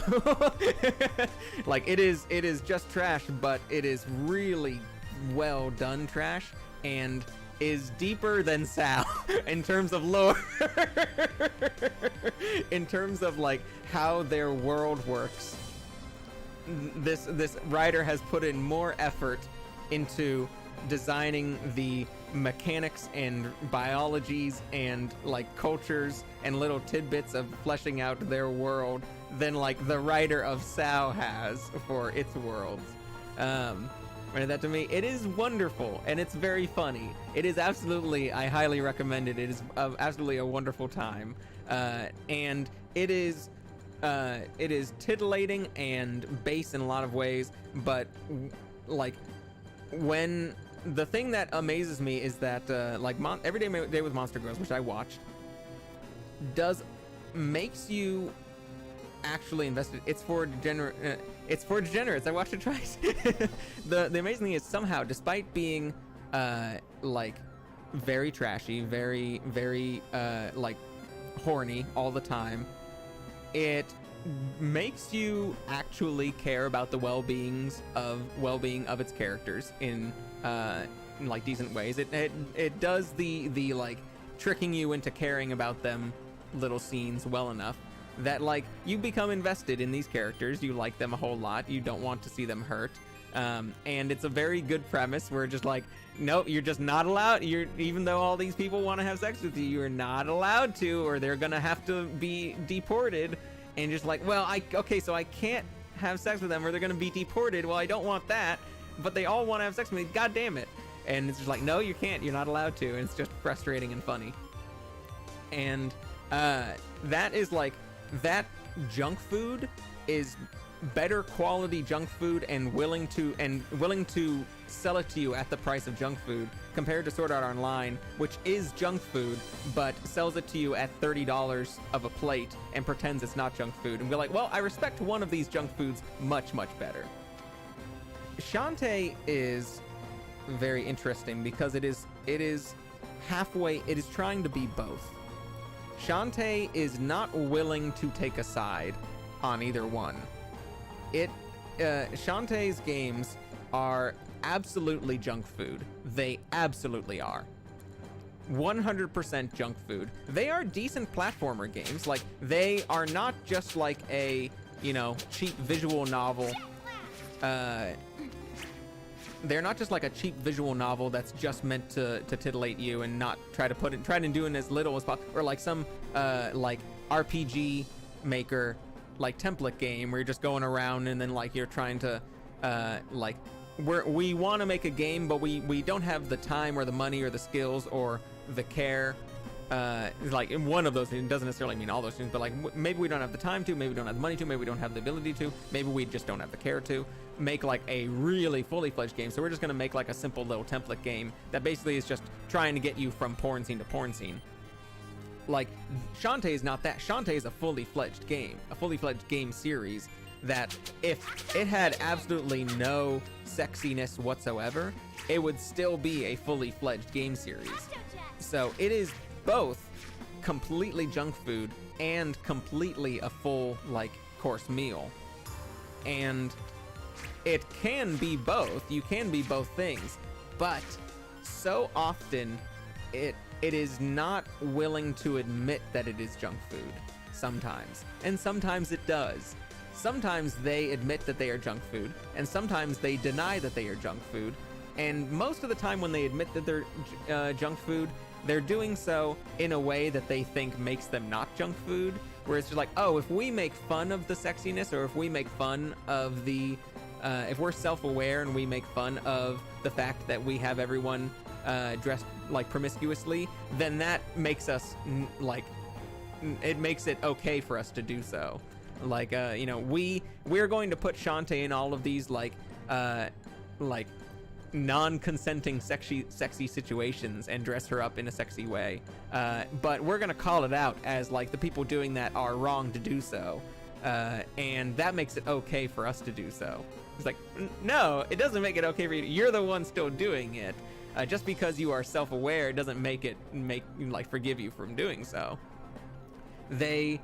Like, it is just trash, but it is really well done trash, and is deeper than Sal in terms of lore. In terms of like how their world works. This writer has put in more effort into designing the mechanics and biologies and like cultures and little tidbits of fleshing out their world than like the writer of Sao has for its worlds. And that, to me, it is wonderful and it's very funny. It is absolutely, I highly recommend it. It is absolutely a wonderful time, and it is titillating and base in a lot of ways, but like, when the thing that amazes me is that like Everyday with Monster Girls, which I watched, makes you actually invested. It's for degenerates. I watched it twice. The amazing thing is, somehow, despite being like very trashy, very like horny all the time, it makes you actually care about the well-being of its characters in like decent ways. It does the like tricking you into caring about them little scenes well enough that like you become invested in these characters. You like them a whole lot. You don't want to see them hurt. And it's a very good premise where just like, no, you're just not allowed. Even though all these people want to have sex with you, you're not allowed to, or they're gonna have to be deported. And just like, well, so I can't have sex with them, or they're gonna be deported. Well, I don't want that, but they all want to have sex with me. God damn it! And it's just like, no, you can't. You're not allowed to. And it's just frustrating and funny. And that is like, that junk food is better quality junk food and willing to sell it to you at the price of junk food compared to Sword Art Online, which is junk food but sells it to you at $30 of a plate and pretends it's not junk food. And we're like, well, I respect one of these junk foods much better. Shantae is very interesting because it is halfway. It is trying to be both. Shantae is not willing to take a side on either one. Shantae's games are absolutely junk food. They absolutely are. 100% junk food. They are decent platformer games. Like, they are not just like a, cheap visual novel. They're not just like a cheap visual novel that's just meant to titillate you and not try to do as little as possible. Or like some like RPG maker like template game where you're just going around and then like you're trying to we want to make a game, but we don't have the time or the money or the skills or the care. Like in one of those things, it doesn't necessarily mean all those things, but like maybe we don't have the time to, maybe we don't have the money to, maybe we don't have the ability to, maybe we just don't have the care to make like a really fully fledged game. So we're just going to make like a simple little template game that basically is just trying to get you from porn scene to porn scene. Like, Shantae is not that. Shantae is a fully fledged game series that if it had absolutely no sexiness whatsoever, it would still be a fully fledged game series. So it is both completely junk food and completely a full like course meal. And it can be both. You can be both things, but so often it is not willing to admit that it is junk food sometimes. And sometimes it does. Sometimes they admit that they are junk food, and sometimes they deny that they are junk food. And most of the time when they admit that they're junk food, they're doing so in a way that they think makes them not junk food, where it's just like, oh, if we make fun of the sexiness, or if we make fun of the if we're self-aware and we make fun of the fact that we have everyone dressed like promiscuously, then that makes us like, it makes it okay for us to do so. Like, we're going to put Shantae in all of these like non-consenting sexy situations and dress her up in a sexy way, but we're gonna call it out as like the people doing that are wrong to do so, and that makes it okay for us to do so. It's like, no, it doesn't make it okay for you. You're the one still doing it. Just because you are self-aware doesn't forgive you from doing so. They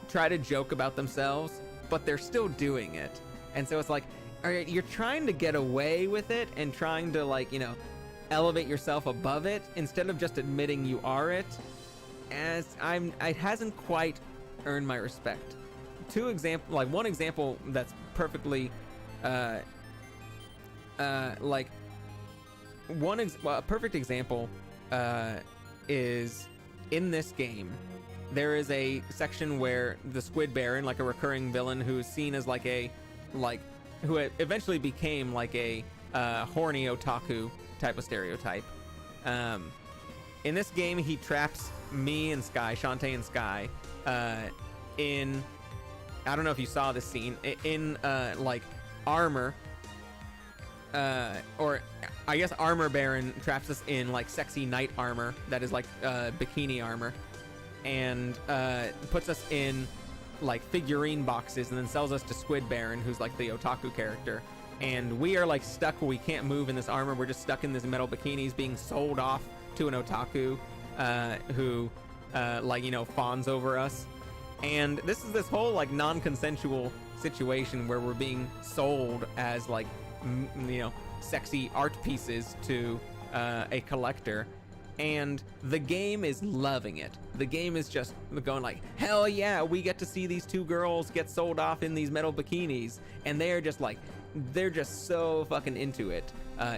try to joke about themselves, but they're still doing it. And so it's like, all right, you're trying to get away with it and trying to elevate yourself above it instead of just admitting you are it. It hasn't quite earned my respect. One example that's perfectly a perfect example is in this game. There is a section where the Squid Baron, like a recurring villain who is seen as who eventually became like a horny otaku type of stereotype. In this game, he traps me and Sky, Shantae and Sky, in, I don't know if you saw this scene, in armor, or I guess Armor Baron traps us in like sexy knight armor that is like bikini armor, and puts us in like figurine boxes and then sells us to Squid Baron, who's like the otaku character, and we are like stuck, we can't move in this armor, we're just stuck in this metal bikinis being sold off to an otaku who fawns over us. And this is this whole like non-consensual situation where we're being sold as like sexy art pieces to a collector, and the game is loving it. The game is just going like, hell yeah, we get to see these two girls get sold off in these metal bikinis, and they're just so fucking into it,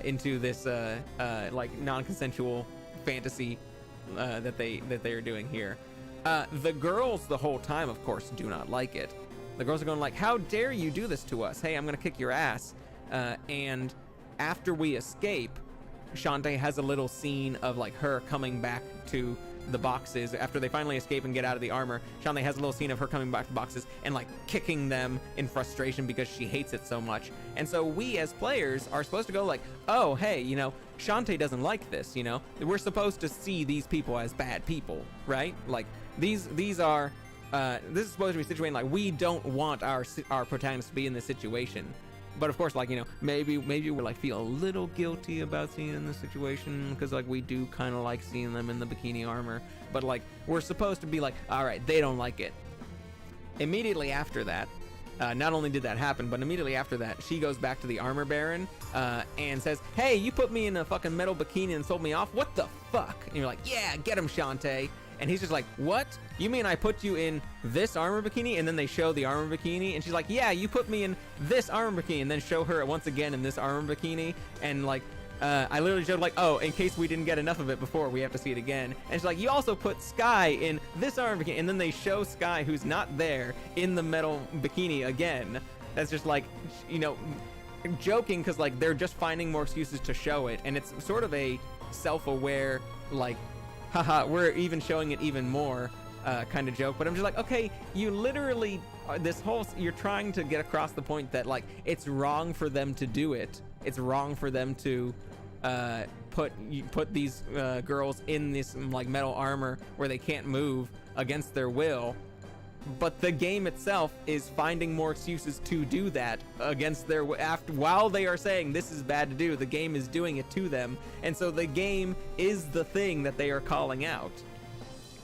into this like non-consensual fantasy that they are doing here. The girls the whole time, of course, do not like it. The girls are going like, how dare you do this to us? Hey, I'm gonna kick your ass. And after we escape, Shantae has a little scene of like her coming back to the boxes after they finally escape and get out of the armor. Shantae has a little scene of her coming back to the boxes and like kicking them in frustration because she hates it so much. And so we as players are supposed to go like, oh, hey, Shantae doesn't like this, we're supposed to see these people as bad people, right? Like these are this is supposed to be situated like we don't want our protagonists to be in this situation. But of course, like, maybe we're like feel a little guilty about seeing in this situation because like we do kind of like seeing them in the bikini armor, but like we're supposed to be like, all right, they don't like it. Immediately after that, not only did that happen, but immediately after that, she goes back to the armor baron and says, hey, you put me in a fucking metal bikini and sold me off? What the fuck? And you're like, yeah, get him, Shantae. And he's just like, what? You mean I put you in this armor bikini? And then they show the armor bikini, and she's like, yeah, you put me in this armor bikini, and then show her once again in this armor bikini. And like, I literally showed like, oh, in case we didn't get enough of it before, we have to see it again. And she's like, you also put Sky in this armor bikini, and then they show Sky, who's not there, in the metal bikini again. That's just like, joking, because like they're just finding more excuses to show it, and it's sort of a self-aware like, haha, we're even showing it even more kind of joke. But I'm just like, okay, you literally you're trying to get across the point that like it's wrong for them to do it. It's wrong for them to put these girls in this like metal armor where they can't move against their will. But the game itself is finding more excuses to do that against their while they are saying this is bad to do. The game is doing it to them, and so the game is the thing that they are calling out.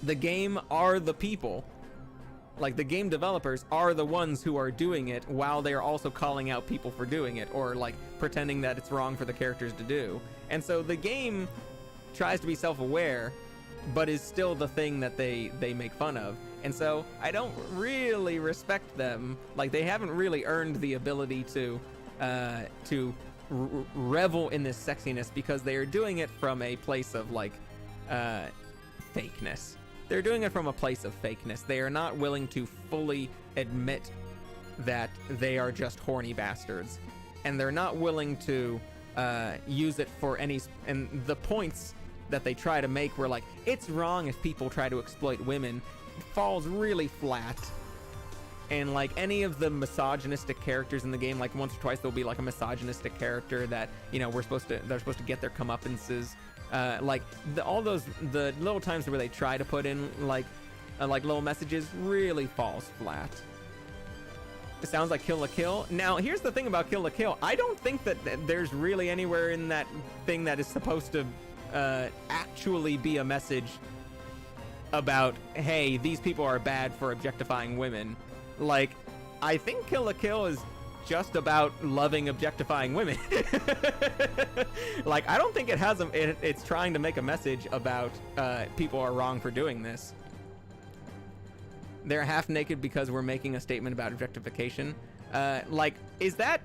The game are the people, like the game developers are the ones who are doing it while they are also calling out people for doing it, or like pretending that it's wrong for the characters to do. And so the game tries to be self-aware, but is still the thing that they make fun of. And so I don't really respect them. Like they haven't really earned the ability to revel in this sexiness, because they are doing it from a place of like fakeness. They're doing it from a place of fakeness. They are not willing to fully admit that they are just horny bastards, and they're not willing to use it for any. And the points that they try to make were like, it's wrong if people try to exploit women, falls really flat. And like any of the misogynistic characters in the game, like once or twice there'll be like a misogynistic character that they're supposed to get their comeuppances. Like all those the little times where they try to put in like little messages really falls flat. It sounds like Kill la Kill. Now here's the thing about Kill la Kill. I don't think that there's really anywhere in that thing that is supposed to actually be a message about, hey, these people are bad for objectifying women. Like, I think Kill la Kill is just about loving objectifying women. Like, I don't think it has it's trying to make a message about people are wrong for doing this. They're half naked because we're making a statement about objectification. Like, is that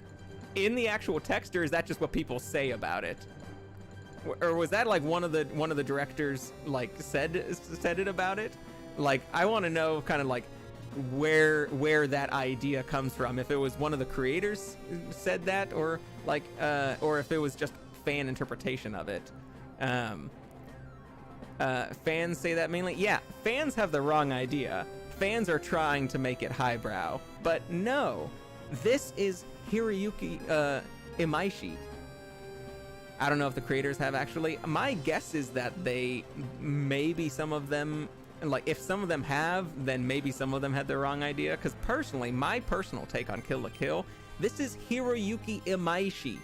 in the actual text, or is that just what people say about it? Or was that like one of the directors like said it about it? Like, I want to know kind of like where that idea comes from. If it was one of the creators said that, or like or if it was just fan interpretation of it. Fans say that mainly. Yeah, fans have the wrong idea. Fans are trying to make it highbrow, but no, this is Hiroyuki Imaishi. I don't know if the creators have actually. My guess is that maybe some of them, like if some of them have, then maybe some of them had the wrong idea. Because personally, my personal take on Kill la Kill, this is Hiroyuki Imaishi.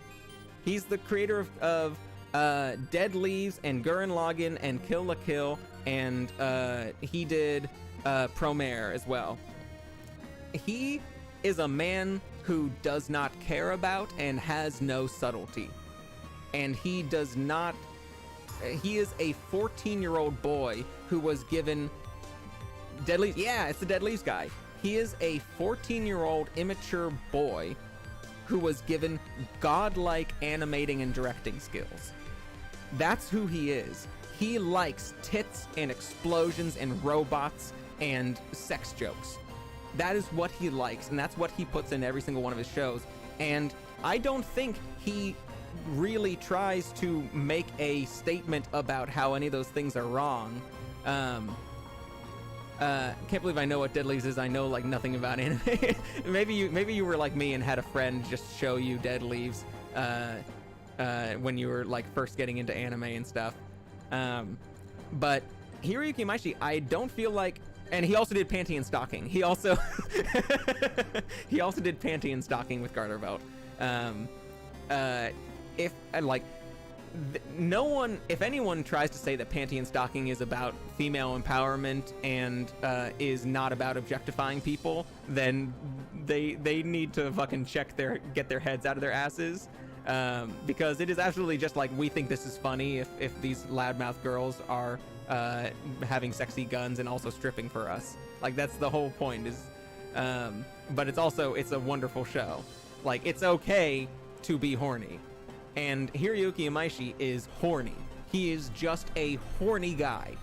He's the creator of Dead Leaves and Gurren Lagann and Kill la Kill, and he did Promare as well. He is a man who does not care about and has no subtlety. And he does not... He is a 14-year-old boy who was given... Dead Leaves... Yeah, it's the Dead Leaves guy. He is a 14-year-old immature boy who was given godlike animating and directing skills. That's who he is. He likes tits and explosions and robots and sex jokes. That is what he likes, and that's what he puts in every single one of his shows. And I don't think he really tries to make a statement about how any of those things are wrong. Can't believe I know what Dead Leaves is. I know like nothing about anime. maybe you were like me and had a friend just show you Dead Leaves when you were like first getting into anime and stuff. But Hiroyuki Imaishi, I don't feel like, and he also did Panty and Stocking. He also did Panty and Stocking with Garter Belt. If like no one, if anyone tries to say that Panty and Stocking is about female empowerment and is not about objectifying people, then they need to fucking get their heads out of their asses. Because it is absolutely just like, we think this is funny if these loudmouth girls are having sexy guns and also stripping for us. Like, that's the whole point is, but it's a wonderful show. Like, it's okay to be horny. And Hiroyuki Imaishi is horny. He is just a horny guy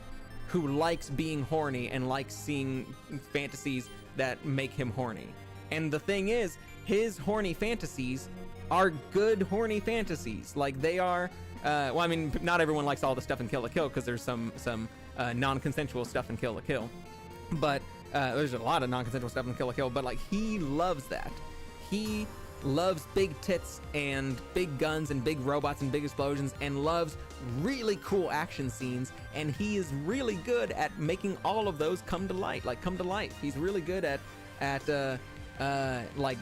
who likes being horny and likes seeing fantasies that make him horny. And the thing is, his horny fantasies are good horny fantasies. Like, they are, well, I mean, not everyone likes all the stuff in Kill la Kill, because there's some non-consensual stuff in Kill la Kill. But there's a lot of non-consensual stuff in Kill la Kill, but like, he loves that. He loves big tits and big guns and big robots and big explosions, and loves really cool action scenes, and he is really good at making all of those come to light, like come to life. He's really good at like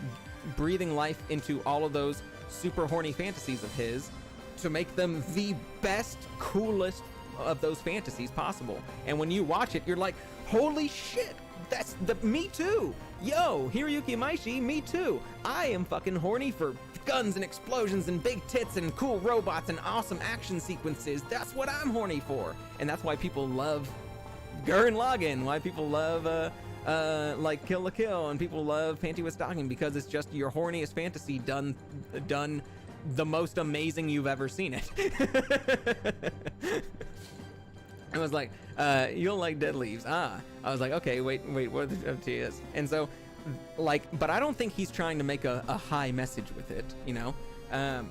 breathing life into all of those super horny fantasies of his to make them the best, coolest of those fantasies possible. And when you watch it, you're like, holy shit, that's me too. Yo, Hiroyuki Imaishi, me too. I am fucking horny for guns and explosions and big tits and cool robots and awesome action sequences. That's what I'm horny for. And that's why people love Gurren Lagann, why people love like Kill la Kill, and people love Panty with Stocking, because it's just your horniest fantasy done the most amazing you've ever seen it. I was like, you don't like Dead Leaves. I was like, okay, wait, what the FT is? And so, like, but I don't think he's trying to make a high message with it, you know?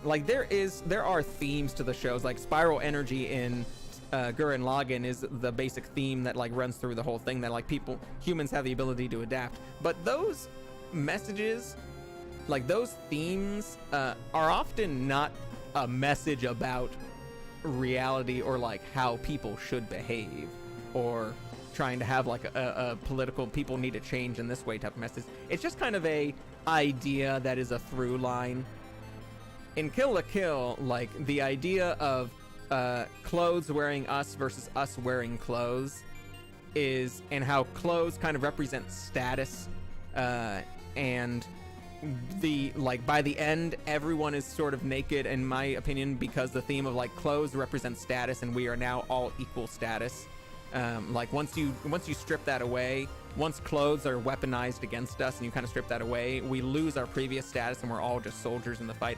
Like, there are themes to the shows, like Spiral Energy in Gurren Lagann is the basic theme that like runs through the whole thing, that like humans have the ability to adapt. But those messages, like those themes, are often not a message about reality or like how people should behave, or trying to have like a political people need to change in this way type of message. It's just kind of a idea that is a through line. In Kill la Kill, like the idea of clothes wearing us versus us wearing clothes is, and how clothes kind of represent status, and the like by the end everyone is sort of naked, in my opinion, because the theme of like clothes represents status and we are now all equal status. Like once you strip that away, once clothes are weaponized against us and you kind of strip that away, we lose our previous status and we're all just soldiers in the fight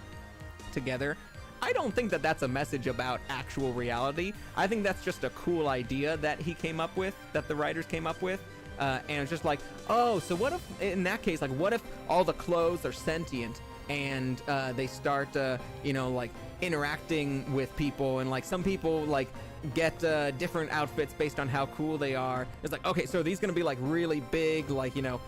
together. I don't think that that's a message about actual reality. I think that's just a cool idea that he came up with, that the writers came up with. And it's just like, oh, so what if, in that case, like, what if all the clothes are sentient and they start, you know, like, interacting with people, and, like, some people, like, get different outfits based on how cool they are. It's like, okay, so are these gonna be, like, really big, like, you know,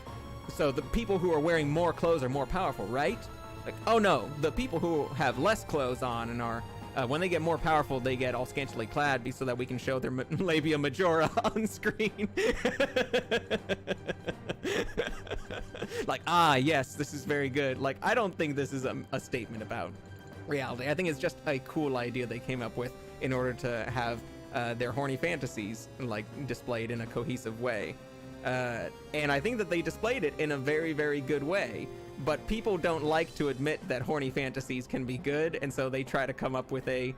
so the people who are wearing more clothes are more powerful, right? Like, oh no, the people who have less clothes on and are, when they get more powerful, they get all scantily clad so that we can show their labia majora on screen. Like, yes, this is very good. Like, I don't think this is a statement about reality. I think it's just a cool idea they came up with in order to have their horny fantasies, like, displayed in a cohesive way. And I think that they displayed it in a very, very good way. But people don't like to admit that horny fantasies can be good, and so they try to come up with a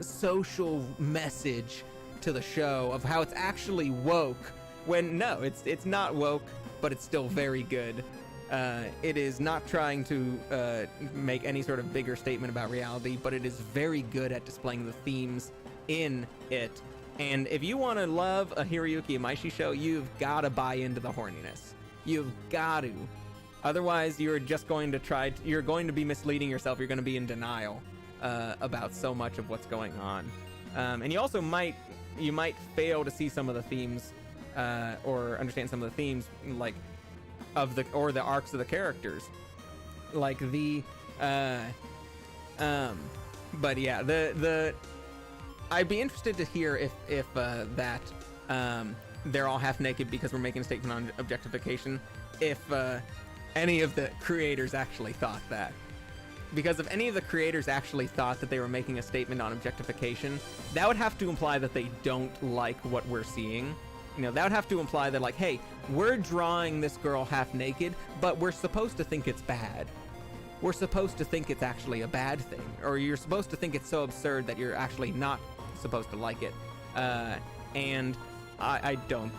social message to the show of how it's actually woke, when no, it's not woke, but it's still very good. It is not trying to make any sort of bigger statement about reality, but it is very good at displaying the themes in it. And if you want to love a Hiroyuki Imaishi show, you've got to buy into the horniness. You've got to. Otherwise, you're just going to you're going to be misleading yourself. You're going to be in denial about so much of what's going on. And you also might fail to see some of the themes or understand some of the themes, like or the arcs of the characters, like the but yeah, the I'd be interested to hear if that they're all half naked because we're making a statement on objectification, if any of the creators actually thought that. Because if any of the creators actually thought that they were making a statement on objectification, that would have to imply that they don't like what we're seeing. You know, that would have to imply that, like, hey, we're drawing this girl half naked, but we're supposed to think it's bad. We're supposed to think it's actually a bad thing. Or you're supposed to think it's so absurd that you're actually not supposed to like it. And I don't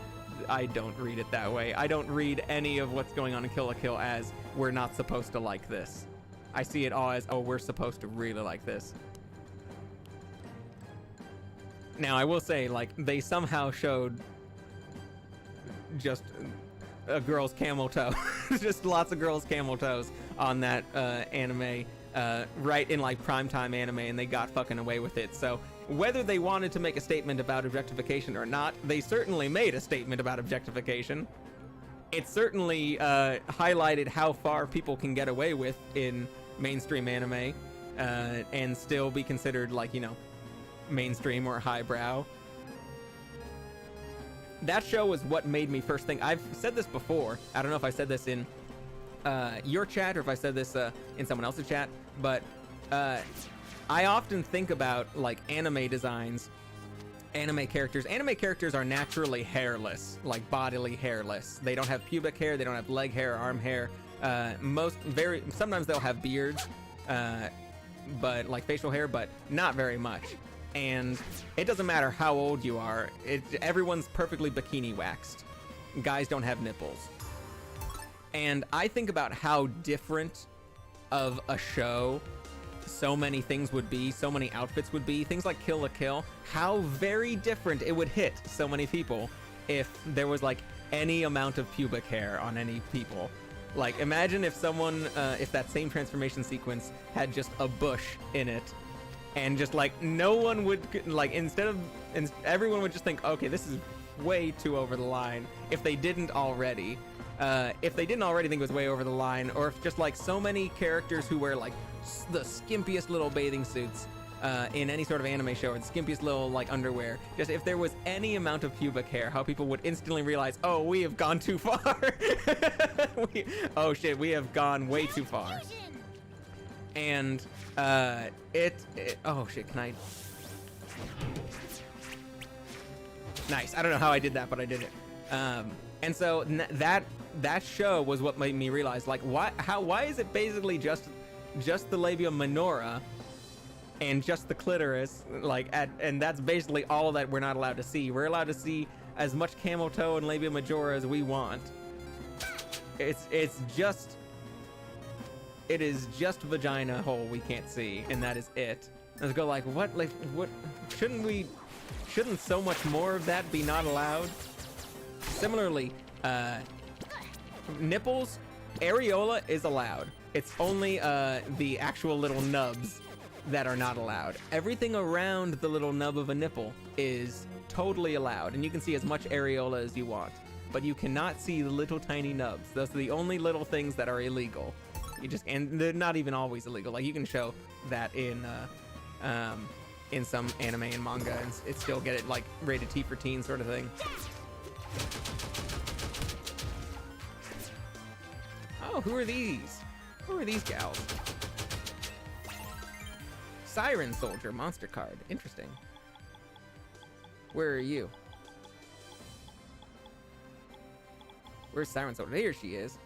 read it that way. I don't read any of what's going on in Kill la Kill as we're not supposed to like this. I see it all as, oh, we're supposed to really like this. Now, I will say, like, they somehow showed just a girl's camel toe. Just lots of girls' camel toes on that anime, right in, like, primetime anime, and they got fucking away with it. So whether they wanted to make a statement about objectification or not, they certainly made a statement about objectification. It certainly highlighted how far people can get away with in mainstream anime and still be considered, like, you know, mainstream or highbrow. That show was what made me first think. I've said this before. I don't know if I said this in your chat or if I said this in someone else's chat, but I often think about, like, anime designs, anime characters. Anime characters are naturally hairless, like bodily hairless. They don't have pubic hair, they don't have leg hair, arm hair. Sometimes they'll have beards, but like facial hair, but not very much. And it doesn't matter how old you are, everyone's perfectly bikini waxed. Guys don't have nipples. And I think about how different of a show so many things would be, so many outfits would be, things like Kill la Kill, how very different it would hit so many people if there was, like, any amount of pubic hair on any people. Like, imagine if someone, if that same transformation sequence had just a bush in it, and just, like, no one would, like, everyone would just think, okay, this is way too over the line, if they didn't already. If they didn't already think it was way over the line, or if just, like, so many characters who wear, like, the skimpiest little bathing suits in any sort of anime show, or the skimpiest little, like, underwear, just if there was any amount of pubic hair, how people would instantly realize, oh, we have gone too far. Oh shit, we have gone way too far. And oh shit, can I? Nice. I don't know how I did that, but I did it. And so that show was what made me realize, like, why is it basically just the labia minora and just the clitoris, like, and that's basically all that we're not allowed to see. We're allowed to see as much camel toe and labia majora as we want. It is just vagina hole we can't see, and that is it. Let's go, like, what shouldn't so much more of that be not allowed? Similarly, nipples, areola is allowed. It's only the actual little nubs that are not allowed. Everything around the little nub of a nipple is totally allowed, and you can see as much areola as you want, but you cannot see the little tiny nubs. Those are the only little things that are illegal. And they're not even always illegal. Like, you can show that in some anime and manga, and it still get it, like, rated T for teen sort of thing. Oh, who are these? Who are these gals? Siren Soldier monster card. Interesting. Where are you? Where's Siren Soldier? Here she is.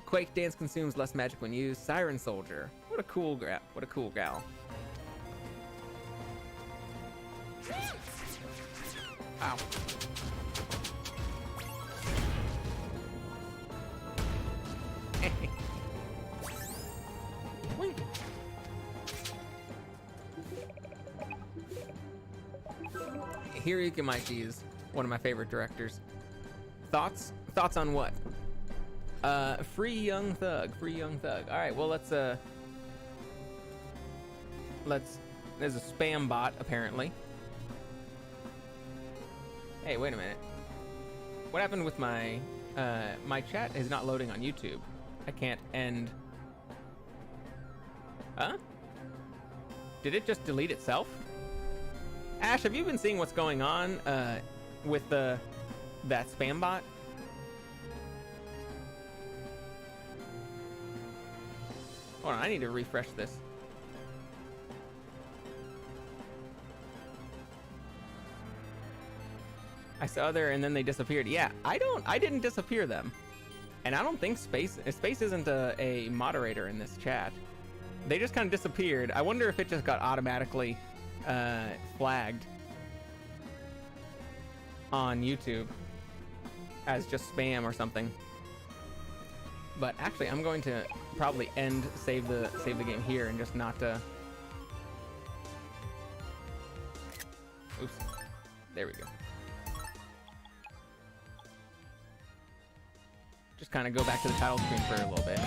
Quake dance consumes less magic when used. Siren Soldier. What a cool gal. What a cool gal. Ow. Hiroyuki Maichi is one of my favorite directors. Thoughts on what? Free Young Thug. All right, well, let's there's a spam bot apparently. Hey, wait a minute. What happened with my my chat is not loading on YouTube. I can't end. Huh? Did it just delete itself? Ash, have you been seeing what's going on with that spam bot? Hold on, I need to refresh this. I saw there and then they disappeared. Yeah, I didn't disappear them. And I don't think Space isn't a moderator in this chat. They just kind of disappeared. I wonder if it just got automatically flagged on YouTube as just spam or something. But actually, I'm going to probably save the game here and just not oops. There we go. Just kind of go back to the title screen for a little bit,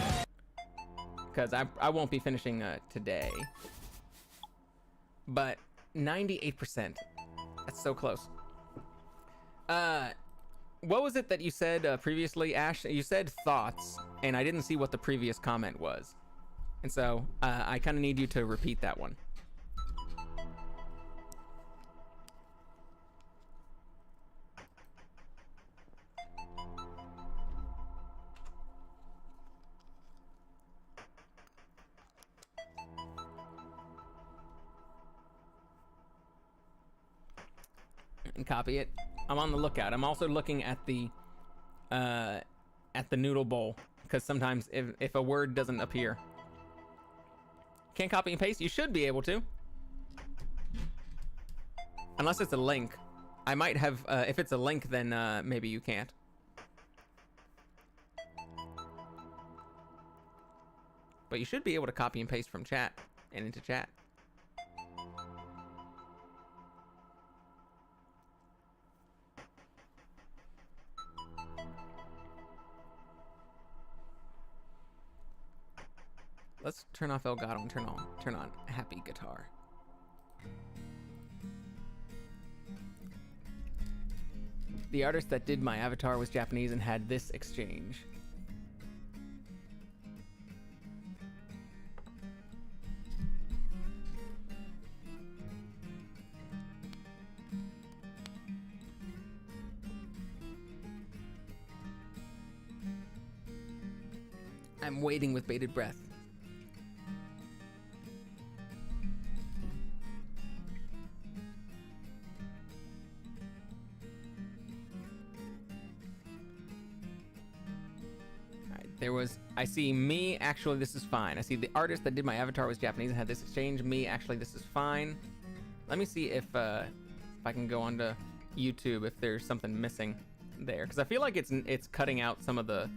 because I won't be finishing today. But 98%. That's so close. What was it that you said previously, Ash? You said thoughts, and I didn't see what the previous comment was. And so I kind of need you to repeat that one. And copy it. I'm on the lookout. I'm also looking at the noodle bowl, because sometimes if a word doesn't appear. Can't copy and paste? You should be able to. Unless it's a link. I might have, if it's a link, then maybe you can't. But you should be able to copy and paste from chat and into chat. Let's turn off Elgato and turn on Happy Guitar. The artist that did my avatar was Japanese and had this exchange. I'm waiting with bated breath. I see me, actually this is fine. I see the artist that did my avatar was Japanese and had this exchange. Me, actually this is fine. Let me see if I can go onto YouTube if there's something missing there, because I feel like it's cutting out some of the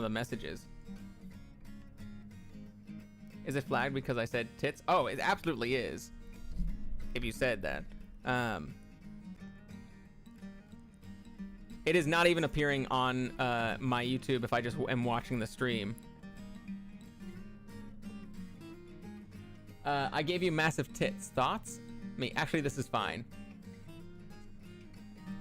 messages. Is it flagged because I said tits? Oh, it absolutely is. If you said that. It is not even appearing on my YouTube if I just am watching the stream. I gave you massive tits. Thoughts? Me, actually this is fine.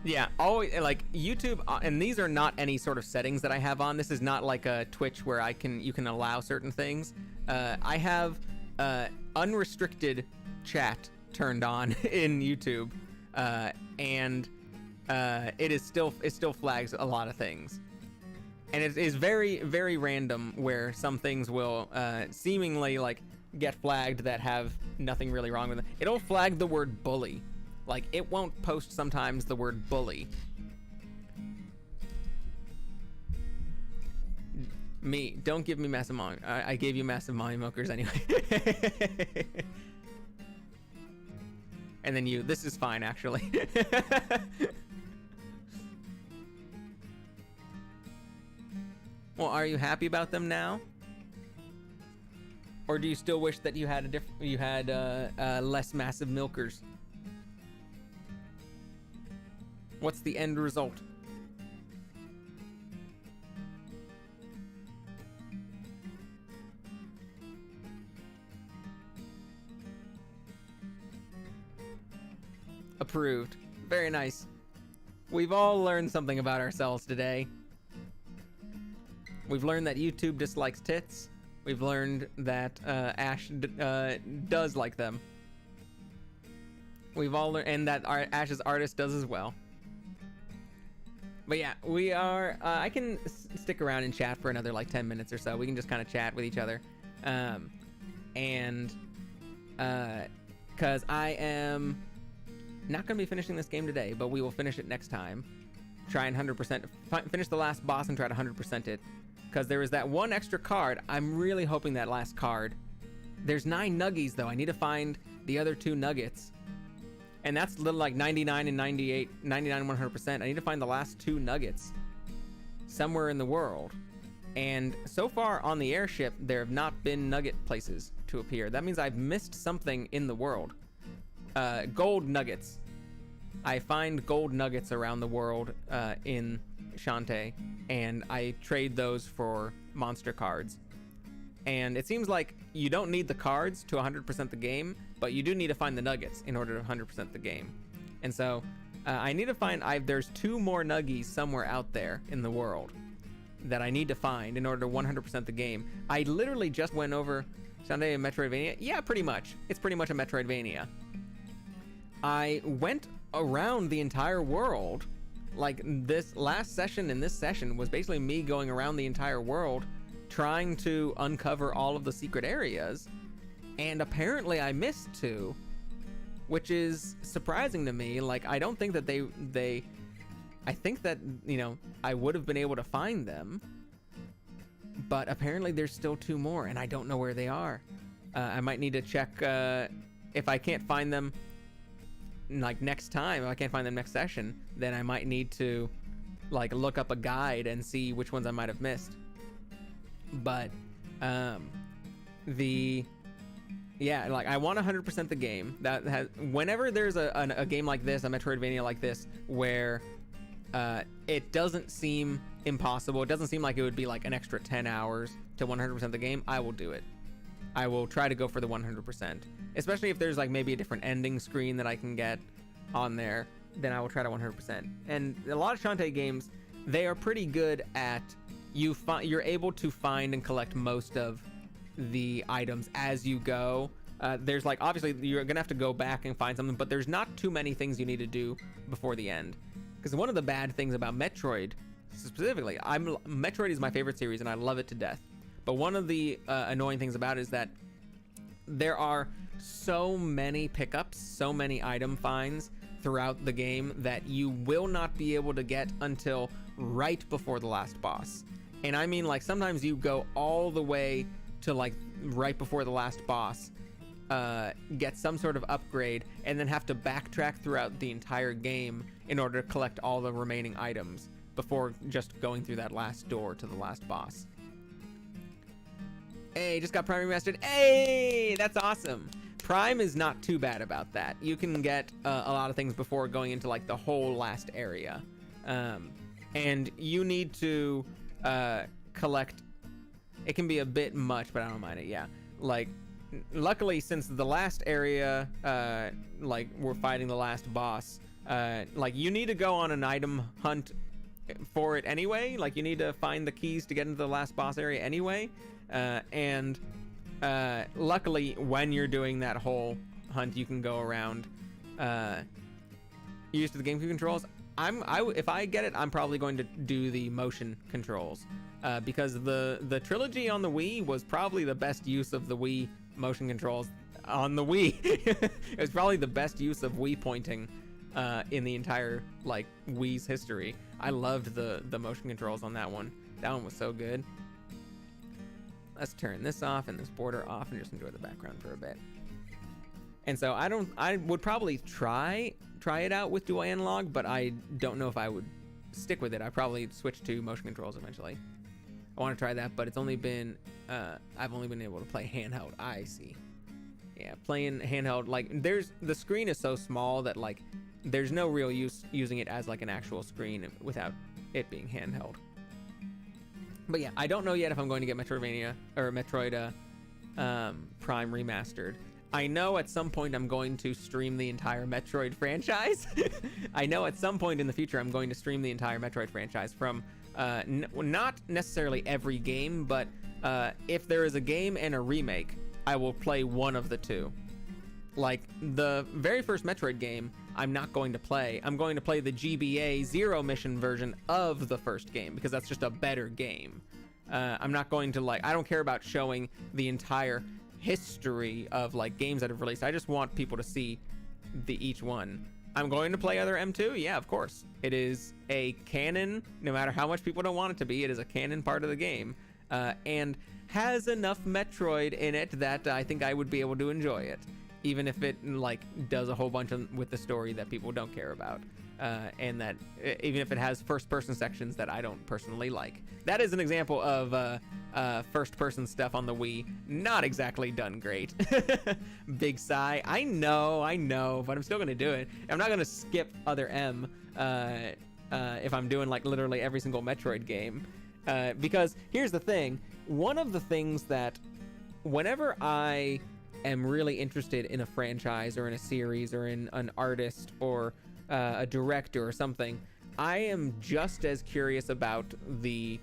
Yeah, always, like YouTube, and these are not any sort of settings that I have on. This is not like a Twitch where you can allow certain things. I have unrestricted chat turned on in YouTube, and it still flags a lot of things, and it is very, very random where some things will seemingly like get flagged that have nothing really wrong with it. It'll flag the word bully. Like, it won't post sometimes the word bully. Me, don't give me massive volume. I gave you massive volume milkers anyway. And then you, this is fine actually. Well, are you happy about them now? Or do you still wish that you had less massive milkers? What's the end result? Approved. Very nice. We've all learned something about ourselves today. We've learned that YouTube dislikes tits. We've learned that Ash does like them. We've all learned, and that Ash's artist does as well. But yeah, we are. I can stick around and chat for another like 10 minutes or so. We can just kind of chat with each other, because I am not going to be finishing this game today, but we will finish it next time. Try and 100% finish the last boss and try to 100% it. Because there is that one extra card. I'm really hoping that last card. There's 9 nuggies though. I need to find the other 2 nuggets. And that's little like 99 and 98, 99 and 100%. I need to find the last 2 nuggets somewhere in the world. And so far on the airship, there have not been nugget places to appear. That means I've missed something in the world. Gold nuggets. I find gold nuggets around the world in Shantae, and I trade those for monster cards. And it seems like you don't need the cards to 100% the game, but you do need to find the nuggets in order to 100% the game. And so I need to find, there's 2 more nuggies somewhere out there in the world that I need to find in order to 100% the game. I literally just went over Shantae and Metroidvania. Yeah, pretty much. It's pretty much a Metroidvania. I went around the entire world. Like this last session and this session was basically me going around the entire world trying to uncover all of the secret areas, and apparently I missed 2, which is surprising to me. Like, I don't think that I think that, you know, I would have been able to find them, but apparently there's still 2 more and I don't know where they are. I might need to check if I can't find them like next time, if I can't find them next session, then I might need to like look up a guide and see which ones I might have missed. But yeah, like I want 100% the game. That has, whenever there's a game like this, a Metroidvania like this, where it doesn't seem impossible, it doesn't seem like it would be like an extra 10 hours to 100% the game, I will do it. I will try to go for the 100%, especially if there's like maybe a different ending screen that I can get on there, then I will try to 100%. And a lot of Shantae games, they are pretty good at you're able to find and collect most of the items as you go. There's like, obviously you're gonna have to go back and find something, but there's not too many things you need to do before the end. Because one of the bad things about Metroid specifically, Metroid is my favorite series and I love it to death. But one of the annoying things about it is that there are so many pickups, so many item finds throughout the game that you will not be able to get until right before the last boss. And I mean, like, sometimes you go all the way to like right before the last boss, get some sort of upgrade, and then have to backtrack throughout the entire game in order to collect all the remaining items before just going through that last door to the last boss. Hey, just got Prime remastered. Hey, that's awesome. Prime is not too bad about that. You can get a lot of things before going into like the whole last area. And you need to collect, it can be a bit much, but I don't mind it. Yeah, like luckily since the last area, like we're fighting the last boss, like you need to go on an item hunt for it anyway. Like you need to find the keys to get into the last boss area anyway. And luckily when you're doing that whole hunt, you can go around used to the GameCube controls. If I get it, I'm probably going to do the motion controls, because the trilogy on the Wii was probably the best use of the Wii motion controls on the Wii. It was probably the best use of Wii pointing in the entire like Wii's history. I loved the motion controls on that one. That one was so good. let's turn this off and this border off and just enjoy the background for a bit. And so I would probably try it out with dual analog, but I don't know if I would stick with it. I probably switch to motion controls eventually. I want to try that, but it's only been I've only been able to play handheld. I see. Yeah, playing handheld, like the screen is so small that like there's no real use using it as like an actual screen without it being handheld. But yeah, I don't know yet if I'm going to get Metroid Prime Remastered. I know at some point I'm going to stream the entire Metroid franchise. I know at some point in the future I'm going to stream the entire Metroid franchise from not necessarily every game, but if there is a game and a remake, I will play one of the two. Like the very first Metroid game, I'm not going to play. I'm going to play the GBA Zero Mission version of the first game because that's just a better game. I'm not going to I don't care about showing the entire history of like games that have released. I just want people to see each one. I'm going to play other M2. Yeah, of course. It is a canon, no matter how much people don't want it to be. It is a canon part of the game, and has enough Metroid in it that I think I would be able to enjoy it, even if it like does a whole bunch with the story that people don't care about, and that even if it has first-person sections that I don't personally like. That is an example of first-person stuff on the Wii not exactly done great. Big sigh. I know, but I'm still gonna do it. I'm not gonna skip other M if I'm doing like literally every single Metroid game, because here's the thing. One of the things that whenever I am really interested in a franchise or in a series or in an artist or a director or something, I am just as curious about the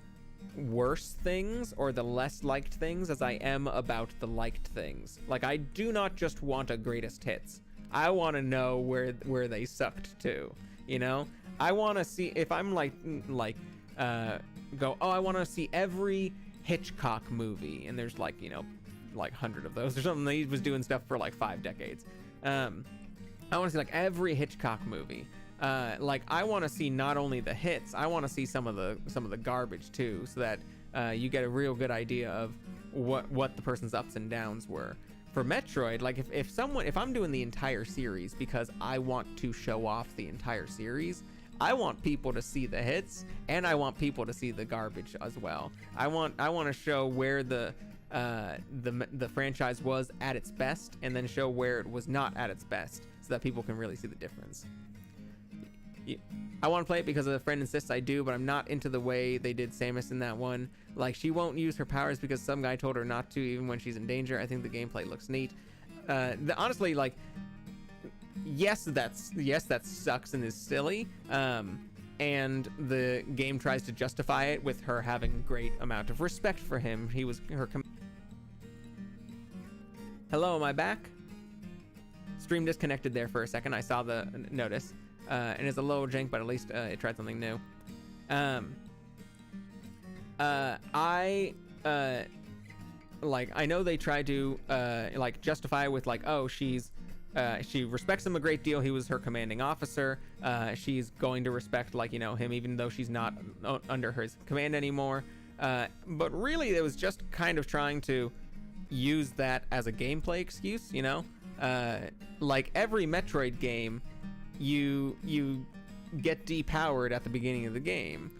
worse things or the less liked things as I am about the liked things. Like, I do not just want a greatest hits. I want to know where they sucked too, you know? I want to see if I'm I want to see every Hitchcock movie, and there's like 100 of those or something. He was doing stuff for like 5 decades. I want to see like every Hitchcock movie. I want to see not only the hits, I want to see some of the garbage too, so that you get a real good idea of what the person's ups and downs were. For Metroid, like if I'm doing the entire series because I want to show off the entire series, I want people to see the hits and I want people to see the garbage as well. I want to show where the franchise was at its best and then show where it was not at its best so that people can really see the difference. I want to play it because a friend insists I do, but I'm not into the way they did Samus in that one. Like, she won't use her powers because some guy told her not to even when she's in danger. I think the gameplay looks neat. Honestly, like, yes, that sucks and is silly. And the game tries to justify it with her having a great amount of respect for him. He was her. Hello, am I back? Stream disconnected there for a second. I saw the notice. And it's a little jank, but at least it tried something new. I know they tried to justify it with she respects him a great deal. He was her commanding officer. She's going to respect him even though she's not under his command anymore. But really it was just kind of trying to use that as a gameplay excuse, you know? Like every Metroid game, you get depowered at the beginning of the game.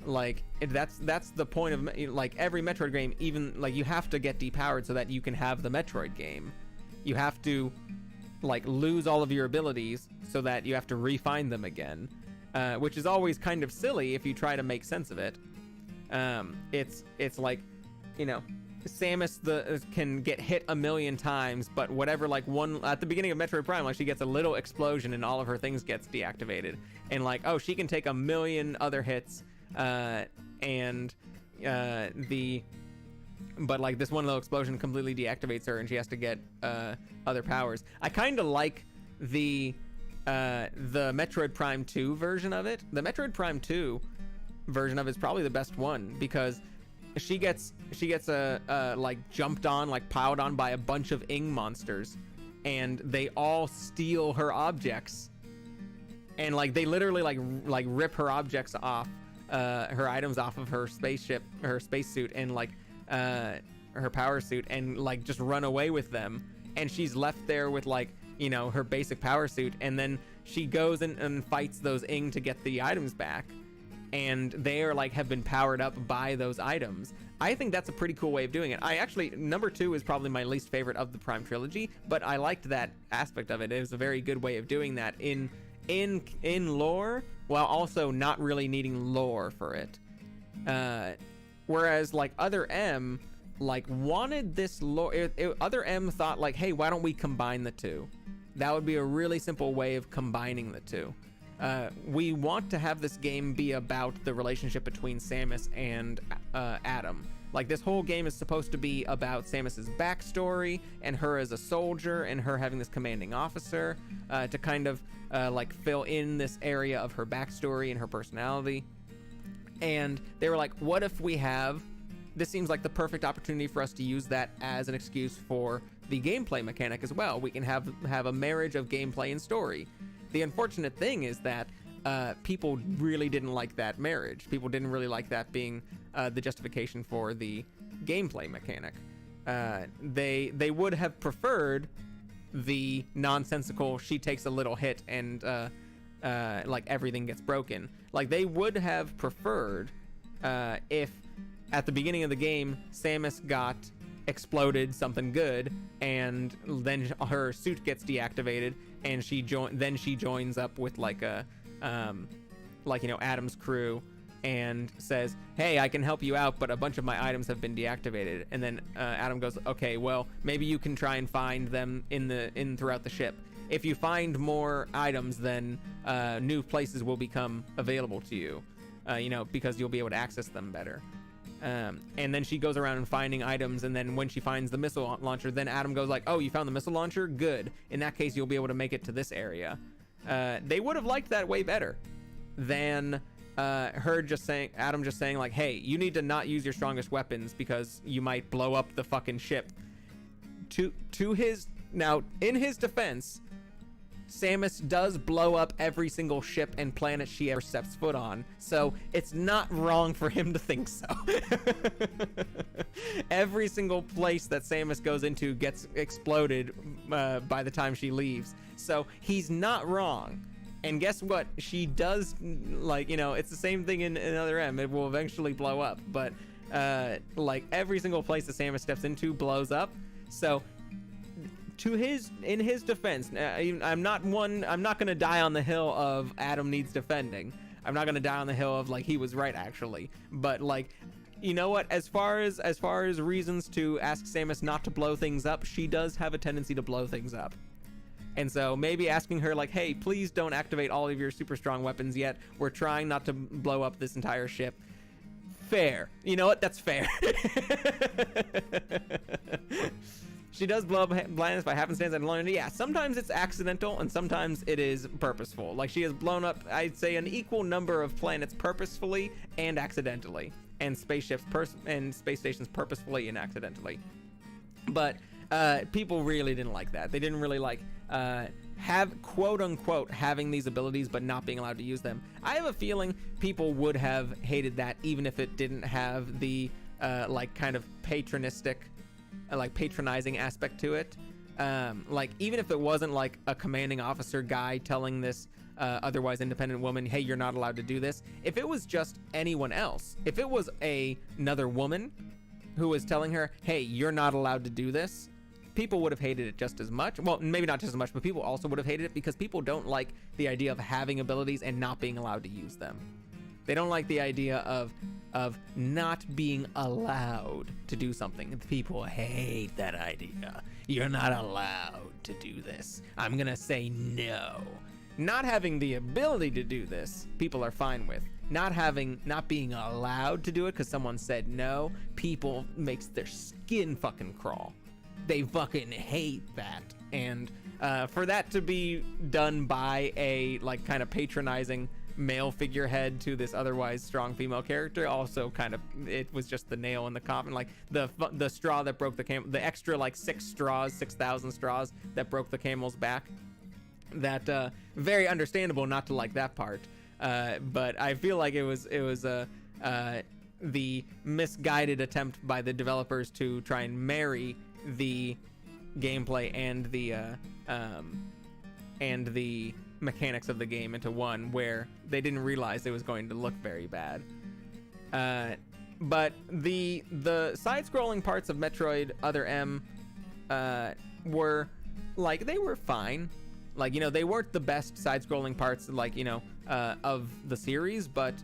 Like that's the point of like every Metroid game. Even like you have to get depowered so that you can have the Metroid game. You have to like lose all of your abilities so that you have to refine them again, which is always kind of silly if you try to make sense of it. It's like, you know, Samus can get hit 1,000,000 times, but whatever, like one at the beginning of Metroid Prime, like she gets a little explosion and all of her things gets deactivated, and like, oh, she can take 1,000,000 other hits, but like this one little explosion completely deactivates her and she has to get other powers. I kind of like the Metroid Prime 2 version of it. The Metroid Prime 2 version of it is probably the best one because she gets like jumped on, like piled on by a bunch of Ing monsters, and they all steal her objects, and like they literally like rip her objects off, her items off of her spaceship, her spacesuit, and like her power suit and like just run away with them, and she's left there with like, you know, her basic power suit, and then she goes and fights those Ing to get the items back, and they are like have been powered up by those items. I think that's a pretty cool way of doing it. I actually, number 2 is probably my least favorite of the Prime trilogy, but I liked that aspect of it. It was a very good way of doing that in lore, while also not really needing lore for it. Whereas like Other M like wanted this lore. Other M thought like, hey, why don't we combine the two? That would be a really simple way of combining the two. We want to have this game be about the relationship between Samus and Adam. Like, this whole game is supposed to be about Samus's backstory and her as a soldier and her having this commanding officer to kind of like fill in this area of her backstory and her personality. And they were like, what if we have, this seems like the perfect opportunity for us to use that as an excuse for the gameplay mechanic as well. We can have a marriage of gameplay and story. The unfortunate thing is that people really didn't like that marriage. People didn't really like that being the justification for the gameplay mechanic. They would have preferred the nonsensical, she takes a little hit and like everything gets broken. Like, they would have preferred if at the beginning of the game Samus got exploded something good, and then her suit gets deactivated, and she joins up with like a like, you know, Adam's crew, and says, hey, I can help you out, but a bunch of my items have been deactivated. And then Adam goes, okay, well, maybe you can try and find them in throughout the ship. If you find more items, then new places will become available to you, you know, because you'll be able to access them better. And then she goes around and finding items, and then when she finds the missile launcher, then Adam goes like, oh, you found the missile launcher? Good. In that case, you'll be able to make it to this area. They would have liked that way better than Adam just saying like, hey, you need to not use your strongest weapons because you might blow up the fucking ship. Now, in his defense, Samus does blow up every single ship and planet she ever steps foot on, so it's not wrong for him to think so. Every single place that Samus goes into gets exploded by the time she leaves, so he's not wrong. And guess what? She does, like, you know, it's the same thing in Other M. It will eventually blow up, but like every single place that Samus steps into blows up. So in his defense, I'm not gonna die on the hill of Adam needs defending. I'm not gonna die on the hill of like he was right actually. But like, you know what? As far as reasons to ask Samus not to blow things up, she does have a tendency to blow things up. And so maybe asking her like, hey, please don't activate all of your super strong weapons yet. We're trying not to blow up this entire ship. Fair. You know what? That's fair. She does blow up planets by happenstance and alone. Yeah, sometimes it's accidental and sometimes it is purposeful. Like, she has blown up, I'd say, an equal number of planets purposefully and accidentally, and spaceships and space stations purposefully and accidentally. But people really didn't like that. They didn't really like have quote unquote having these abilities but not being allowed to use them. I have a feeling people would have hated that even if it didn't have the like kind of patronizing aspect to it. Like, even if it wasn't like a commanding officer guy telling this otherwise independent woman, hey, you're not allowed to do this. If it was just anyone else, if it was another woman who was telling her, hey, you're not allowed to do this, people would have hated it just as much. Well, maybe not just as much, but people also would have hated it because people don't like the idea of having abilities and not being allowed to use them. They don't like the idea of not being allowed to do something. People hate that idea. You're not allowed to do this. I'm gonna say no. Not having the ability to do this, people are fine with. Not being allowed to do it because someone said no, people makes their skin fucking crawl. They fucking hate that. And for that to be done by a like kind of patronizing male figurehead to this otherwise strong female character, also kind of, it was just the nail in the coffin. Like the straw that broke the extra like 6,000 straws that broke the camel's back. That very understandable not to like that part. But I feel like it was the misguided attempt by the developers to try and marry the gameplay and the mechanics of the game into one, where they didn't realize it was going to look very bad. But the side-scrolling parts of Metroid Other M were like, they were fine. Like, you know, they weren't the best side-scrolling parts, like, you know, of the series, but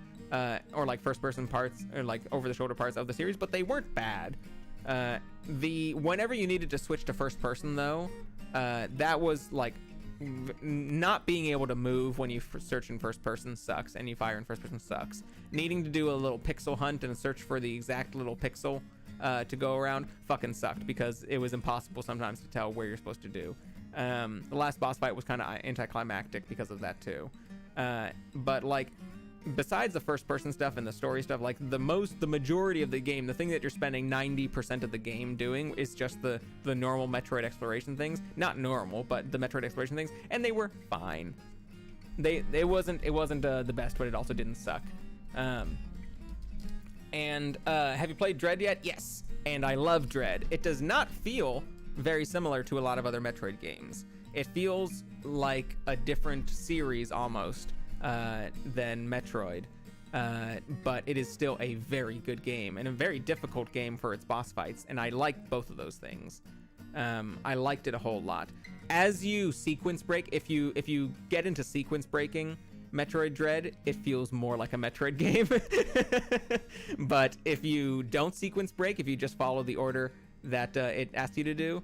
or like first-person parts or like over-the-shoulder parts of the series, but they weren't bad. Whenever you needed to switch to first-person though, that was like not being able to move when you search in first person sucks, and you fire in first person sucks. Needing to do a little pixel hunt and search for the exact little pixel to go around fucking sucked, because it was impossible sometimes to tell where you're supposed to do. The last boss fight was kind of anticlimactic because of that too. But like, besides the first person stuff and the story stuff, like the majority of the game, the thing that you're spending 90% of the game doing is just the normal Metroid exploration things. Not normal, but the Metroid exploration things, and they were fine. It wasn't the best, but it also didn't suck. Have you played Dread yet? Yes, and I love Dread. It does not feel very similar to a lot of other Metroid games. It feels like a different series almost than Metroid, but it is still a very good game and a very difficult game for its boss fights, and I like both of those things. I liked it a whole lot. As you sequence break, if you get into sequence breaking Metroid Dread, it feels more like a Metroid game. But if you don't sequence break, if you just follow the order that it asks you to do,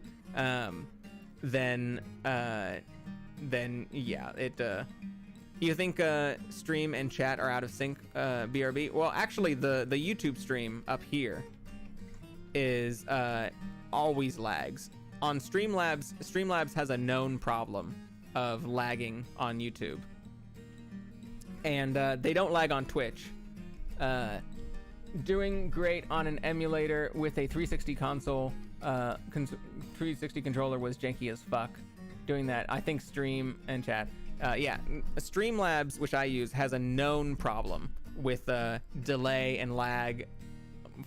then yeah, it you think stream and chat are out of sync, BRB? Well, actually, the YouTube stream up here is always lags. On Streamlabs has a known problem of lagging on YouTube, and they don't lag on Twitch. Doing great on an emulator with a 360 console, 360 controller was janky as fuck. Doing that, I think stream and chat. Yeah, Streamlabs, which I use, has a known problem with delay and lag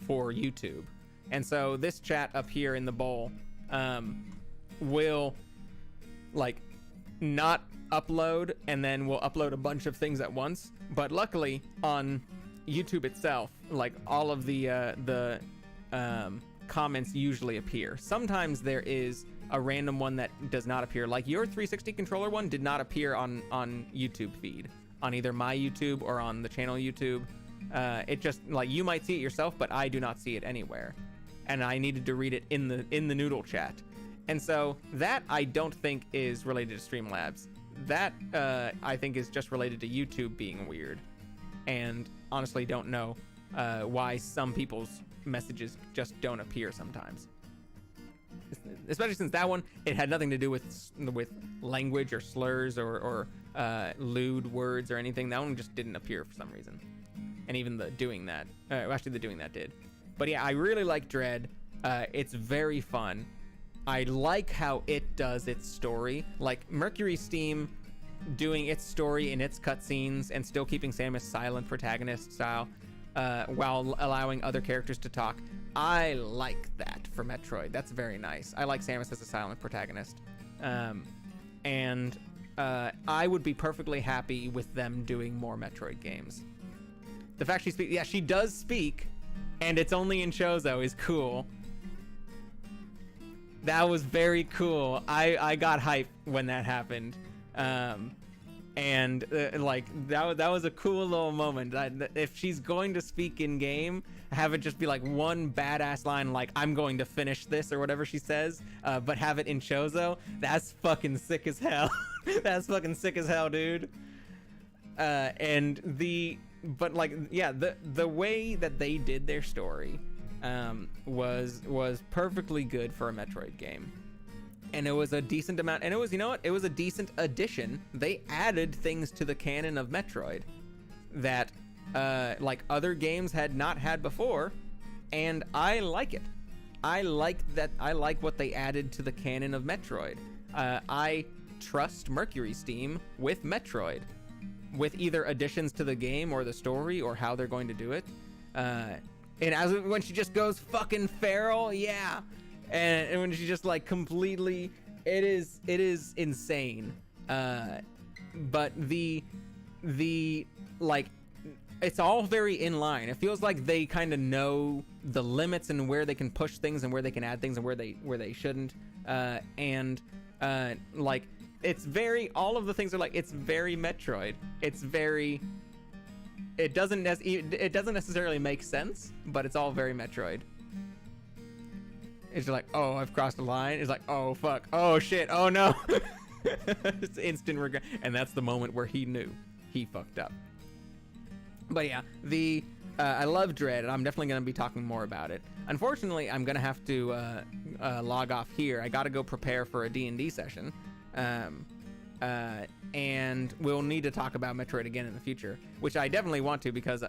for YouTube. And so this chat up here in the bowl will like not upload, and then we'll upload a bunch of things at once. But luckily on YouTube itself, like all of the comments usually appear. Sometimes there is a random one that does not appear, like your 360 controller one did not appear on YouTube feed, on either my YouTube or on the channel YouTube. It just, like, you might see it yourself, but I do not see it anywhere, and I needed to read it in the noodle chat. And so that I don't think is related to Streamlabs. That I think is just related to YouTube being weird, and honestly don't know why some people's messages just don't appear sometimes. Especially since that one, it had nothing to do with language or slurs or lewd words or anything. That one just didn't appear for some reason. And even the doing that did. But yeah, I really like Dread. It's very fun. I like how it does its story. Like Mercury Steam doing its story in its cutscenes and still keeping Samus silent protagonist style, while allowing other characters to talk. I like that for Metroid. That's very nice. I like Samus as a silent protagonist. And I would be perfectly happy with them doing more Metroid games. The fact she speaks, yeah, she does speak, and it's only in Chozo is cool. That was very cool. I got hyped when that happened. And like that was a cool little moment. If she's going to speak in game, have it just be like one badass line like "I'm going to finish this" or whatever she says, but have it in Chozo. That's fucking sick as hell. That's fucking sick as hell, dude. But like, yeah, the way that they did their story was perfectly good for a Metroid game. And it was a decent amount, and it was, you know what, it was a decent addition. They added things to the canon of Metroid that like other games had not had before, and I like it. I like what they added to the canon of Metroid. I trust Mercury Steam with Metroid, with either additions to the game or the story or how they're going to do it. And when she just goes fucking feral, yeah. And when she just like completely, it is insane. But the like, it's all very in line. It feels like they kind of know the limits and where they can push things and where they can add things and where they shouldn't. Like, it's very, all of the things are like, it's very Metroid. It's very, it doesn't necessarily make sense, but it's all very Metroid. It's like, oh, I've crossed a line. It's like, oh fuck, oh shit, oh no. It's instant regret, and that's the moment where he knew he fucked up. But yeah, I love Dread, and I'm definitely going to be talking more about it. Unfortunately, I'm going to have to log off here. I got to go prepare for a D&D session. And we'll need to talk about Metroid again in the future, which I definitely want to, because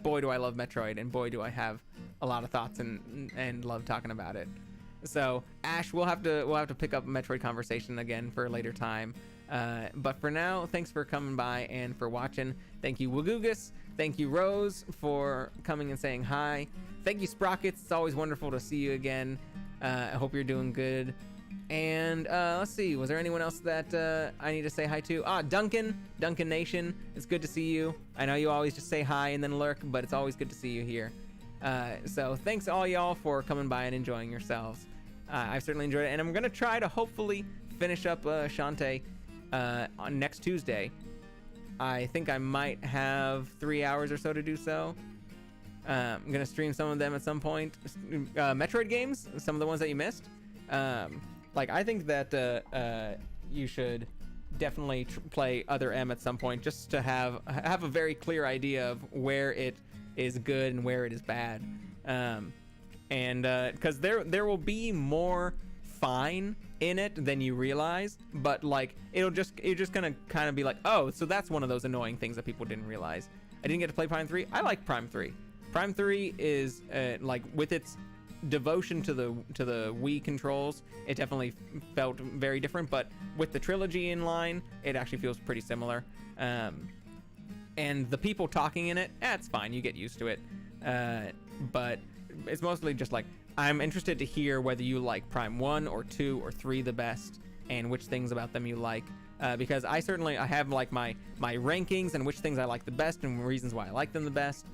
boy do I love Metroid, and boy do I have a lot of thoughts and love talking about it. So Ash, we'll have to pick up a Metroid conversation again for a later time. But for now, thanks for coming by and for watching. Thank you, Wagoogus. Thank you, Rose, for coming and saying hi. Thank you, Sprockets. It's always wonderful to see you again. I hope you're doing good. And let's see, was there anyone else that I need to say hi to? Duncan Nation. It's good to see you. I know you always just say hi and then lurk, but it's always good to see you here. So thanks all y'all for coming by and enjoying yourselves. I've certainly enjoyed it, and I'm gonna try to hopefully finish up Shantae on next Tuesday. I think I might have 3 hours or so to do so. I'm gonna stream some of them at some point. Metroid games, some of the ones that you missed. Like, I think that you should definitely play Other M at some point, just to have a very clear idea of where it is good and where it is bad. And because there will be more fine in it than you realize, but like you're just gonna kind of be like, oh, so that's one of those annoying things that people didn't realize. I didn't get to play Prime 3. I like Prime 3. Prime 3 is like, with its devotion to the Wii controls, it definitely felt very different, but with the trilogy in line, it actually feels pretty similar. And the people talking in it, it's fine, you get used to it. But it's mostly just like, I'm interested to hear whether you like Prime 1 or 2 or 3 the best, and which things about them you like. Because I have like my rankings and which things I like the best and reasons why I like them the best.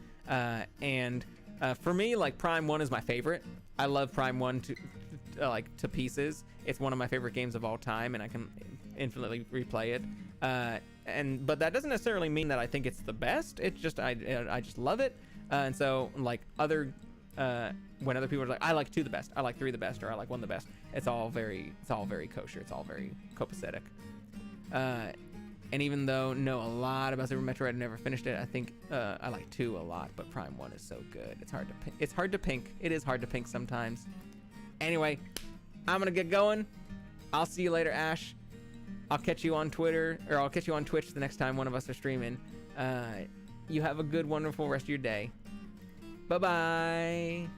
For me, like, Prime 1 is my favorite. I love Prime 1 to pieces. It's one of my favorite games of all time, and I can infinitely replay it. But that doesn't necessarily mean that I think it's the best. It's just I just love it. And so, like, when other people are like, I like 2 the best, I like 3 the best, or I like 1 the best, it's all very kosher. It's all very copacetic. And even though know a lot about Super Metroid, I've never finished it, I think I like 2 a lot, but Prime 1 is so good. It's hard to pink. It is hard to pink sometimes. Anyway, I'm gonna get going. I'll see you later, Ash. I'll catch you on Twitter, or I'll catch you on Twitch the next time one of us are streaming. You have a good, wonderful rest of your day. Bye-bye.